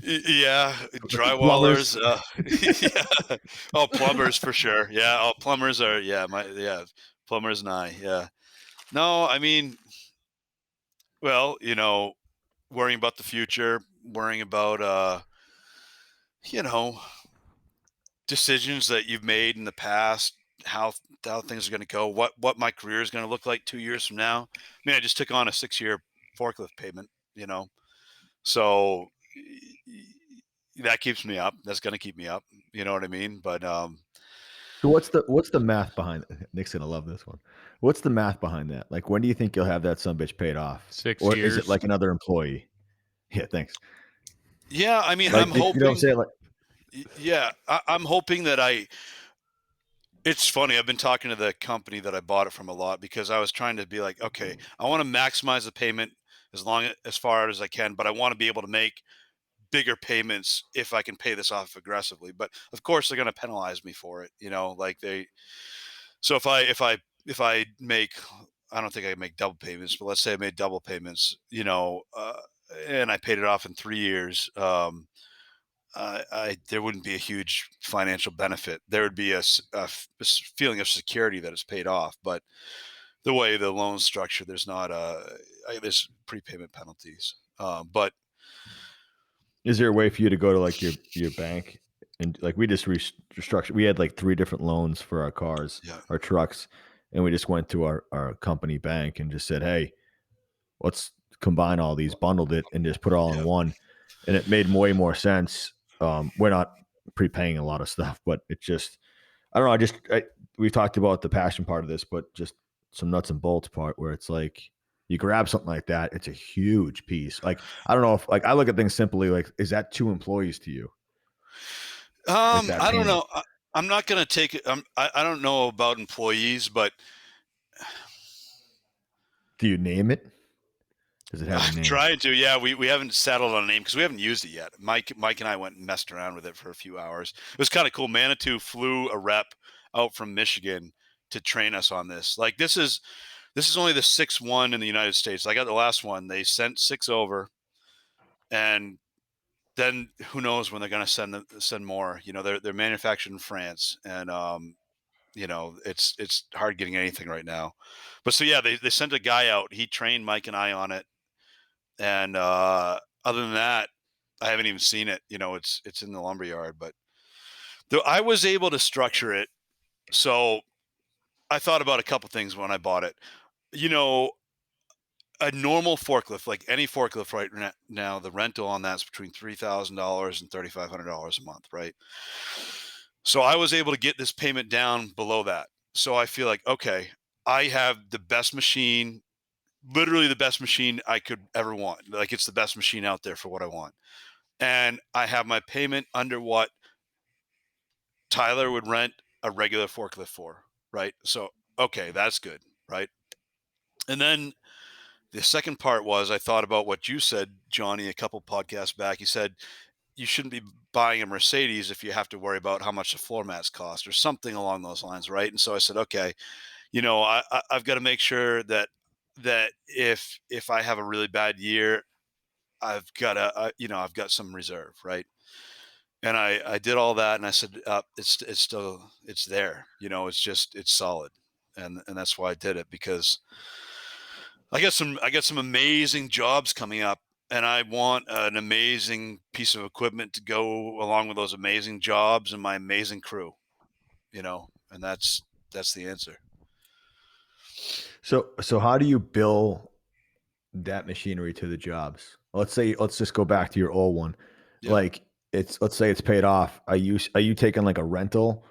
Yeah, Plumbers. drywallers. Yeah. Oh, plumbers for sure. Yeah. Oh, plumbers are. Yeah, plumbers and I. Yeah. No, I mean, well, worrying about the future, worrying about you know, decisions that you've made in the past, how how things are going to go, what my career is going to look like 2 years from now. I mean, I just took on a 6-year forklift payment. So that keeps me up. That's going to keep me up. You know what I mean? But So what's the math behind it? Nick's gonna love this one. What's the math behind that? Like, when do you think you'll have that sumbitch paid off? 6 Or is years. it like another employee? Yeah, thanks. yeah, I mean, Like, I'm you know what I'm hoping. saying? Like, Yeah, I'm hoping that I. It's funny. I've been talking to the company that I bought it from a lot, because I was trying to be like, okay, I want to maximize the payment as far as I can, but I want to be able to make bigger payments if I can pay this off aggressively. But of course, they're going to penalize me for it. Like they. So if I make, I don't think I can make double payments, but let's say I made double payments, and I paid it off in 3 years. There wouldn't be a huge financial benefit. There would be a feeling of security that it's paid off. But the way the loan's structured, there's prepayment penalties. But is there a way for you to go to like your bank and like we just restructured? We had like 3 different loans for our cars, yeah, our trucks, and we just went to our company bank and just said, "Hey, let's combine all these, bundled it, and just put it all in yeah, one." And it made way more sense. We're not prepaying a lot of stuff, but it just, I don't know. We've talked about the passion part of this, but just some nuts and bolts part where it's like you grab something like that, it's a huge piece. Like, I don't know if, like, I look at things simply, like, is that 2 employees to you? Like that I don't payment? know. I'm not going to take it. I don't know about employees, but Do you name it? Does it have a I'm name? trying to. Yeah, we haven't settled on a name because we haven't used it yet. Mike and I went and messed around with it for a few hours. It was kind of cool. Manitou flew a rep out from Michigan to train us on this. Like, this is only the 6th one in the United States. I got the last one. They sent 6 over, and then who knows when they're going to send more. They're manufactured in France, and it's hard getting anything right now. But so yeah, they sent a guy out. He trained Mike and I on it. And other than that, I haven't even seen it. It's in the lumberyard. But though I was able to structure it, so I thought about a couple things when I bought it. A normal forklift, like any forklift right now, the rental on that's between $3,000 and $3,500 a month, right? So I was able to get this payment down below that. So I feel like, okay, I have the best machine, literally the best machine I could ever want. Like, it's the best machine out there for what I want. And I have my payment under what Tyler would rent a regular forklift for, right? So, okay, that's good, right? And then the second part was, I thought about what you said, Johnny, a couple podcasts back. You said you shouldn't be buying a Mercedes if you have to worry about how much the floor mats cost or something along those lines, right? And so I said, okay, I've got to make sure that if I have a really bad year, I've got some reserve, right? And I did all that, and I said, it's there, it's solid, and that's why I did it, because I got some amazing jobs coming up, and I want an amazing piece of equipment to go along with those amazing jobs and my amazing crew, and that's the answer. So how do you bill that machinery to the jobs? Let's just go back to your old one. Yeah. Like let's say it's paid off. Are you taking like a rental?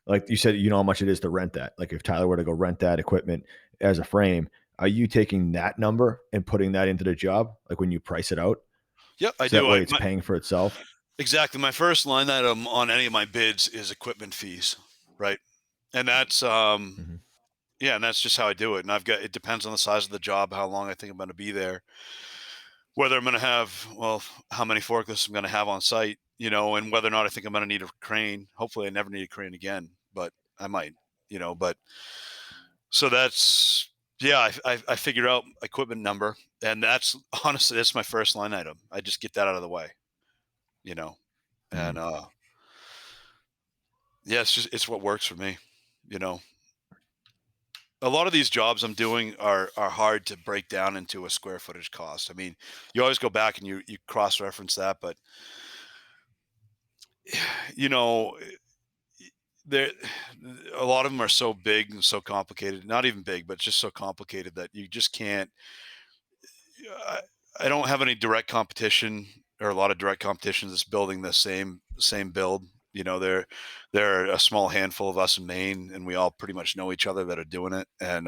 Like you said, you know how much it is to rent that. Like if Tyler were to go rent that equipment as a frame, are you taking that number and putting that into the job? Like when you price it out? Yep, I So do. that way it's paying for itself. Exactly. My first line item on any of my bids is equipment fees, right? And that's yeah, and that's just how I do it. And it depends on the size of the job, how long I think I'm going to be there, whether I'm going to have, how many forklifts I'm going to have on site, and whether or not I think I'm going to need a crane. Hopefully I never need a crane again, but I might, but so that's, yeah, I figure out equipment number, and that's honestly, that's my first line item. I just get that out of the way, and yeah, it's what works for me, A lot of these jobs I'm doing are hard to break down into a square footage cost. I mean, you always go back and you cross-reference that, but there, a lot of them are so big and so complicated. Not even big, but just so complicated that you just can't. I don't have any direct competition, or a lot of direct competition that's building the same build. There are a small handful of us in Maine, and we all pretty much know each other that are doing it. And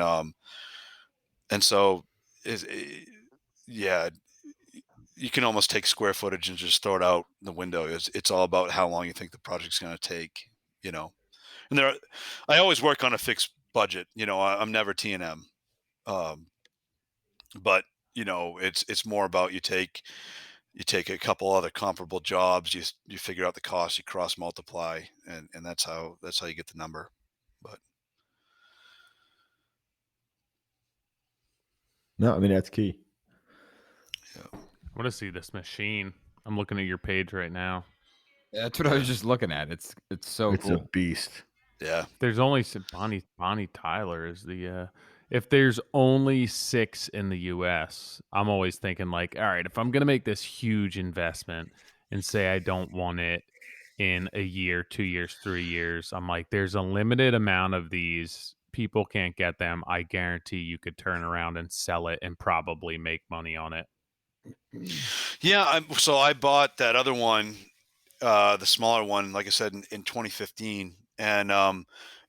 so, yeah, you can almost take square footage and just throw it out the window. It's all about how long you think the project's going to take, And I always work on a fixed budget. I'm never T&M, but it's more about you take a couple other comparable jobs, you figure out the cost, you cross multiply, and that's how you get the number. But no, I mean that's key. Yeah. I want to see this machine. I'm looking at your page right now. That's what I was just looking at. It's so It's cool. a beast. Yeah. There's only Bonnie Tyler is the if there's only 6 in the US, I'm always thinking like, all right, if I'm going to make this huge investment and say I don't want it in a year, 2 years, 3 years, I'm like, there's a limited amount of these. People can't get them. I guarantee you could turn around and sell it and probably make money on it. Yeah, so I bought that other one, the smaller one, like I said, in 2015, and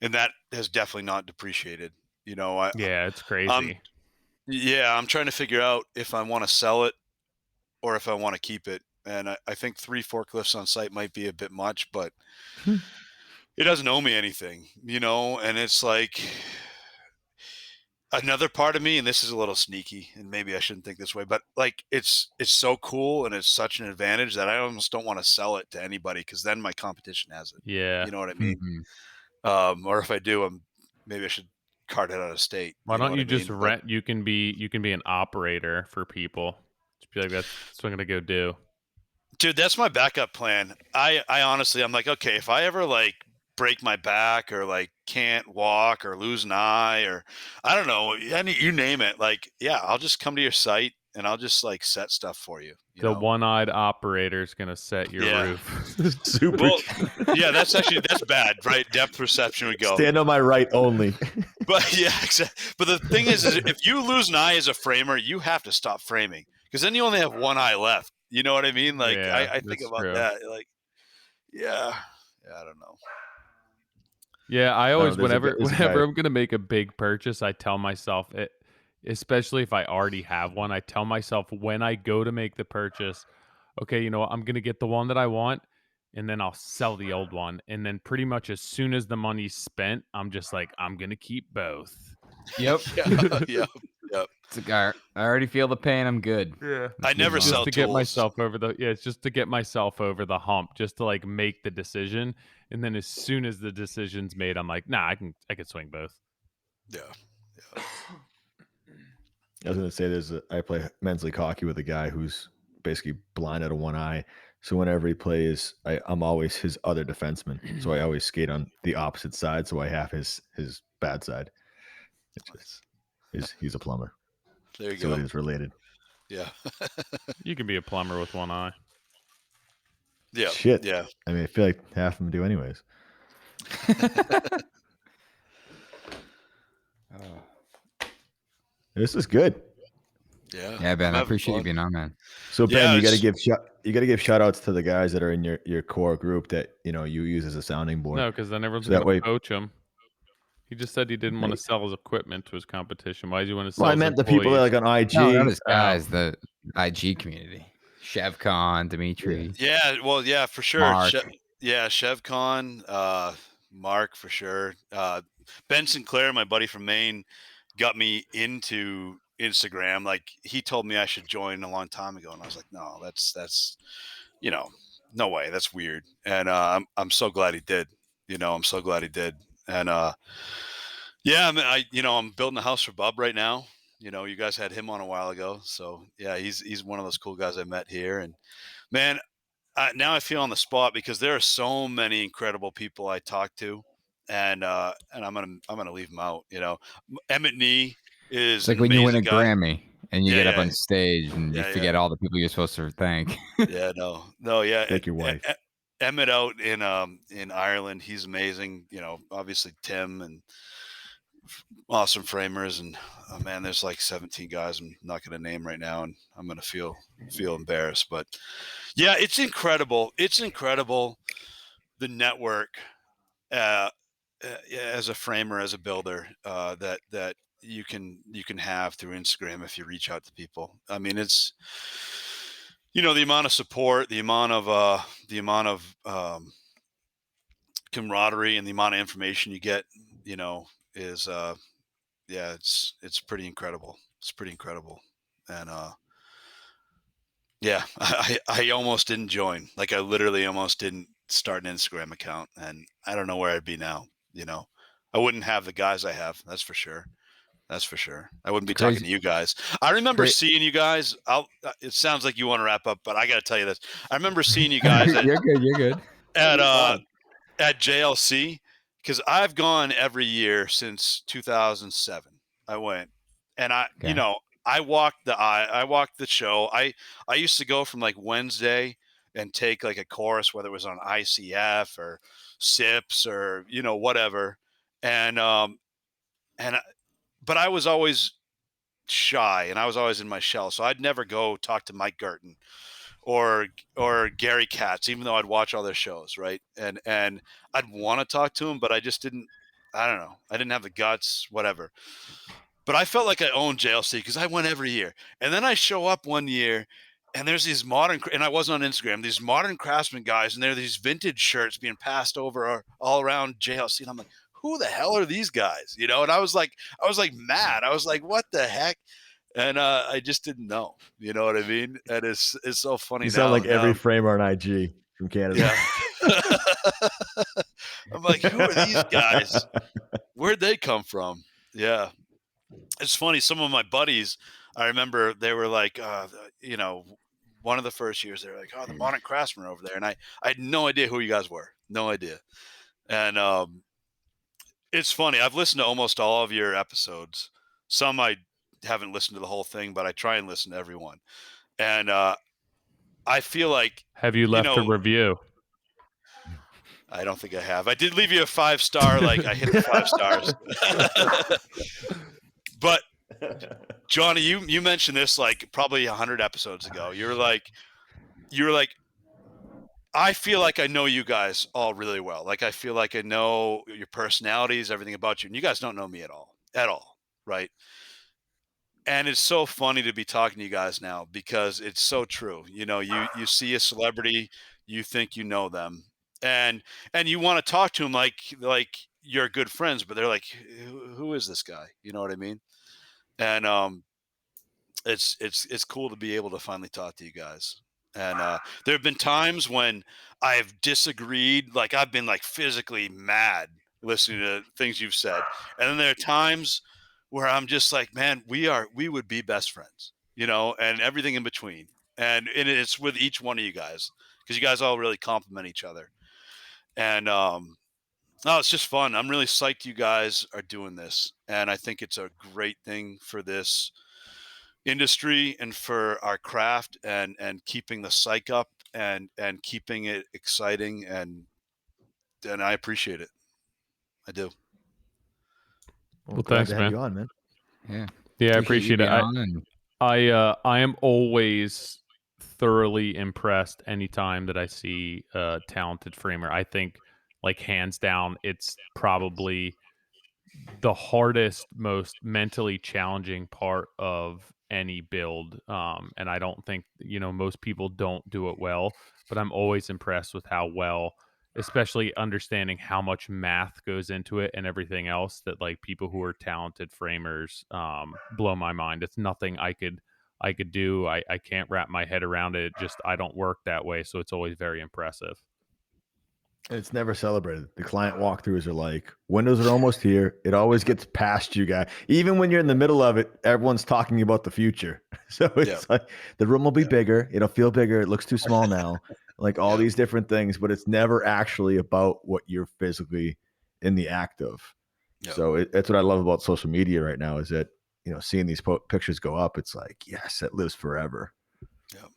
that has definitely not depreciated. Yeah, it's crazy. I'm trying to figure out if I want to sell it or if I want to keep it, and I think 3 forklifts on site might be a bit much, but it doesn't owe me anything, and it's like another part of me, and this is a little sneaky, and maybe I shouldn't think this way, but like it's so cool and it's such an advantage that I almost don't want to sell it to anybody, because then my competition has it. Yeah. You know what I mean? Mm-hmm. Or if I do, maybe I should cart it out of state. Why don't you just mean? rent? You can be an operator for people. Just be like, that's what I'm gonna go do. Dude, that's my backup plan. I honestly, I'm like, okay, if I ever like break my back or like can't walk or lose an eye or I don't know, you name it, like, yeah, I'll just come to your site and I'll just like set stuff for you. The one-eyed operator is gonna set your roof. Super. Well, yeah, that's bad, right? Depth perception would go. Stand on my right only. But yeah, exactly. But the thing is if you lose an eye as a framer, you have to stop framing, because then you only have one eye left. You know what I mean? Like, yeah, I think about that. Like, yeah, I don't know. Yeah, I always, whenever guy. I'm going to make a big purchase, I tell myself, especially if I already have one, I tell myself when I go to make the purchase, okay, you know what, I'm going to get the one that I want, and then I'll sell the old one. And then pretty much as soon as the money's spent, I'm just like, I'm going to keep both. Yep. Yep. It's like, I already feel the pain. I'm good. Yeah. I never sell to tools. get myself over it's just to get myself over the hump, just to like make the decision. And then as soon as the decision's made, I'm like, nah, I can swing both. Yeah. I was gonna say I play men's league hockey with a guy who's basically blind out of one eye. So whenever he plays, I'm always his other defenseman. So I always skate on the opposite side, so I have his bad side. He's a plumber. There you So go. it is related. Yeah. You can be a plumber with one eye. Yeah. Shit. Yeah. I mean, I feel like half of them do anyways. This is good. Yeah. Yeah, Ben, I'm I having appreciate you fun. being on, man. So Yeah, Ben, you got to it's- give shout outs to the guys that are in your core group that you use as a sounding board. No, because then everyone's So that going way, to poach him. He just said he didn't want to Mate. sell his equipment to his competition. Why does he want to sell well, I his meant the people that employees? like on IG. No, not as guys, the IG community. Shevcon, Dimitri, yeah. Well, yeah, for sure. Mark. Yeah, Chevcon, Mark for sure. Ben Sinclair, my buddy from Maine, got me into Instagram. Like he told me I should join a long time ago, and I was like, no, that's no way, that's weird. And I'm so glad he did. I'm so glad he did. And yeah, I mean, I'm building a house for Bub right now. You guys had him on a while ago, so yeah, he's one of those cool guys I met here. And man, now I feel on the spot because there are so many incredible people I talk to, and I'm gonna leave them out. Emmett Nee is It's an like when you win amazing a guy. Grammy and you Yeah, get up yeah, on stage and you yeah, forget yeah, all the people you're supposed to thank. yeah. No, yeah. Thank your wife. Emmett out in Ireland, he's amazing. Obviously Tim and awesome framers, and oh man, there's like 17 guys I'm not going to name right now, and I'm going to feel embarrassed. But yeah, it's incredible. It's incredible the network as a framer, as a builder, that you can have through Instagram if you reach out to people. I mean, it's the amount of support, the amount of camaraderie, and the amount of information you get, is yeah, it's pretty incredible. It's pretty incredible. And yeah, I almost didn't join. Like I literally almost didn't start an Instagram account, and I don't know where I'd be now. I wouldn't have the guys I have. That's for sure. That's for sure. I wouldn't be talking Crazy. to you guys. I remember Great. seeing you guys. It sounds like you want to wrap up, but I got to tell you this. I remember seeing you guys You're good. You're good. at JLC, because I've gone every year since 2007. I went, and Okay. I walked the show. I used to go from like Wednesday and take like a course, whether it was on ICF or SIPs or whatever, and but I was always shy and I was always in my shell, so I'd never go talk to Mike Gerton or Gary Katz, even though I'd watch all their shows, right? And I'd want to talk to him, but I just didn't. I don't know. I didn't have the guts, whatever. But I felt like I owned JLC because I went every year. And then I show up one year, and there's these and I wasn't on Instagram, these Modern Craftsman guys, and there are these vintage shirts being passed over all around JLC, and I'm like, who the hell are these guys? And I was like mad. I was like, what the heck? And I just didn't know. You know what I mean? And it's so funny. You sound now, like every now. framer on IG from Canada. Yeah. I'm like, who are these guys? Where'd they come from? Yeah. It's funny. Some of my buddies, I remember they were like, one of the first years, they were like, oh, the Modern Craftsman over there. And I had no idea who you guys were. No idea. And it's funny. I've listened to almost all of your episodes. Some I haven't listened to the whole thing, but I try and listen to everyone. And I feel like, have you left a review? I don't think I have. I did leave you a 5-star. Like I hit the 5 stars. But Johnny, you mentioned this like probably 100 episodes ago. You were like, I feel like I know you guys all really well. Like I feel like I know your personalities, everything about you, and you guys don't know me at all, right? And it's so funny to be talking to you guys now because it's so true. You see a celebrity, you think you know them, and you want to talk to them like you're good friends, but they're like, who is this guy? You know what I mean? And it's cool to be able to finally talk to you guys. And there have been times when I've disagreed, like I've been like physically mad listening to things you've said, and then there are times where I'm just like, man, we would be best friends, and everything in between. And it's with each one of you guys because you guys all really complement each other. And it's just fun. I'm really psyched you guys are doing this, and I think it's a great thing for this industry and for our craft and keeping the psych up and keeping it exciting, and I appreciate it. I do. Well, glad thanks, to have man. you on, man. Yeah, I you appreciate being it. on, and I am always thoroughly impressed anytime that I see a talented framer. I think, like, hands down, it's probably the hardest, most mentally challenging part of any build. And I don't think, most people don't do it well, but I'm always impressed with how well, especially understanding how much math goes into it and everything else, that like people who are talented framers blow my mind. It's nothing I could do. I can't wrap my head around it. I don't work that way. So it's always very impressive. It's never celebrated. The client walkthroughs are like, windows are almost here. It always gets past you guys. Even when you're in the middle of it, everyone's talking about the future. So it's like the room will be bigger. It'll feel bigger. It looks too small now. Like all these different things, but it's never actually about what you're physically in the act of. So that's what I love about social media right now, is that, seeing these pictures go up, it's like, yes, it lives forever. Yeah.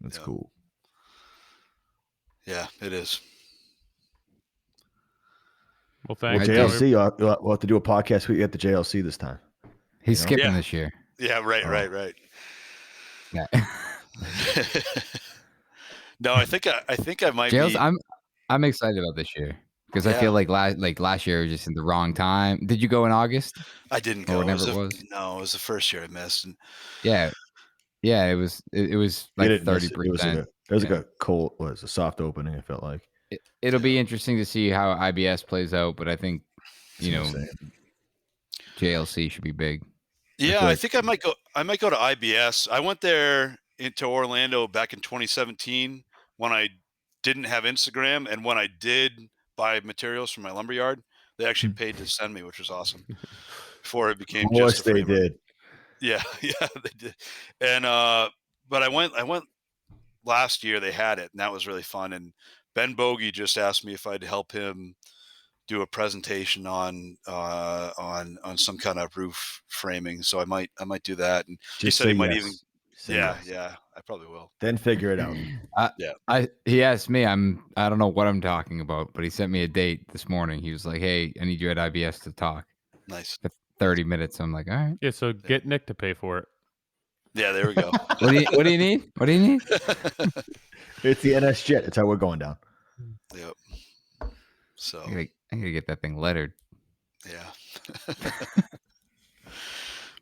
That's cool. Yeah, it is. Well, thanks. Well, JLC, we'll have to do a podcast with you at the JLC this time. He's skipping this year. Yeah, right. Yeah. No, I think I might be. I'm excited about this year because I feel like last year was just in the wrong time. Did you go in August? I didn't go. Whenever it was. No, it was the first year I missed. And yeah, it was like 30%. It was like a cold, a soft opening. It felt like it'll be interesting to see how IBS plays out, but I think JLC should be big. Yeah, I think I might go. I might go to IBS. I went there into Orlando back in 2017 when I didn't have Instagram, and when I did buy materials from my lumberyard, they actually paid to send me, which was awesome. Before it became just a they did. Yeah, they did. And but I went last year. They had it, and that was really fun. And Ben Bogey just asked me if I'd help him do a presentation on some kind of roof framing. So I might do that. And he said he might even. Yeah, I probably will. Then figure it out. He asked me. I don't know what I'm talking about, but he sent me a date this morning. He was like, "Hey, I need you at IBS to talk." Nice. For 30 minutes. I'm like, all right. Yeah. So get Nick to pay for it. Yeah, there we go. What do you need? What do you need? It's the NS Jet. It's how we're going down. Yep. So I gotta get that thing lettered. Yeah.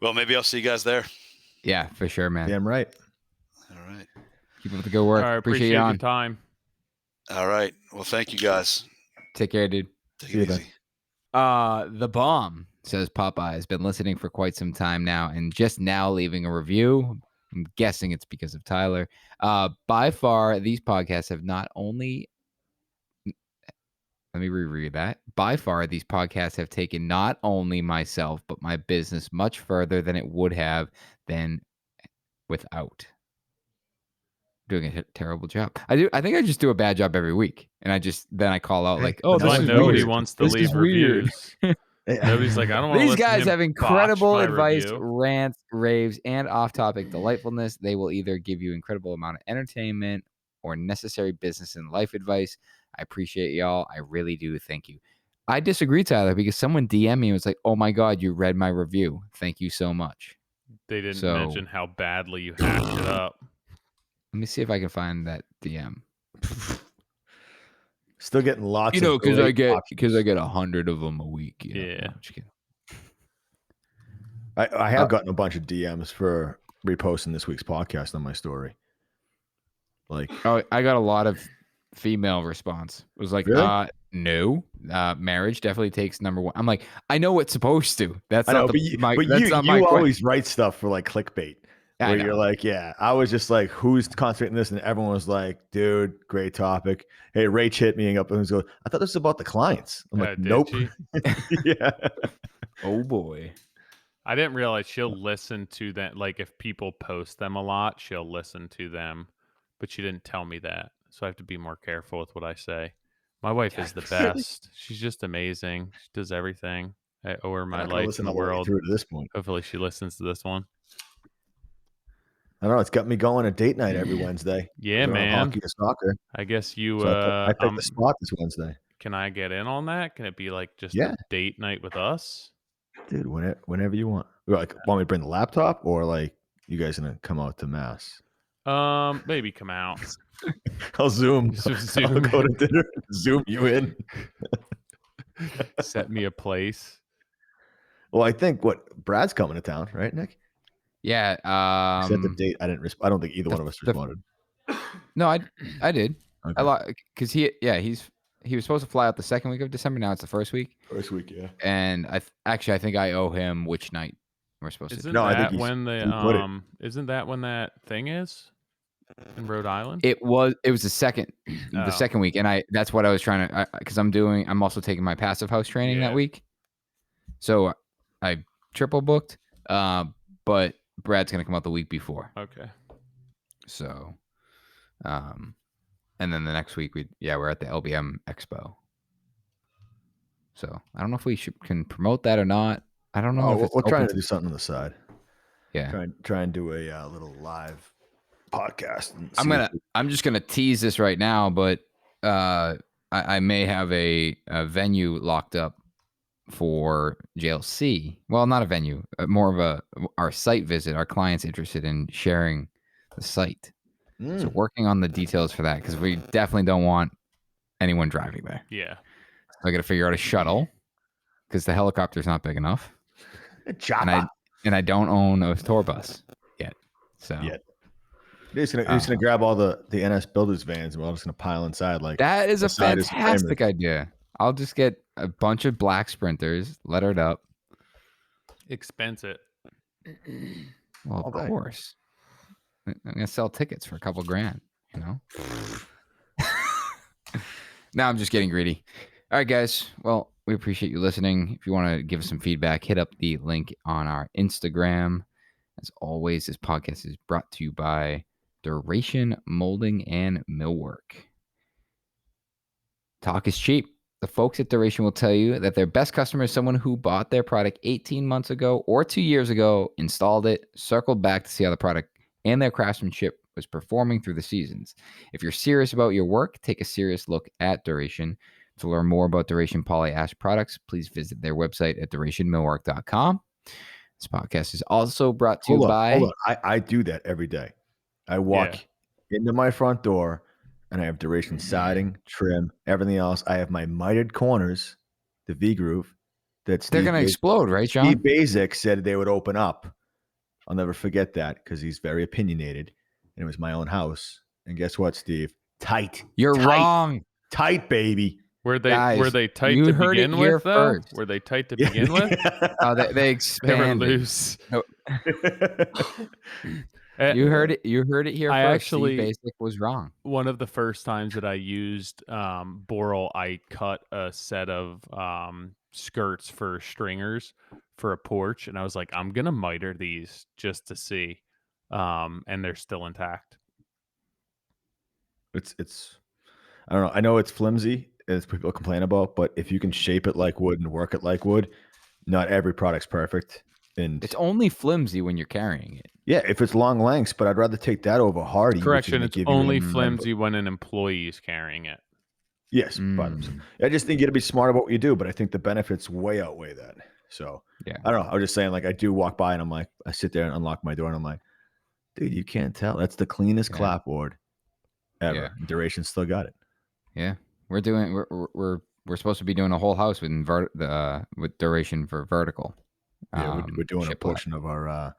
Well, maybe I'll see you guys there. Yeah, for sure, man. Damn right. All right. Keep up the good work. All right, appreciate your time. All right. Well, thank you guys. Take care, dude. Take it easy. The Bomb says Popeye has been listening for quite some time now and just now leaving a review. I'm guessing it's because of Tyler. By far, these podcasts have not only... Let me reread that. By far, these podcasts have taken not only myself, but my business much further than it would have been without. Doing a terrible job. I think I just do a bad job every week, and then I call out like, "Oh, nobody wants to leave reviews." Nobody's like, "I don't want." These guys have incredible advice, rants, raves, and off-topic delightfulness. They will either give you incredible amount of entertainment or necessary business and life advice. I appreciate y'all. I really do. Thank you. I disagree, Tyler, because someone DM'd me and was like, "Oh my God, you read my review. Thank you so much." They didn't mention how badly you hacked it up. Let me see if I can find that DM. Still getting lots. Because I get 100 of them a week. Yeah. I have gotten a bunch of DMs for reposting this week's podcast on my story. Like, I got a lot of female response. It was like, really? No, marriage definitely takes number one. I'm like, I know it's supposed to. That's I know, not you always write stuff for like clickbait. Where you're like, yeah, I was just like, who's concentrating this? And everyone was like, dude, great topic. Hey, Rach hit me up and goes, I thought this was about the clients. I'm like, nope. Yeah. Oh boy. I didn't realize she'll listen to them. Like if people post them a lot, she'll listen to them, but she didn't tell me that. So I have to be more careful with what I say. My wife is the best. She's just amazing. She does everything. I owe her my life in the world. Through to this point. Hopefully she listens to this one. I don't know. It's got me going a date night every Wednesday. Yeah, I don't know, man. hockey or soccer. I guess you. So I picked the spot this Wednesday. Can I get in on that? Can it be like just Yeah. a date night with us? Dude, whenever you want. Like, want me to bring the laptop, or like you guys gonna come out to Mass? Maybe come out. I'll Zoom. Zoom. I'll go to dinner. Zoom you in. Set me a place. Well, I think Brad's coming to town, right, Nick? Yeah. Set the date. I didn't. I don't think either one of us responded. No, I did. Okay. Because he was supposed to fly out the second week of December. Now it's the first week. First week, yeah. And I think I owe him which night we're supposed to. No, I think when the isn't that when that thing is in Rhode Island? It was the second week, and that's what I was trying to, because I'm also taking my passive house training that week, so I triple booked. But Brad's gonna come out the week before. Okay. So, and then the next week we're at the LBM Expo. So I don't know if we can promote that or not. I don't know. We're trying to do something on the side. Yeah. Try and do a little live podcast. I'm just gonna tease this right now, but I may have a venue locked up for JLC. Well, not a venue, more of our site visit. Our client's interested in sharing the site, so working on the details for that, because we definitely don't want anyone driving there. Yeah. I got to figure out a shuttle because the helicopter's not big enough. And I don't own a tour bus yet. So he's gonna grab all the NS Builders vans, and we're all just gonna pile inside. Like, that is a fantastic idea. I'll just get a bunch of black Sprinters, lettered up. Expense it. Well, of course. I'm gonna sell tickets for a couple grand. You know. Now I'm just getting greedy. All right, guys. Well, we appreciate you listening. If you want to give us some feedback, hit up the link on our Instagram. As always, this podcast is brought to you by Duration Molding and Millwork. Talk is cheap. The folks at Duration will tell you that their best customer is someone who bought their product 18 months ago or 2 years ago, installed it, circled back to see how the product and their craftsmanship was performing through the seasons. If you're serious about your work, take a serious look at Duration. To learn more about Duration Poly Ash products, please visit their website at durationmillwork.com. This podcast is also brought to you by... Hold on. I do that every day. I walk into my front door, and I have Duration siding, trim, everything else. I have my mitered corners, the V-groove. They're going to explode, right, John? Steve Basic said they would open up. I'll never forget that because he's very opinionated. And it was my own house. And guess what, Steve? Tight. You're wrong. Tight, baby. Were they tight to begin with, though? First. Were they tight to begin with? Oh, they expanded. They were loose. No. You heard it here first. Actually, Steve Basic was wrong. One of the first times that I used Boral, I cut a set of skirts for stringers for a porch, and I was like, I'm gonna miter these just to see, and they're still intact. It's I don't know. I know it's flimsy, as people complain about, but if you can shape it like wood and work it like wood, not every product's perfect. And it's only flimsy when you're carrying it. Yeah, if it's long lengths, but I'd rather take that over hardy. Correction, it's only flimsy when an employee is carrying it. Yes, but I just think you got to be smart about what you do, but I think the benefits way outweigh that. So yeah, I don't know. I was just saying, like, I do walk by and I'm like, I sit there and unlock my door and I'm like, dude, you can't tell. That's the cleanest clapboard ever. Yeah. Duration still got it. Yeah, we're supposed to be doing a whole house with Duration for vertical. Yeah, we're doing a portion of our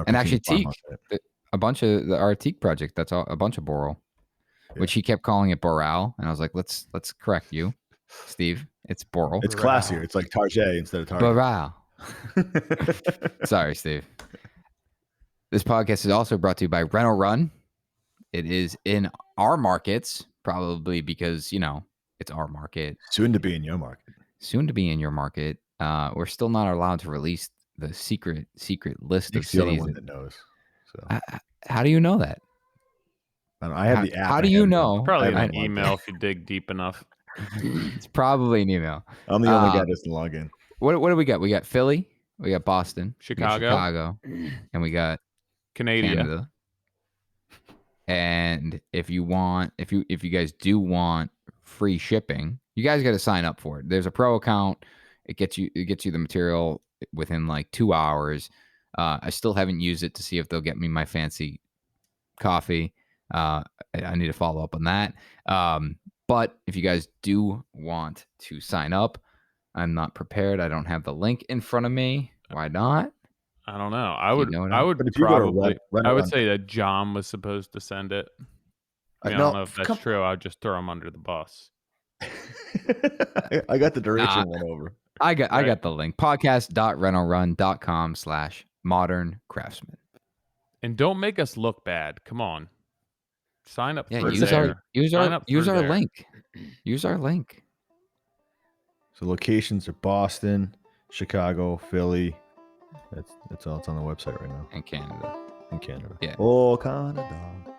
and actually teak a bunch of our teak project. That's a bunch of Boral, which he kept calling it Boral, and I was like, let's correct you, Steve. It's Boral. It's classier. It's like Target instead of Target. Boral. Sorry, Steve. This podcast is also brought to you by Rental Run. It is in our markets, probably because it's our market. Soon to be in your market. Soon to be in your market. We're still not allowed to release the secret list of cities. The only one that knows. So. How do you know that? I have the app. How do you know? Probably an email if you dig deep enough. It's probably an email. I'm the only guy that doesn't log in. What do we got? We got Philly, we got Boston, Chicago, and we got Canada. And if you guys do want free shipping, you guys got to sign up for it. There's a pro account. It gets you the material within like 2 hours. I still haven't used it to see if they'll get me my fancy coffee. I need to follow up on that. But if you guys do want to sign up, I'm not prepared. I don't have the link in front of me. Why not? I don't know. I Do you would know what I I'm- would But if you go to probably Red- I would Red- say that John was supposed to send it. I No, don't know if that's come- true. I'll just throw him under the bus. I got the duration one over. I got Right. the link. podcast.rentalrun.com/Modern Craftsman. And don't make us look bad. Come on. Sign up Yeah, for use there. Sign up use for our there. link. Use our link. So locations are Boston, Chicago, Philly. That's all. It's on the website right now And Canada. in Canada. Yeah. Oh, Canada.